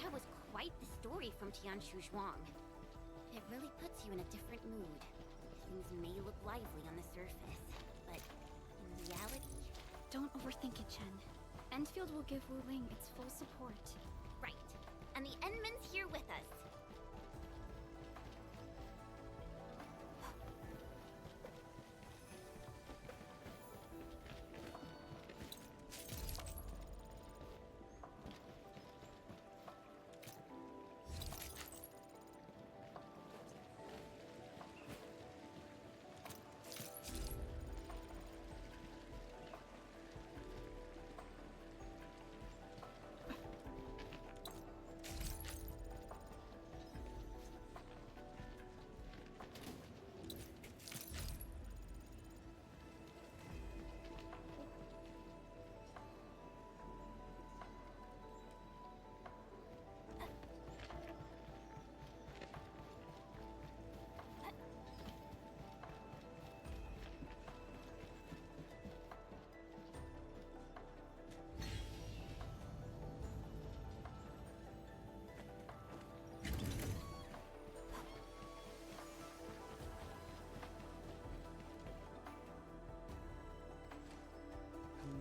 Speaker 14: That was quite the story from Tianshu Zhuang. It really puts you in a different mood. Things may look lively on the surface, but in reality...
Speaker 6: Don't overthink it, Chen. Endfield will give Wuling its full support.
Speaker 14: Right. And the Endman's here with us.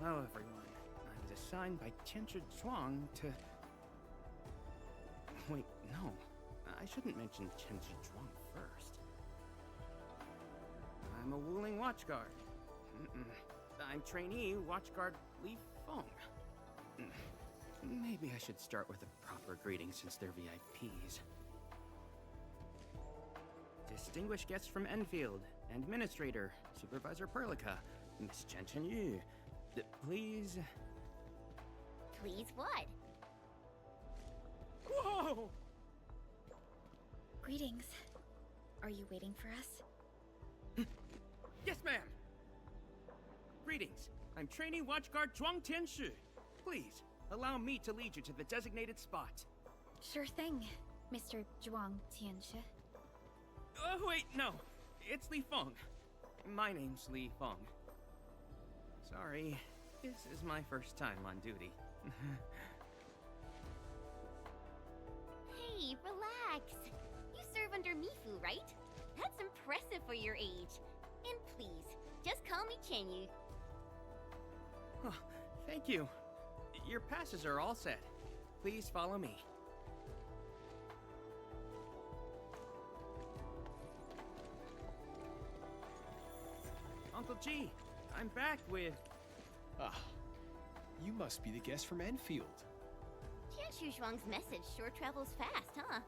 Speaker 9: Hello, everyone. I was assigned by Tianshi Zhuang to... Wait, no. I shouldn't mention Tianshi Zhuang first. I'm a wuling watchguard. I'm trainee watchguard Li Feng. Maybe I should start with a proper greeting since they're VIPs. Distinguished guests from Endfield, Administrator, Supervisor Perlica, Miss Chen Yu. Please...
Speaker 14: Please what?
Speaker 9: Whoa!
Speaker 6: Greetings. Are you waiting for us?
Speaker 9: Yes, ma'am! Greetings. I'm trainee watchguard Zhuang Tianshi. Please, allow me to lead you to the designated spot.
Speaker 6: Sure thing, Mr. Zhuang Tianshi.
Speaker 9: Oh, wait, no. It's Li Feng. My name's Li Feng. Sorry, this is my first time on duty.
Speaker 14: Hey, relax. You serve under Mifu, right? That's impressive for your age. And please, just call me Chenyu.
Speaker 9: Oh, thank you. Your passes are all set. Please follow me. Uncle G, I'm back with...
Speaker 12: Ah, you must be the guest from Endfield.
Speaker 14: Tian Shuang's message sure travels fast, huh?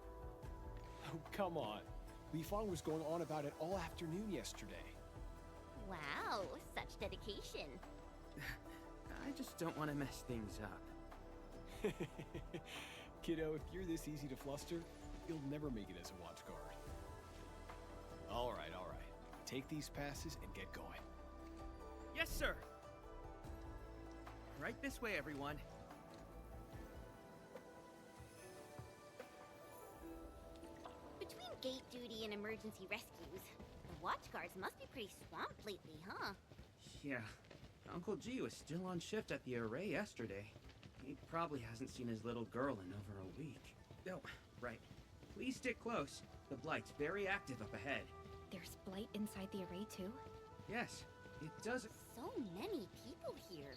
Speaker 12: Oh, come on. Li Fong was going on about it all afternoon yesterday.
Speaker 14: Wow, such dedication.
Speaker 9: I just don't want to mess things up.
Speaker 12: Kiddo, if you're this easy to fluster, you'll never make it as a watch guard. All right, all right. Take these passes and get going.
Speaker 9: Yes, sir. Right this way, everyone.
Speaker 14: Between gate duty and emergency rescues, the watch guards must be pretty swamped lately, huh?
Speaker 9: Yeah. Uncle G was still on shift at the array yesterday. He probably hasn't seen his little girl in over a week. Oh, right. Please stick close. The Blight's very active up ahead.
Speaker 6: There's blight inside the array, too?
Speaker 9: Yes, it does.
Speaker 14: So many people here.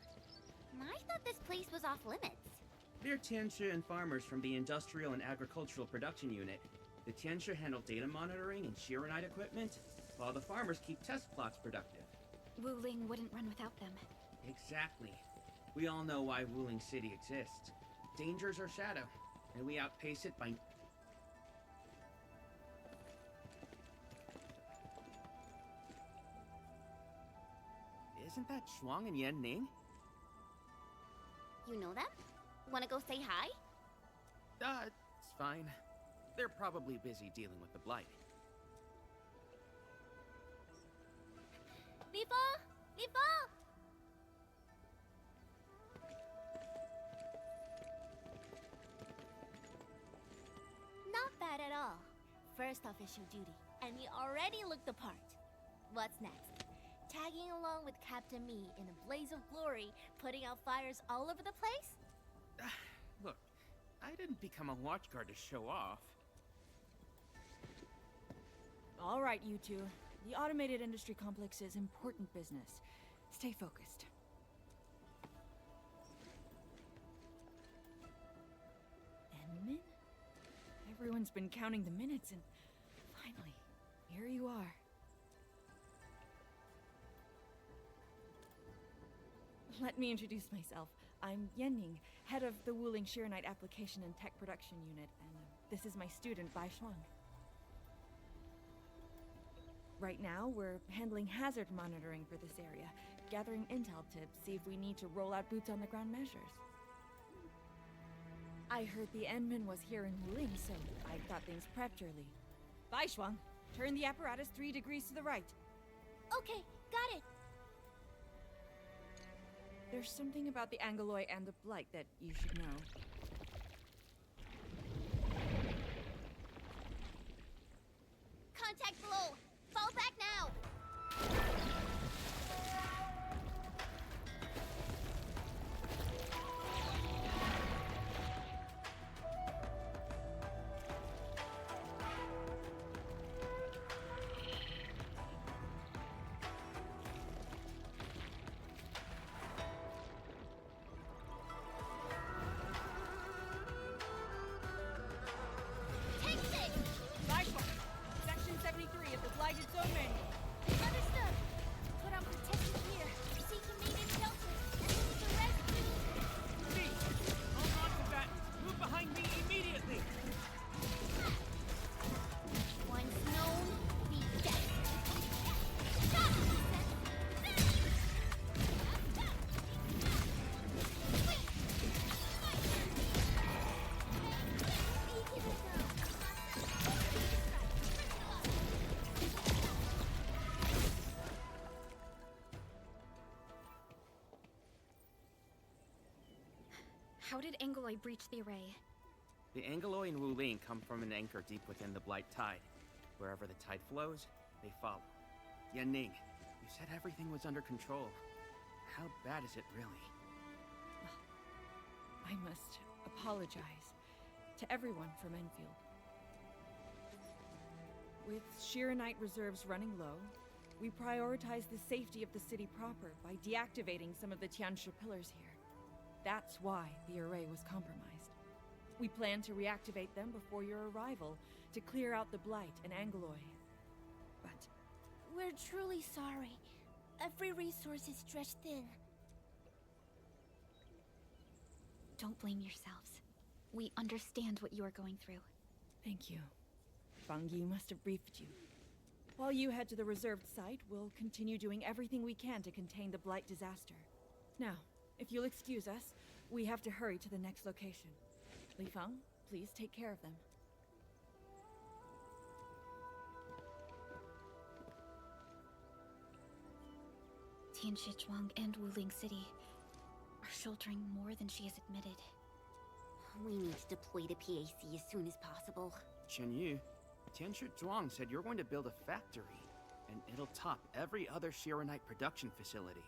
Speaker 14: I thought this place was off limits.
Speaker 9: They're Tianshi and farmers from the Industrial and Agricultural Production Unit. The Tianshi handle data monitoring and Shiranite equipment, while the farmers keep test plots productive.
Speaker 6: Wuling wouldn't run without them.
Speaker 9: Exactly. We all know why Wuling City exists. Dangers are shadow, and we outpace it by... Isn't that Shuang and Yan Ning?
Speaker 14: You know them? Wanna go say hi?
Speaker 9: It's fine. They're probably busy dealing with the Blight.
Speaker 10: Li Fong! Li Fong! Not bad at all. First official duty, and we already look the part. What's next? Tagging along with Captain Me in a blaze of glory, putting out fires all over the place?
Speaker 9: Look, I didn't become a watchguard to show off.
Speaker 25: All right, you two. The automated industry complex is important business. Stay focused. Enmin? Everyone's been counting the minutes and finally, here you are. Let me introduce myself. I'm Yenning, head of the wuling Shiranite Application and Tech Production Unit, and this is my student, Bai Shuang. Right now, we're handling hazard monitoring for this area, gathering intel to see if we need to roll out boots-on-the-ground measures. I heard the Endman was here in Wuling, so I got things prepped early. Bai Shuang, turn the apparatus 3 degrees to the right.
Speaker 10: Okay, got it.
Speaker 25: There's something about the Angoloi and the Blight that you should know.
Speaker 10: Contact below. Fall back now. Take this.
Speaker 25: Bai Shuang, Section 73 of the Blighted Zone Manual.
Speaker 10: Understood. Put on protective gear. Seek immediate shelter. And move the rest to...
Speaker 9: Me! Hold on to that! Move behind me immediately!
Speaker 10: Once known, be dead.
Speaker 6: How did Angoloi breach the array?
Speaker 9: The Angoloi and Wuling come from an anchor deep within the Blight tide. Wherever the tide flows, they follow. Yan Ning, you said everything was under control. How bad is it really?
Speaker 25: I must apologize to everyone from Enfield. With Shiranite reserves running low, we prioritize the safety of the city proper by deactivating some of the Tianshi pillars here. That's why the array was compromised. We plan to reactivate them before your arrival to clear out the Blight and Angloy. But
Speaker 17: We're truly sorry. Every resource is stretched thin.
Speaker 6: Don't blame yourselves. We understand what you are going through.
Speaker 25: thank you. Fang Yi must have briefed you. While you head to the reserved site, we'll continue doing everything we can to contain the Blight disaster. Now, if you'll excuse us, we have to hurry to the next location. Li Feng, please take care of them.
Speaker 6: Tianshizhuang and Wuling City are sheltering more than she has admitted.
Speaker 14: We need to deploy the PAC as soon as possible.
Speaker 9: Chen Yu, Tianshi Zhuang said you're going to build a factory, and it'll top every other Shiranite production facility.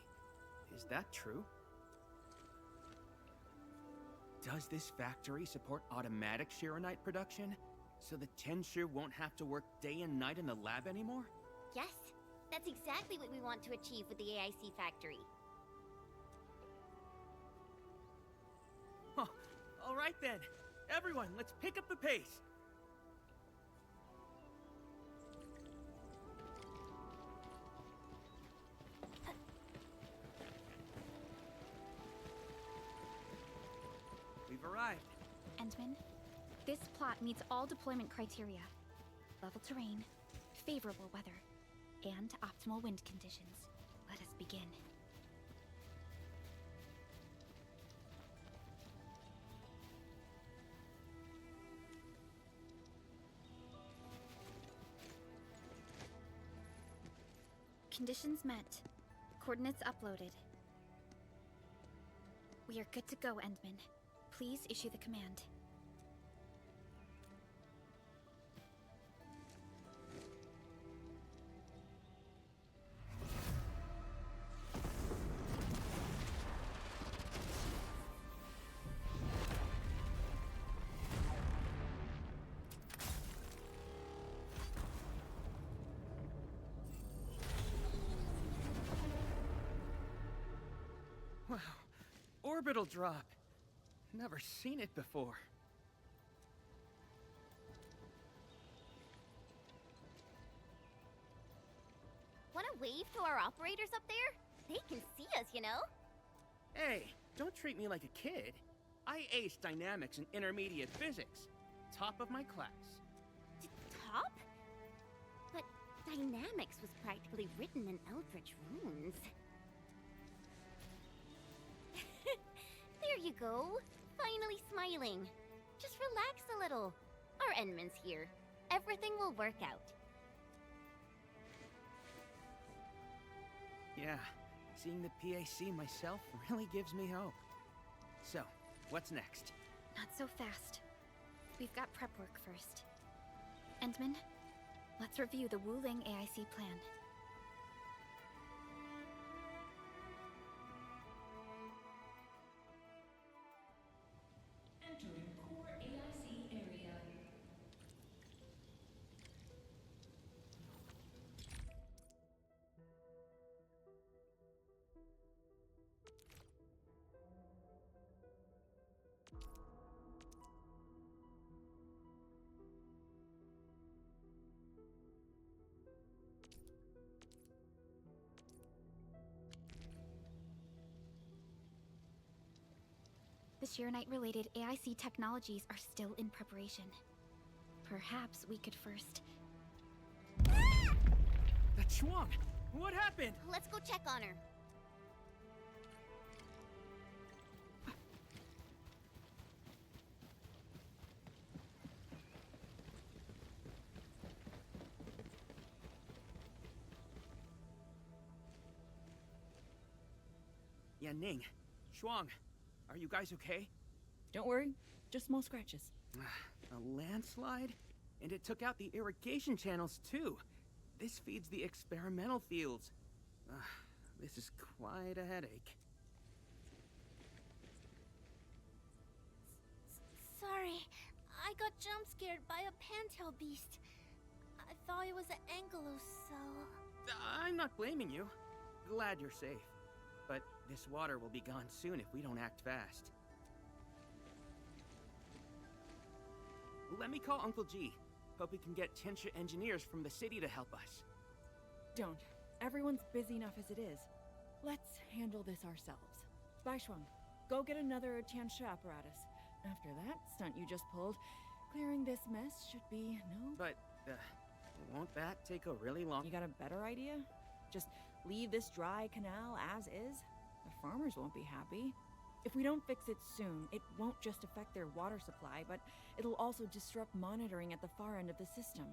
Speaker 9: Is that true? Does this factory support automatic Shiranite production? So the Tianshu won't have to work day and night in the lab anymore?
Speaker 14: Yes, that's exactly what we want to achieve with the AIC factory.
Speaker 9: Huh. All right then. Everyone, let's pick up the pace. We've arrived.
Speaker 6: Endman, this plot meets all deployment criteria. Level terrain, favorable weather, and optimal wind conditions. Let us begin. Conditions met. Coordinates uploaded. We are good to go, Endman. Please issue the command.
Speaker 9: Wow. Orbital drop. Never seen it before.
Speaker 14: Want to wave to our operators up there? They can see us, you know?
Speaker 9: Hey, don't treat me like a kid. I aced dynamics and intermediate physics. Top of my class.
Speaker 14: Top? But dynamics was practically written in Eldritch runes. There you go. Finally smiling. Just relax a little. Our Endman's here. Everything will work out.
Speaker 9: Yeah, seeing the PAC myself really gives me hope. So, what's next?
Speaker 6: Not so fast. We've got prep work first. Endman, let's review the Wuling AIC plan.
Speaker 11: Entering core AIC area.
Speaker 6: The Shiranite-related AIC technologies are still in preparation. Perhaps we could first...
Speaker 9: That's Shuang! What happened?
Speaker 14: Let's go check on her.
Speaker 9: Yan Ning, Shuang, are you guys okay?
Speaker 25: Don't worry, just small scratches.
Speaker 9: A landslide? And it took out the irrigation channels too. This feeds the experimental fields. This is quite a headache.
Speaker 17: Sorry, I got jump scared by a pantail beast. I thought it was an ankylos, so...
Speaker 9: I'm not blaming you. Glad you're safe. But this water will be gone soon if we don't act fast. Let me call Uncle G. Hope we can get Tianshi engineers from the city to help us.
Speaker 25: Don't. Everyone's busy enough as it is. Let's handle this ourselves. Baishuang, go get another Tianshi apparatus. After that stunt you just pulled, clearing this mess should be no...
Speaker 9: But, won't that take a really long...
Speaker 25: You got a better idea? Just leave this dry canal as is? The farmers won't be happy. If we don't fix it soon, it won't just affect their water supply, but it'll also disrupt monitoring at the far end of the system.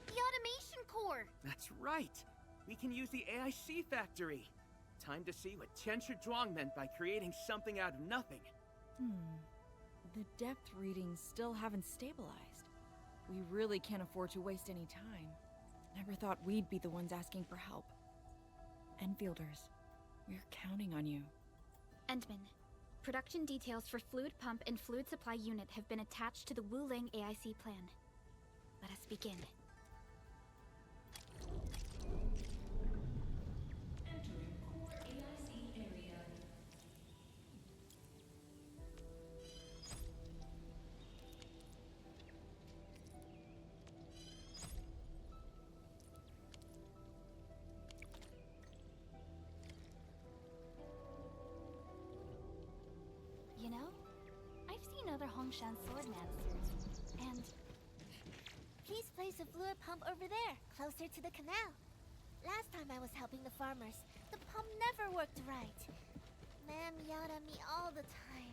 Speaker 14: The automation core!
Speaker 9: That's right! We can use the AIC factory! Time to see what Tianshi Zhuang meant by creating something out of nothing.
Speaker 25: The depth readings still haven't stabilized. We really can't afford to waste any time. Never thought we'd be the ones asking for help. Enfielders, we're counting on you.
Speaker 6: Endman, production details for fluid pump and fluid supply unit have been attached to the wuling AIC plan. Let us begin.
Speaker 11: Entering core AIC area.
Speaker 17: You know, I've seen other Hongshan swordman suits, and...
Speaker 3: Please place a fluid pump over there, closer to the canal. Last time I was helping the farmers, the pump never worked right. Ma'am yelled at me all the time.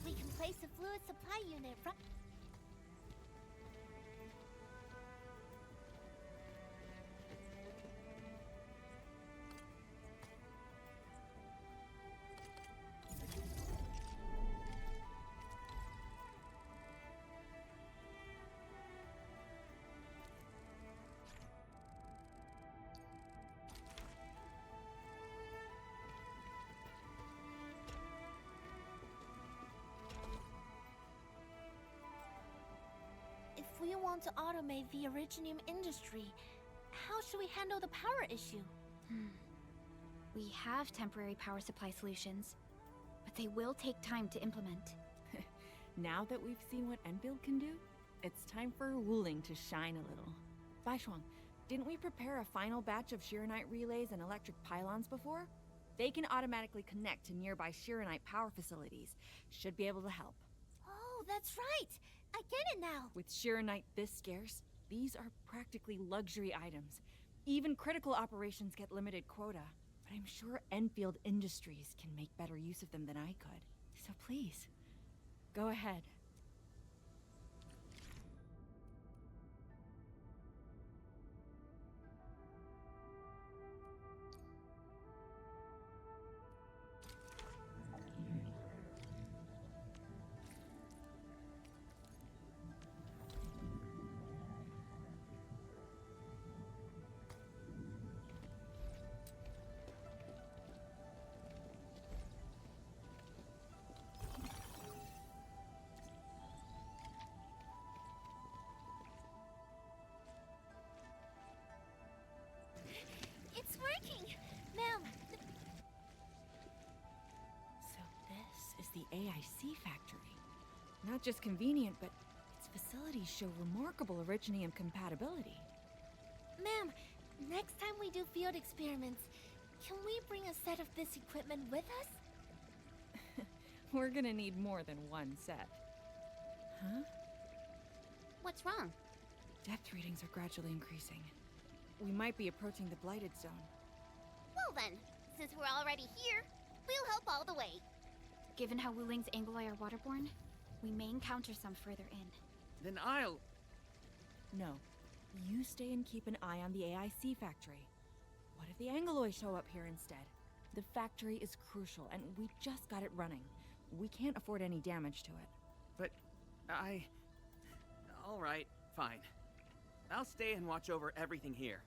Speaker 3: We can place a fluid supply unit right... If we want to automate the originium industry, how should we handle the power issue?
Speaker 6: We have temporary power supply solutions, but they will take time to implement.
Speaker 25: Now that we've seen what Enfield can do, it's time for wuling to shine a little. Baishuang, didn't we prepare a final batch of Shiranite relays and electric pylons before? They can automatically connect to nearby Shiranite power facilities. Should be able to help.
Speaker 3: Oh, that's right! I get it now!
Speaker 25: With Shiranite this scarce, these are practically luxury items. Even critical operations get limited quota. But I'm sure Enfield Industries can make better use of them than I could. So please, go ahead.
Speaker 3: It's working! Ma'am!
Speaker 25: So this is the AIC factory. Not just convenient, but its facilities show remarkable originium compatibility.
Speaker 3: Ma'am, next time we do field experiments, can we bring a set of this equipment with us?
Speaker 25: We're gonna need more than one set. Huh?
Speaker 14: What's wrong?
Speaker 25: Depth readings are gradually increasing. We might be approaching the blighted zone.
Speaker 14: Well then, since we're already here, we'll help all the way.
Speaker 6: Given how wuling's anguloi are waterborne, we may encounter some further in.
Speaker 9: Then I'll...
Speaker 25: No. You stay and keep an eye on the AIC factory. What if the anguloi show up here instead? The factory is crucial, and we just got it running. We can't afford any damage to it.
Speaker 9: But Alright, fine. I'll stay and watch over everything here.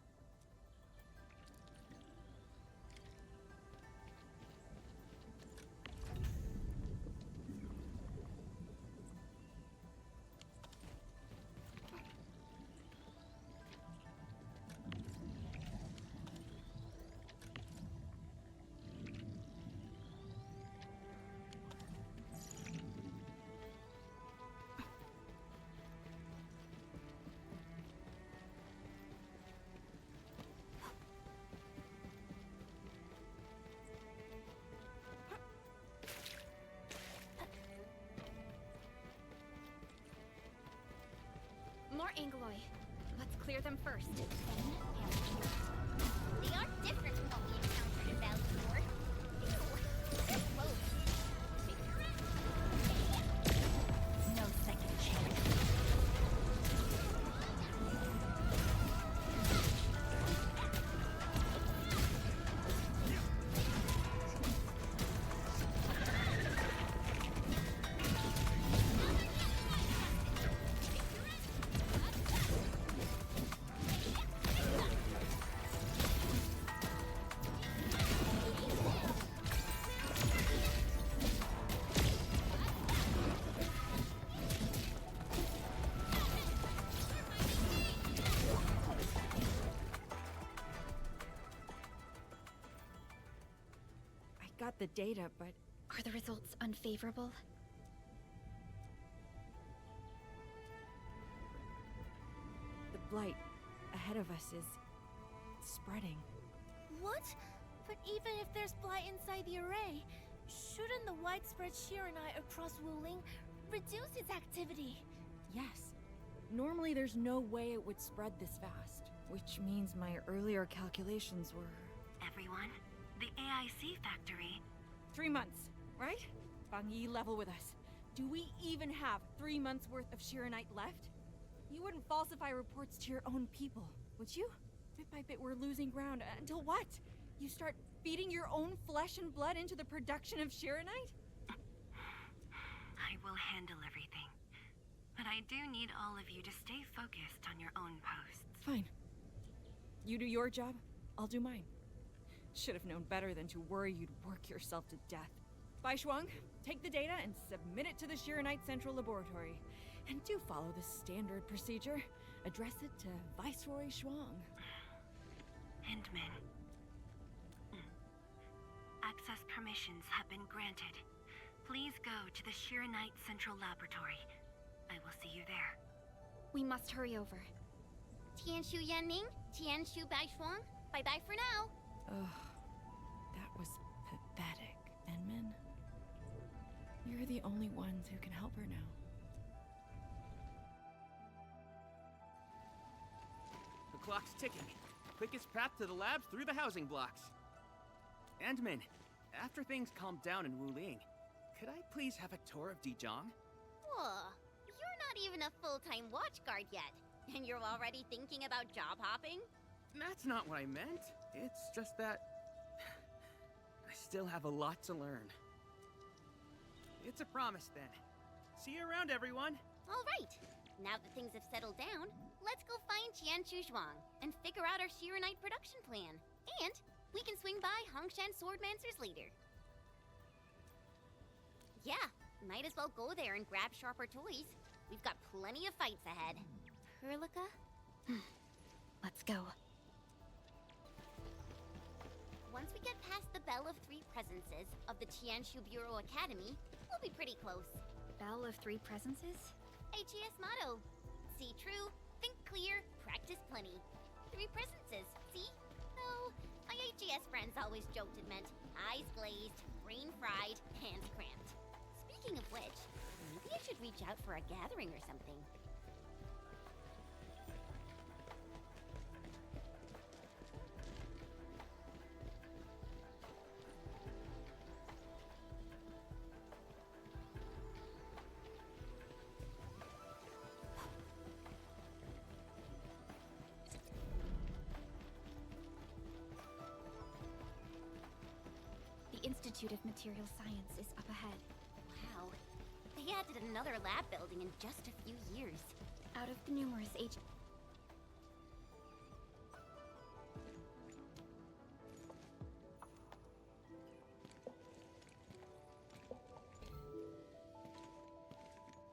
Speaker 6: More Angloy. Let's clear them first.
Speaker 10: They are different from what we encountered in Valley before. Ew. They're close.
Speaker 2: No second chance.
Speaker 25: Got the data, but
Speaker 6: are the results unfavorable?
Speaker 25: The blight ahead of us is spreading.
Speaker 3: What? But even if there's blight inside the array, shouldn't the widespread Shiranite across Wuling reduce its activity?
Speaker 25: Yes. Normally there's no way it would spread this fast, which means my earlier calculations were...
Speaker 8: Everyone, the AIC factory.
Speaker 25: 3 months, right? Bang Yi, level with us. Do we even have 3 months worth of Shiranite left? You wouldn't falsify reports to your own people, would you? Bit by bit we're losing ground, until what? You start feeding your own flesh and blood into the production of Shiranite?
Speaker 8: I will handle everything. But I do need all of you to stay focused on your own posts.
Speaker 25: Fine. You do your job, I'll do mine. Should have known better than to worry you'd work yourself to death. Bai Shuang, take the data and submit it to the Shiranite Central Laboratory. And do follow the standard procedure. Address it to Viceroy Shuang.
Speaker 8: Endman. Access permissions have been granted. Please go to the Shiranite Central Laboratory. I will see you there.
Speaker 6: We must hurry over.
Speaker 10: Tianshu Yanning, Tianshu Baishuang, bye-bye for now.
Speaker 25: Ugh, that was pathetic, Enman. You're the only ones who can help her now.
Speaker 9: The clock's ticking. Quickest path to the labs through the housing blocks. Endman, after things calm down in Wuling, could I please have a tour of Dijong?
Speaker 14: Whoa, you're not even a full-time watch guard yet, and you're already thinking about job hopping?
Speaker 9: That's not what I meant. It's just that... I still have a lot to learn. It's a promise, then. See you around, everyone!
Speaker 14: All right. Now that things have settled down, let's go find Tianshu Zhuang and figure out our Shiranite production plan. And we can swing by Hongshan Swordmancer's later. Yeah, might as well go there and grab sharper toys. We've got plenty of fights ahead. Perlica?
Speaker 6: Let's go.
Speaker 14: Once we get past the Bell of Three Presences of the Tianshu Bureau Academy, we'll be pretty close.
Speaker 6: Bell of Three Presences?
Speaker 14: HES motto. See true, think clear, practice plenty. 3 presences, see? Though, my HES friends always joked it meant eyes glazed, brain fried, hands cramped. Speaking of which, maybe I should reach out for a gathering or something.
Speaker 6: The Institute of Material Science is up ahead.
Speaker 14: Wow, they They added another lab building in just a few years.
Speaker 6: Out of the numerous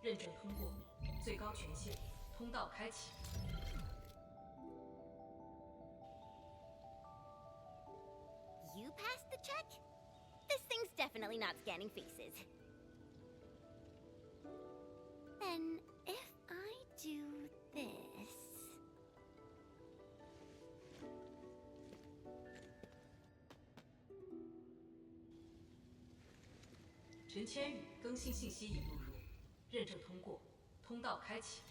Speaker 11: 认证通过，最高权限，通道开启。
Speaker 14: You passed the check? This thing's definitely not scanning faces. Then, if I do this...
Speaker 11: 陈千羽更新信息已录入，认证通过，通道开启。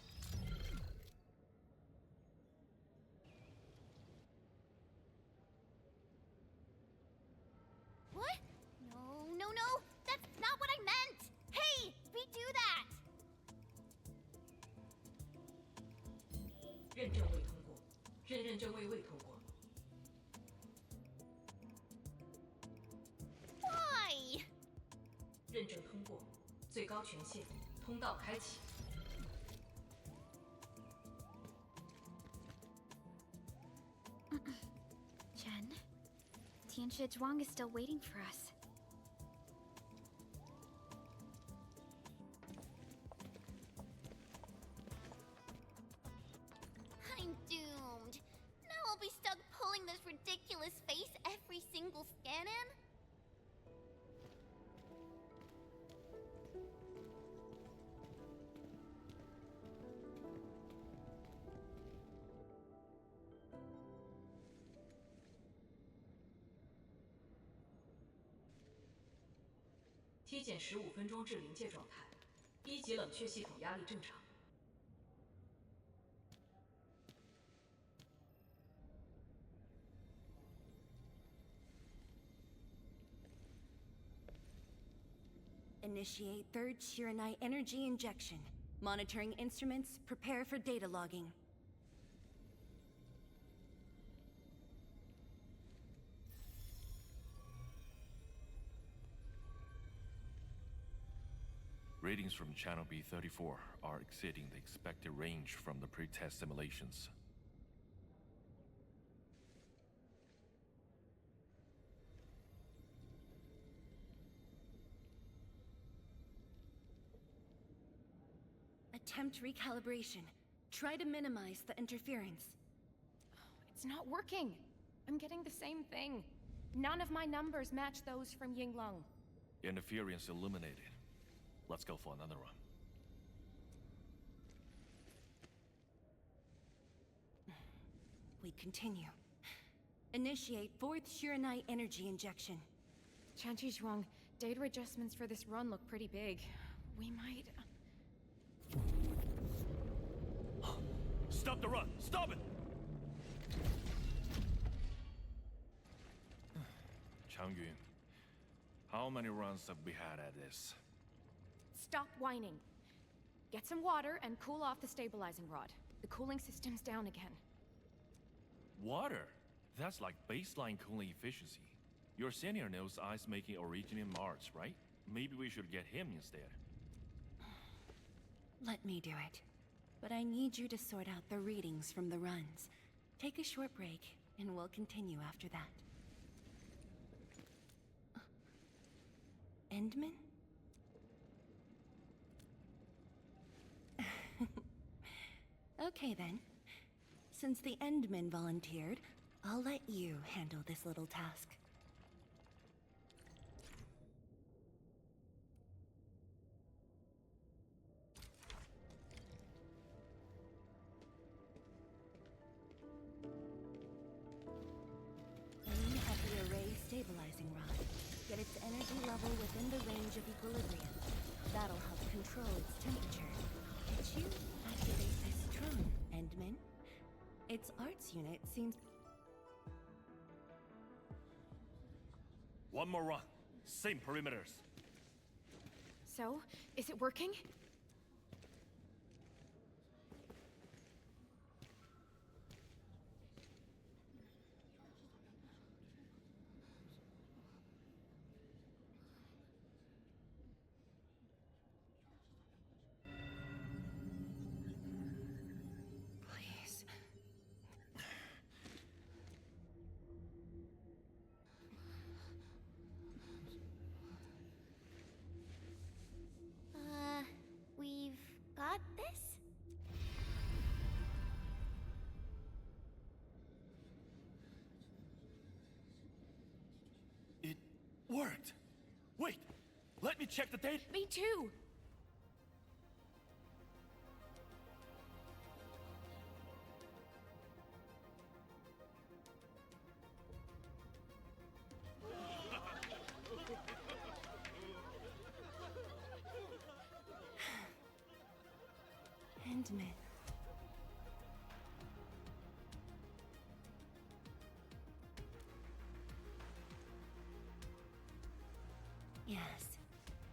Speaker 14: What? No, no, no! That's not what I meant! Hey! Redo that!
Speaker 11: 认证未通过，认证未通过。
Speaker 14: Why?
Speaker 11: 认证通过，最高权限，通道开启。
Speaker 6: Chen, Tianshi Zhuang is still waiting for us.
Speaker 14: I'm doomed. Now I'll be stuck pulling this ridiculous face every single scan-in?
Speaker 11: T 减15分钟至临界状态，1级冷却系统压力正常。
Speaker 8: Initiate third Shiranite energy injection. Monitoring instruments, prepare for data logging.
Speaker 13: Readings from channel B34 are exceeding the expected range from the pre-test simulations.
Speaker 8: Attempt recalibration. Try to minimize the interference.
Speaker 16: It's not working. I'm getting the same thing. None of my numbers match those from Yinglong.
Speaker 13: Interference eliminated. Let's go for another run.
Speaker 8: We continue. Initiate fourth Shiranite energy injection.
Speaker 16: Chanchi Zhuang, data adjustments for this run look pretty big. We might...
Speaker 13: Stop the run! Stop it! Changyun, how many runs have we had at this?
Speaker 16: Stop whining. Get some water and cool off the stabilizing rod. The cooling system's down again.
Speaker 13: Water? That's like baseline cooling efficiency. Your senior knows ice making originated in Mars, right? Maybe we should get him instead.
Speaker 8: Let me do it. But I need you to sort out the readings from the runs. Take a short break, and we'll continue after that. Endman? Okay then. Since the Endman volunteered, I'll let you handle this little task. Aim at the array stabilizing rod. Get its energy level within the range of equilibrium. That'll help control its temperature. Did you activate this drone, Endman? Its arts unit seems...
Speaker 13: One more run. Same perimeters.
Speaker 16: So, is it working?
Speaker 13: Worked! Wait! Let me check the date!
Speaker 16: Me too!
Speaker 8: Endman. Yes,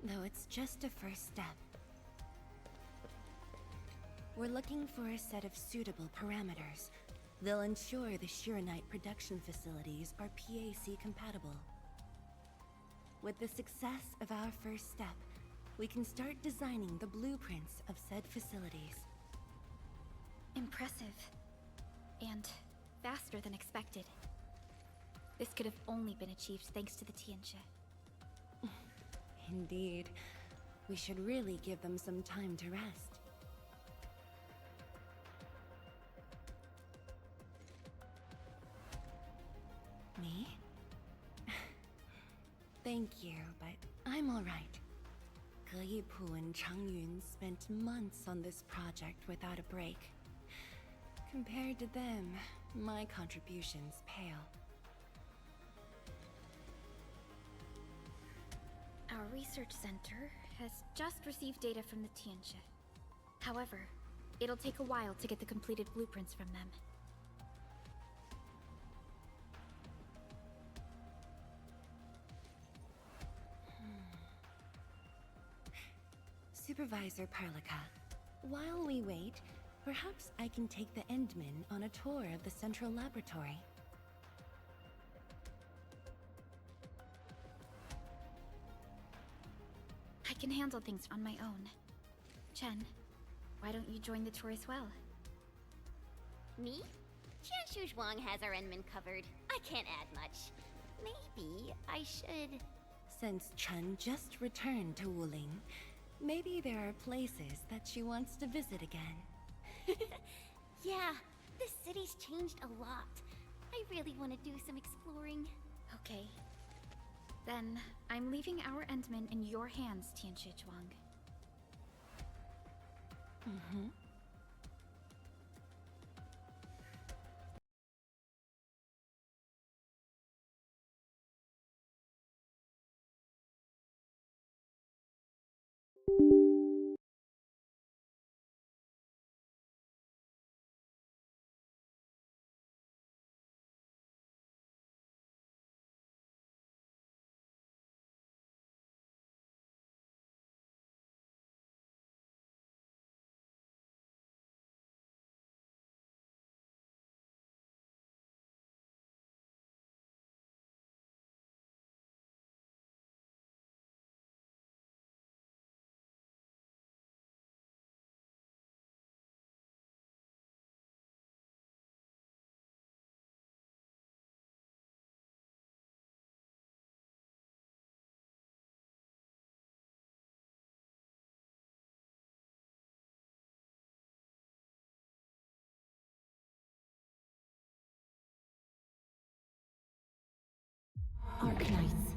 Speaker 8: though it's just a first step. We're looking for a set of suitable parameters. They'll ensure the Shurenite production facilities are PAC compatible. With the success of our first step, we can start designing the blueprints of said facilities.
Speaker 6: Impressive. And faster than expected. This could have only been achieved thanks to the Tianxia.
Speaker 8: Indeed. We should really give them some time to rest. Me? Thank you, but I'm all right. Ge Yipu and Changyun spent months on this project without a break. Compared to them, my contributions pale.
Speaker 6: Our research center has just received data from the Tianxia. However, it'll take a while to get the completed blueprints from them.
Speaker 8: Supervisor Perlica, while we wait, perhaps I can take the Endman on a tour of the central laboratory.
Speaker 6: I can handle things on my own. Chen, why don't you join the tour as well?
Speaker 14: Me? Jianshu Zhuang has our Endman covered. I can't add much. Maybe I should...
Speaker 8: Since Chen just returned to Wuling, maybe there are places that she wants to visit again.
Speaker 14: Yeah, this city's changed a lot. I really want to do some exploring.
Speaker 6: Okay. Then, I'm leaving our Endman in your hands, Tianxia Zhuang.
Speaker 8: Mm-hmm.
Speaker 2: Arknights.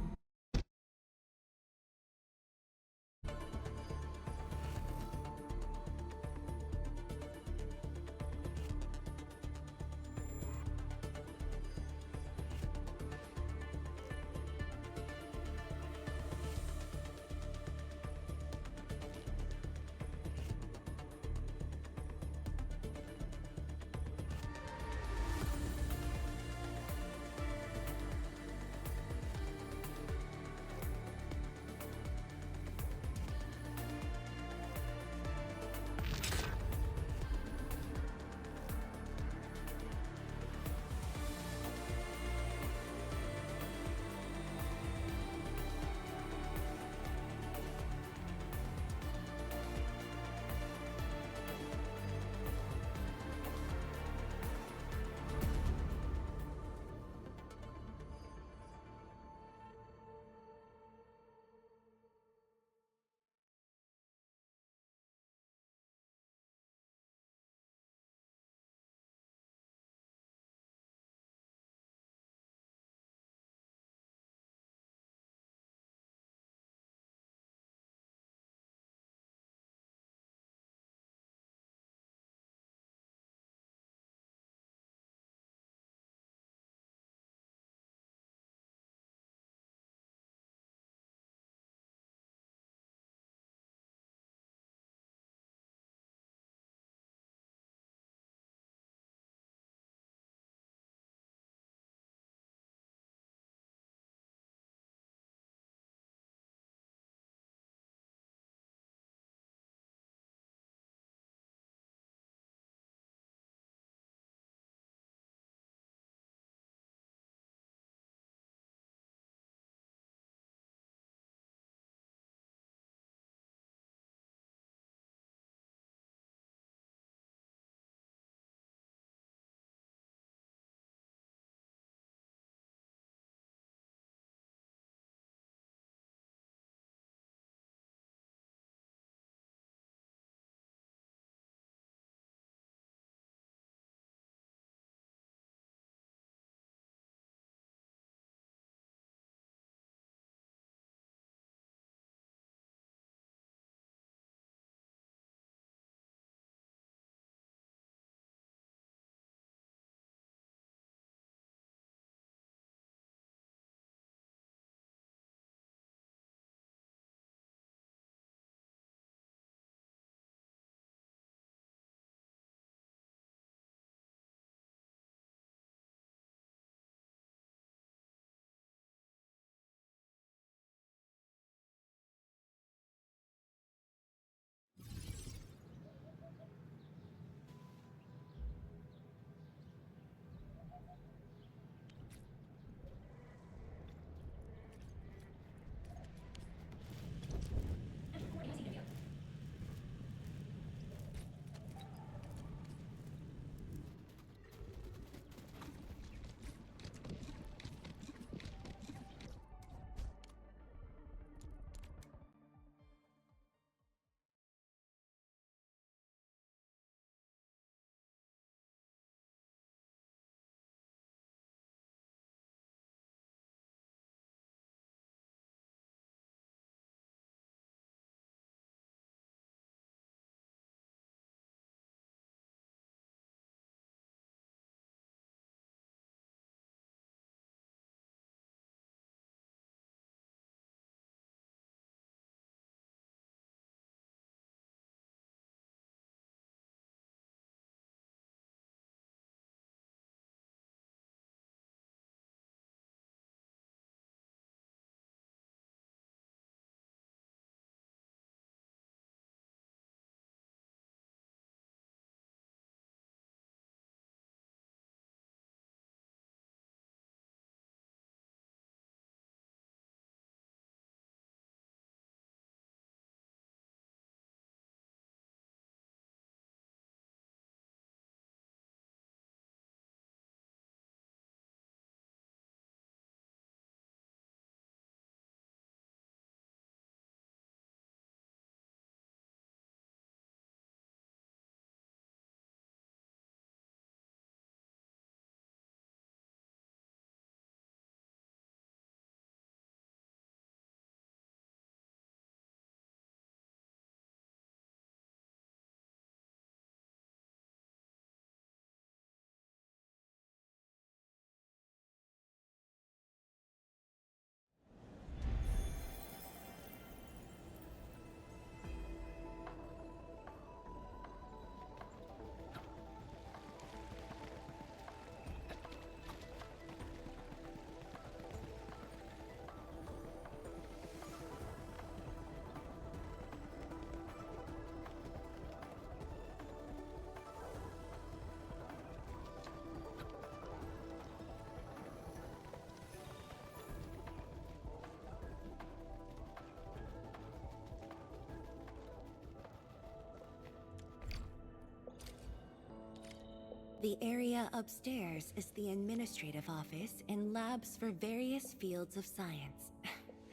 Speaker 8: The area upstairs is the administrative office and labs for various fields of science.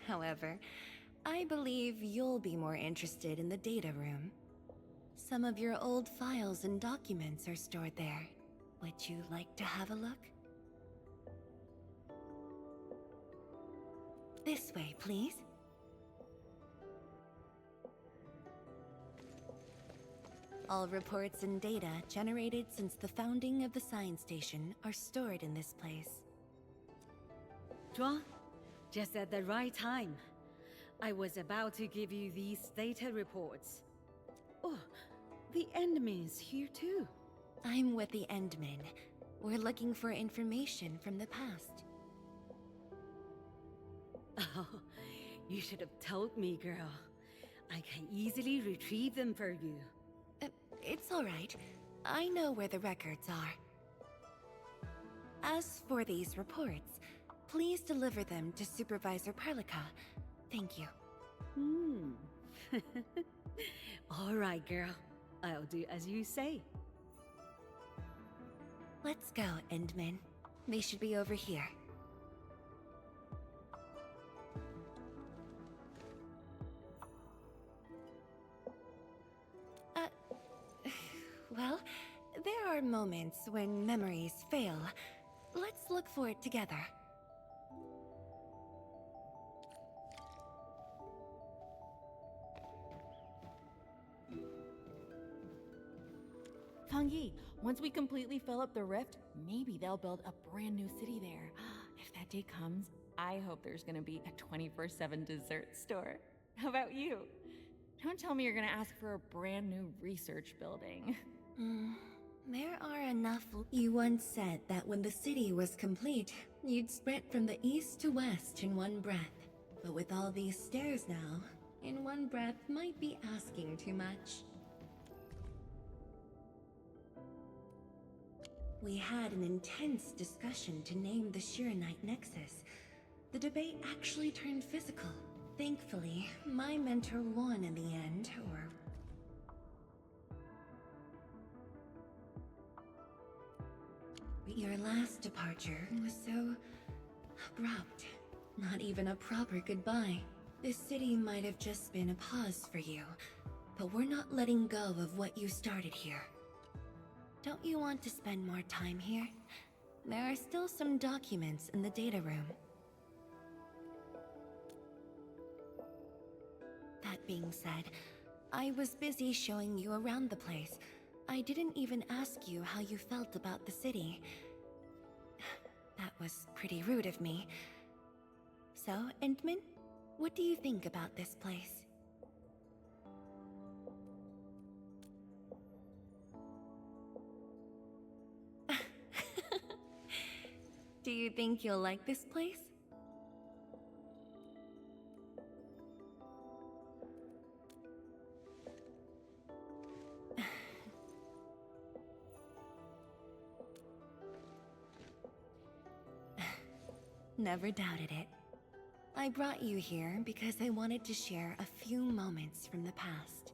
Speaker 8: However, I believe you'll be more interested in the data room. Some of your old files and documents are stored there. Would you like to have a look? This way, please. All reports and data generated since the founding of the science station are stored in this place.
Speaker 5: Zhuang, just at the right time. I was about to give you these data reports. Oh, the Endman's here too.
Speaker 8: I'm with the Endman. We're looking for information from the past.
Speaker 5: Oh, you should have told me, girl. I can easily retrieve them for you.
Speaker 8: It's all right. I know where the records are. As for these reports, please deliver them to Supervisor Perlica. Thank you.
Speaker 5: All right, girl. I'll do as you say.
Speaker 8: Let's go, Endman. They should be over here. Well, there are moments when memories fail. Let's look for it together.
Speaker 25: Fang Yi, once we completely fill up the rift, maybe they'll build a brand new city there. If that day comes, I hope there's gonna be a 24/7 dessert store. How about you? Don't tell me you're gonna ask for a brand new research building.
Speaker 8: There are enough. You once said that when the city was complete, you'd sprint from the east to west in one breath. But with all these stairs now, in one breath might be asking too much. We had an intense discussion to name the Shiranite Nexus. The debate actually turned physical. Thankfully, my mentor won in the end, or... Your last departure was so... abrupt. Not even a proper goodbye. This city might have just been a pause for you, but we're not letting go of what you started here. Don't you want to spend more time here? There are still some documents in the data room. That being said, I was busy showing you around the place. I didn't even ask you how you felt about the city. That was pretty rude of me. So, Endman, what do you think about this place? Do you think you'll like this place? Never doubted it. I brought you here because I wanted to share a few moments from the past.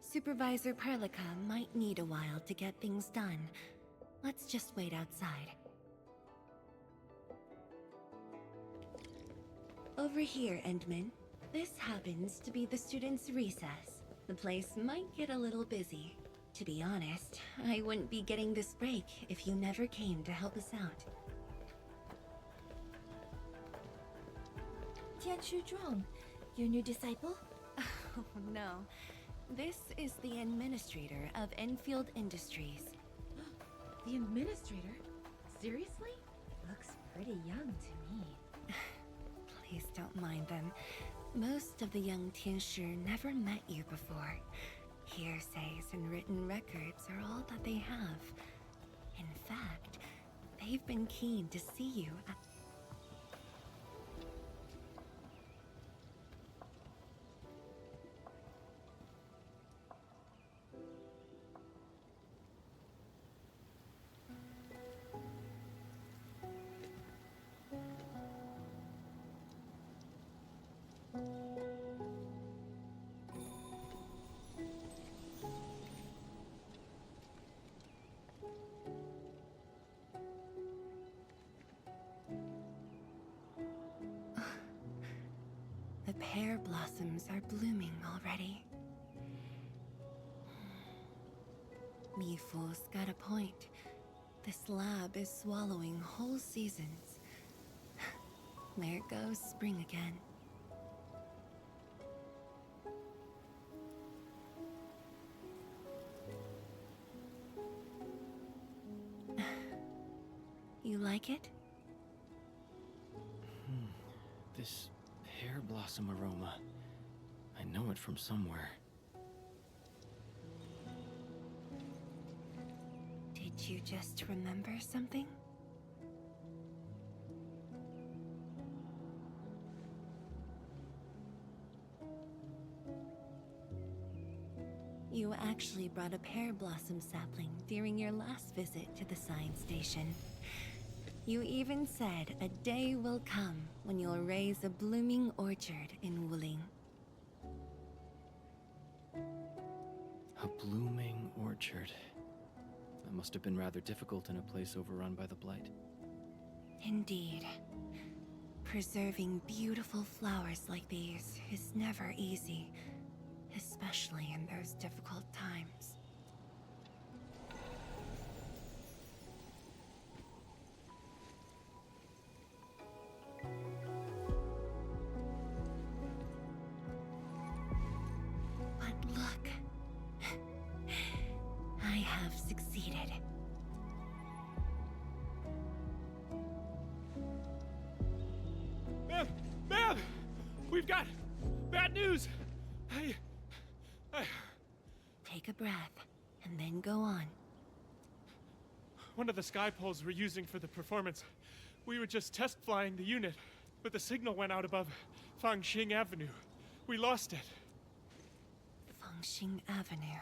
Speaker 8: Supervisor Perlica might need a while to get things done. Let's just wait outside. Over here, Endman. This happens to be the students' recess. The place might get a little busy. To be honest, I wouldn't be getting this break if you never came to help us out.
Speaker 3: Tianshu Zhuang, your new disciple?
Speaker 8: Oh, no. This is the administrator of Endfield Industries.
Speaker 25: The administrator? Seriously? Looks pretty young to me.
Speaker 8: Please don't mind them. Most of the young Tianshi never met you before. Hearsays and written records are all that they have. In fact, they've been keen to see you. The pear blossoms are blooming already. Mifu's got a point. This lab is swallowing whole seasons. There goes spring again. You like it?
Speaker 15: This pear blossom aroma. I know it from somewhere.
Speaker 8: Did you just remember something? You actually brought a pear blossom sapling during your last visit to the science station. You even said a day will come when you'll raise a blooming orchard in Wuling.
Speaker 15: A blooming orchard. That must have been rather difficult in a place overrun by the Blight.
Speaker 8: Indeed. Preserving beautiful flowers like these is never easy, especially in those difficult times. But look, I have succeeded.
Speaker 7: Ma'am! We've got bad news!
Speaker 8: Take a breath, and then go on.
Speaker 7: One of the sky poles we're using for the performance. We were just test flying the unit, but the signal went out above Fangxing Avenue. We lost it.
Speaker 8: Fangxing Avenue.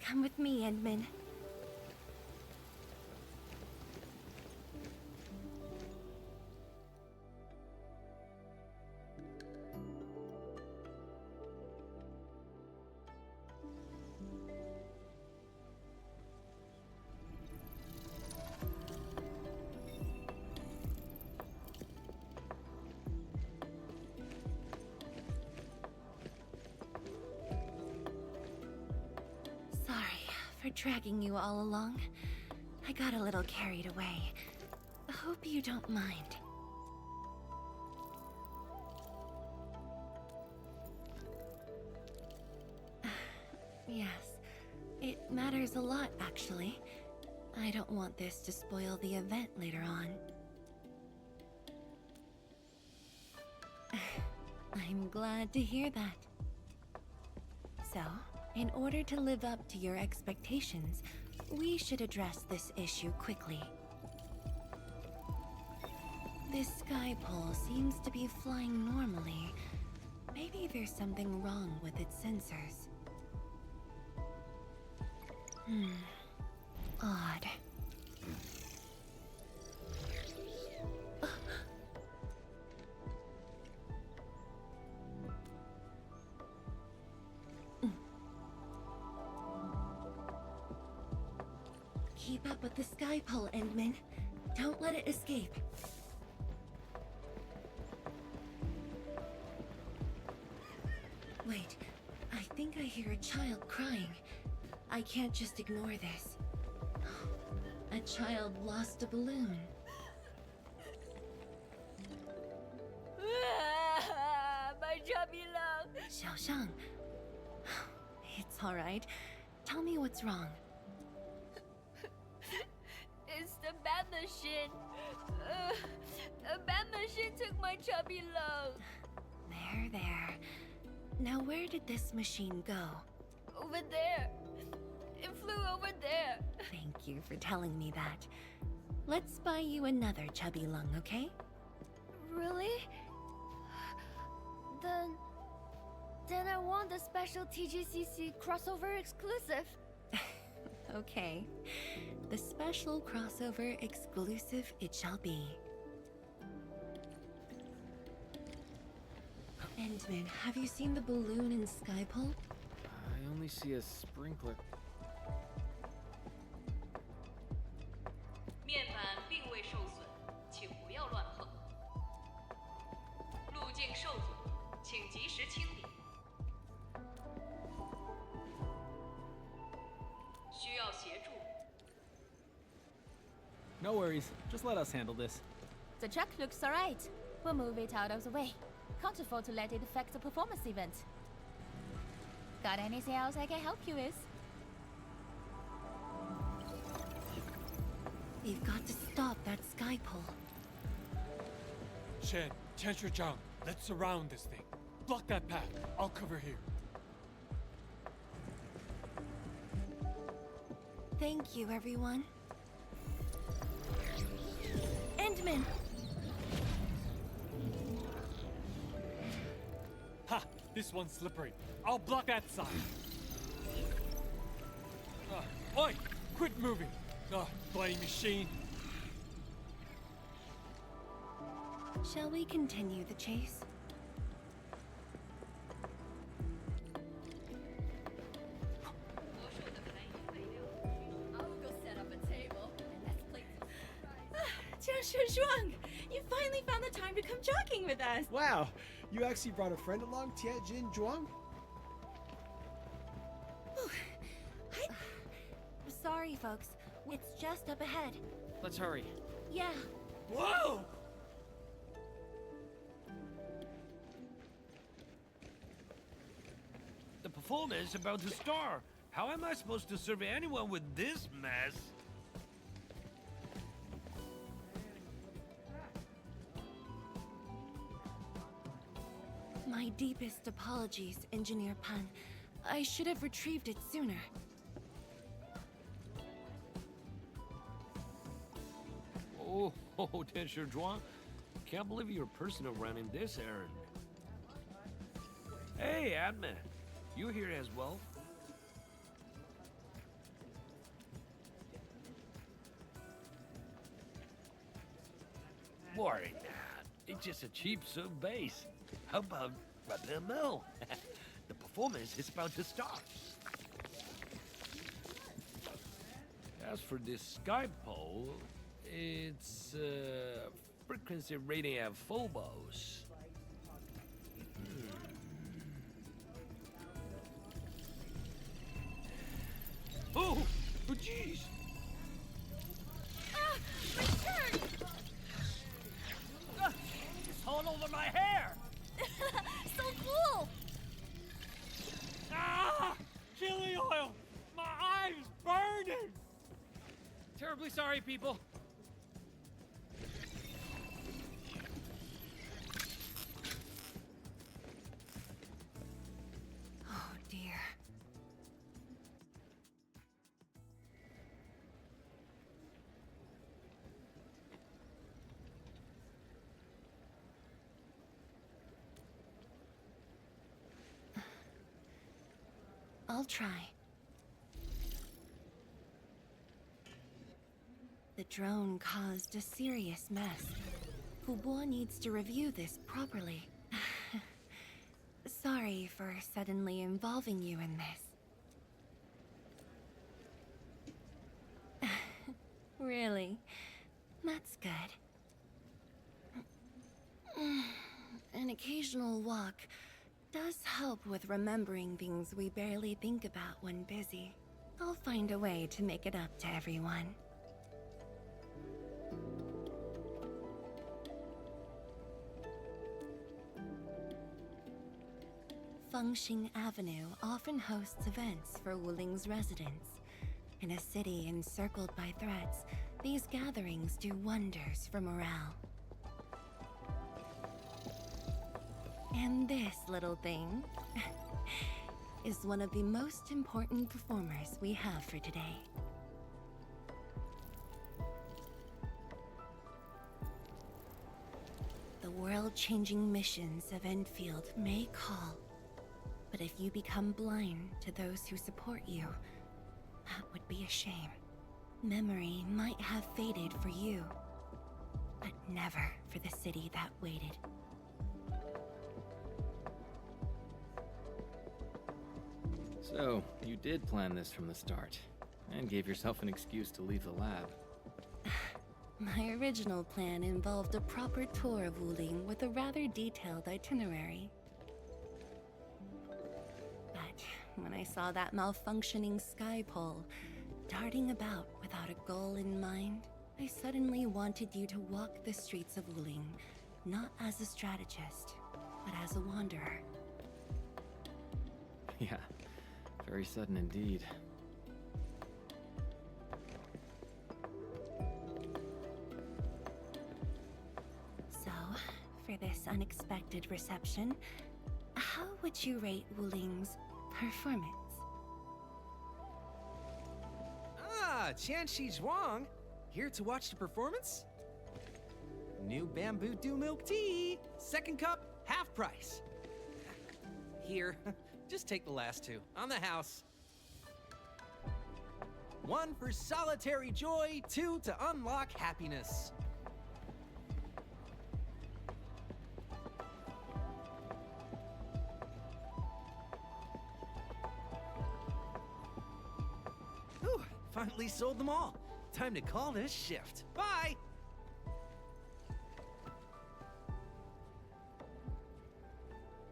Speaker 8: Come with me, Edmund. For dragging you all along. I got a little carried away. Hope you don't mind. Yes, it matters a lot, actually. I don't want this to spoil the event later on. I'm glad to hear that. So, in order to live up to your expectations, we should address this issue quickly. This sky pole seems to be flying normally. Maybe there's something wrong with its sensors. Odd. Keep up with the sky pole, Endman. Don't let it escape. Wait, I think I hear a child crying. I can't just ignore this. A child lost a balloon.
Speaker 1: My chubby love.
Speaker 8: Xiaoshang. It's all right. Tell me what's wrong.
Speaker 1: It's the bat machine. A bat machine took my chubby love.
Speaker 8: There. Now where did this machine go?
Speaker 1: Over there. It flew over there.
Speaker 8: Thank you for telling me that. Let's buy you another chubby lung, okay?
Speaker 1: Really? Then I want the special TGCC crossover exclusive.
Speaker 8: Okay. The special crossover exclusive it shall be. Endman, have you seen the balloon in Skypole?
Speaker 15: I only see a sprinkler.
Speaker 11: 面板并未受损，请不要乱碰。路径受阻，请及时清理。需要协助。
Speaker 12: No worries. Just let us handle this.
Speaker 4: The truck looks alright. We'll move it out of the way. Can't afford to let it affect the performance event. Got anything else I can help you with?
Speaker 8: We've got to stop that sky pole.
Speaker 18: Shen, Zhang, let's surround this thing. Block that path. I'll cover here.
Speaker 8: Thank you, everyone. Endman!
Speaker 18: Ha! This one's slippery. I'll block that side. Oi! Quit moving! Bloody machine.
Speaker 8: Shall we continue the chase?
Speaker 4: I'll go set up a table and let's play. Jiang Shuang, you finally found the time to come jogging with us.
Speaker 12: Wow, you actually brought a friend along, Tianjin Zhuang?
Speaker 8: Sorry, folks. It's just up ahead.
Speaker 15: Let's hurry.
Speaker 8: Yeah.
Speaker 18: Whoa!
Speaker 23: The performance is about to start. How am I supposed to serve anyone with this mess?
Speaker 8: My deepest apologies, Engineer Pan. I should have retrieved it sooner.
Speaker 23: Oh, Tensher Zhuang. Can't believe you're personal running this errand. Hey, admin. You here as well? Worry not. It's just a cheap soup base. How about the mill? The performance is about to start. As for this sky pole, it's frequency rating at phobos. Oh, jeez!
Speaker 4: My turn!
Speaker 23: It's all over my hair!
Speaker 4: So cool!
Speaker 18: Ah! Chili oil! My eyes burning!
Speaker 15: Terribly sorry, people.
Speaker 8: Oh, dear. I'll try. The drone caused a serious mess. Fubo needs to review this properly. Sorry for suddenly involving you in this. Really? That's good. An occasional walk does help with remembering things we barely think about when busy. I'll find a way to make it up to everyone. Fengxing Avenue often hosts events for Wuling's residents. In a city encircled by threats, these gatherings do wonders for morale. And this little thing is one of the most important performers we have for today. The world-changing missions of Endfield may call, but if you become blind to those who support you, that would be a shame. Memory might have faded for you, but never for the city that waited.
Speaker 15: So, you did plan this from the start, and gave yourself an excuse to leave the lab.
Speaker 8: My original plan involved a proper tour of Wuling with a rather detailed itinerary. But when I saw that malfunctioning sky pole, darting about without a goal in mind, I suddenly wanted you to walk the streets of Wuling, not as a strategist, but as a wanderer.
Speaker 15: Yeah, very sudden indeed.
Speaker 8: So, for this unexpected reception, how would you rate Wuling's performance?
Speaker 19: Ah, Qianxi Zhuang! Here to watch the performance? New bamboo dew milk tea! Second cup, half price. Here, just take the last two, on the house. One for solitary joy, two to unlock happiness. Whew, finally sold them all. Time to call this shift. Bye!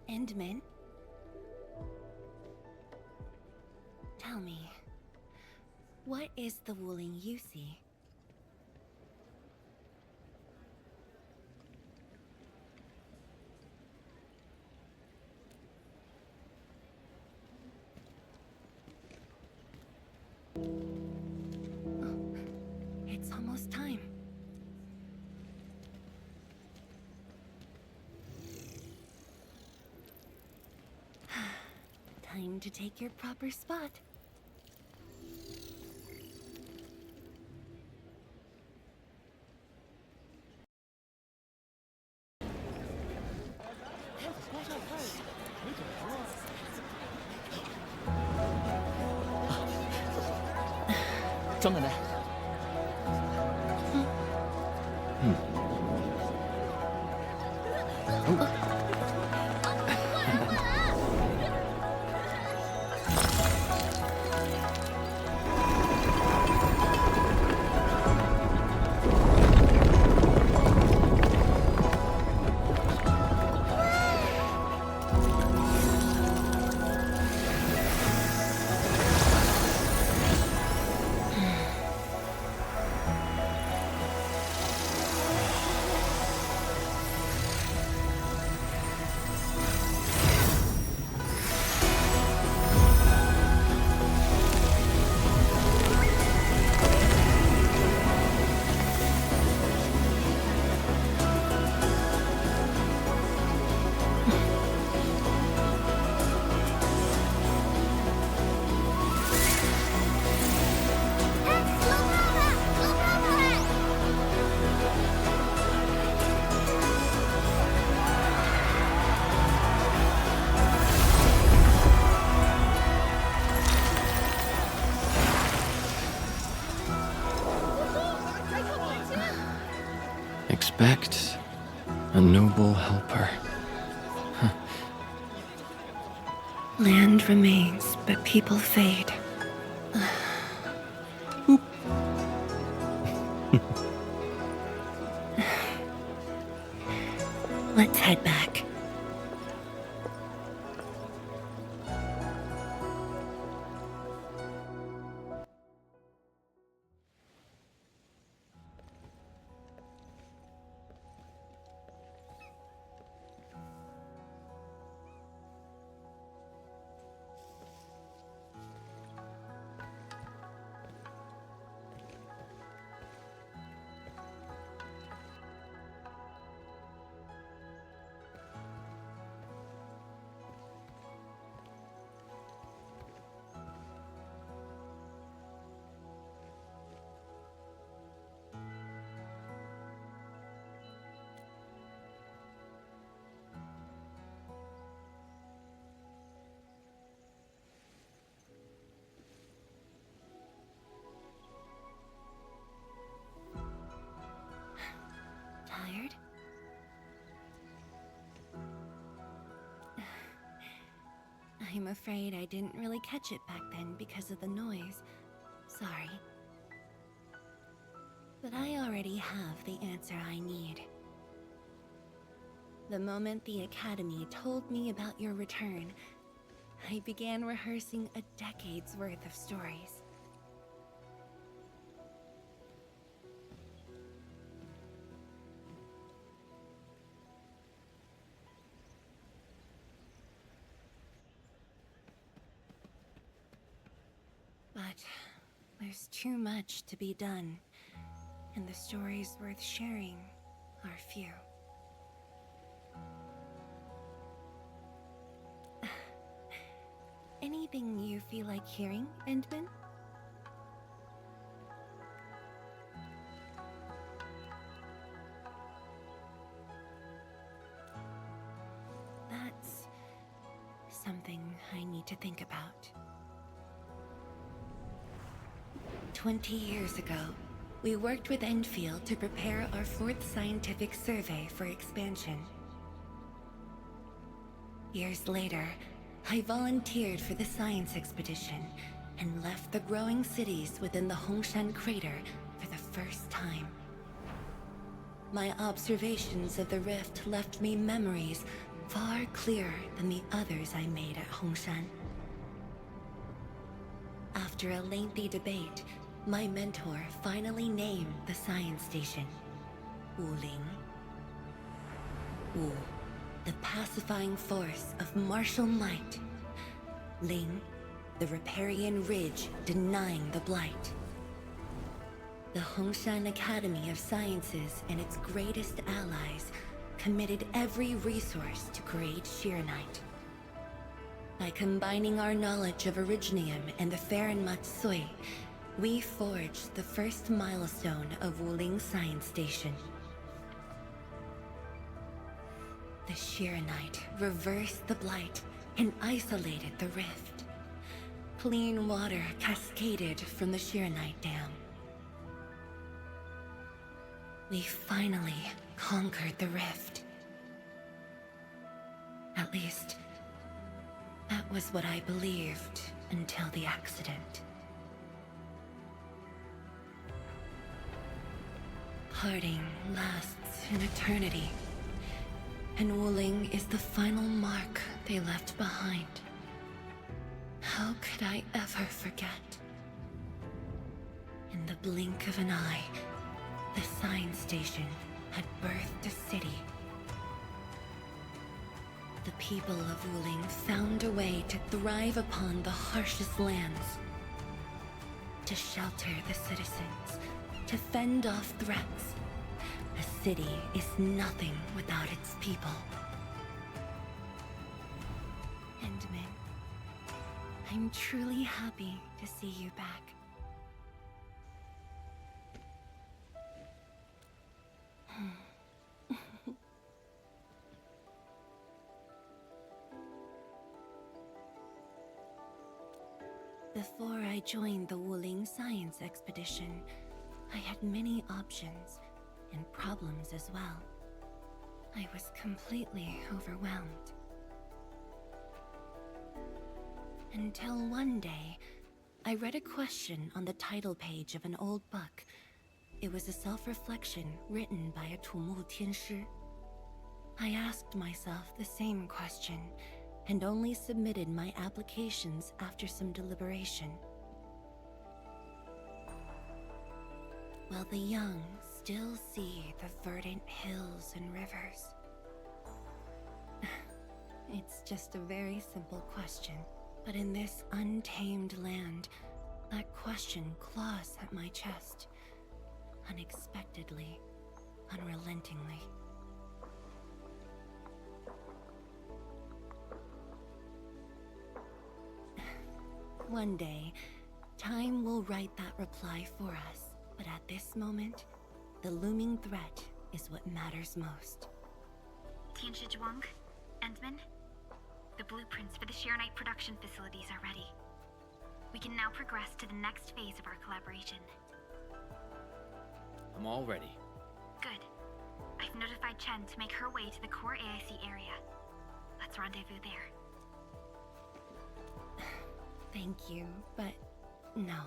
Speaker 8: Endman? Tell me, what is the Wuling you see? It's almost time. Time to take your proper spot.
Speaker 20: 庄奶奶，Expect
Speaker 15: a noble helper.
Speaker 8: Land remains, but people fade. Let's head back. I'm afraid I didn't really catch it back then because of the noise. Sorry. But I already have the answer I need. The moment the Academy told me about your return, I began rehearsing a decade's worth of stories. But there's too much to be done, and the stories worth sharing are few. Anything you feel like hearing, Endman? That's something I need to think about. 20 years ago, we worked with Endfield to prepare our 4th scientific survey for expansion. Years later, I volunteered for the science expedition and left the growing cities within the Hongshan crater for the first time. My observations of the rift left me memories far clearer than the others I made at Hongshan. After a lengthy debate, my mentor finally named the science station Wuling. Wu, the pacifying force of martial might. Ling, the riparian ridge denying the blight. The Hongshan Academy of Sciences and its greatest allies committed every resource to create Shiranite. By combining our knowledge of Originium and the Farron Matsui, we forged the first milestone of Wuling Science Station. The Shiranite reversed the blight and isolated the rift. Clean water cascaded from the Shiranite Dam. We finally conquered the rift. At least, that was what I believed until the accident. Parting lasts an eternity, and Wuling is the final mark they left behind. How could I ever forget? In the blink of an eye, the science station had birthed a city. The people of Wuling found a way to thrive upon the harshest lands, to shelter the citizens, to fend off threats. A city is nothing without its people. Endman, I'm truly happy to see you back. Before I joined the Wuling Science Expedition, I had many options, and problems as well. I was completely overwhelmed. Until one day, I read a question on the title page of an old book. It was a self-reflection written by a Tumu Tianshi. I asked myself the same question, and only submitted my applications after some deliberation. While the young still see the verdant hills and rivers. It's just a very simple question, but in this untamed land, that question claws at my chest, unexpectedly, unrelentingly. One day, time will write that reply for us, but at this moment, the looming threat is what matters most.
Speaker 6: Tianshi Zhuang, Endman, the blueprints for the Shiranite production facilities are ready. We can now progress to the next phase of our collaboration.
Speaker 15: I'm all ready.
Speaker 6: Good. I've notified Chen to make her way to the core AIC area. Let's rendezvous there.
Speaker 8: Thank you, but no.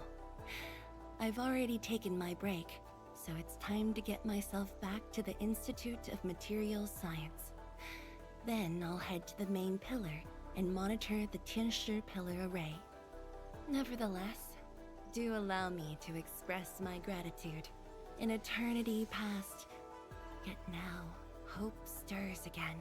Speaker 8: I've already taken my break, so it's time to get myself back to the Institute of Materials Science. Then I'll head to the main pillar and monitor the Tianshi pillar array. Nevertheless, do allow me to express my gratitude. An eternity past, yet now hope stirs again.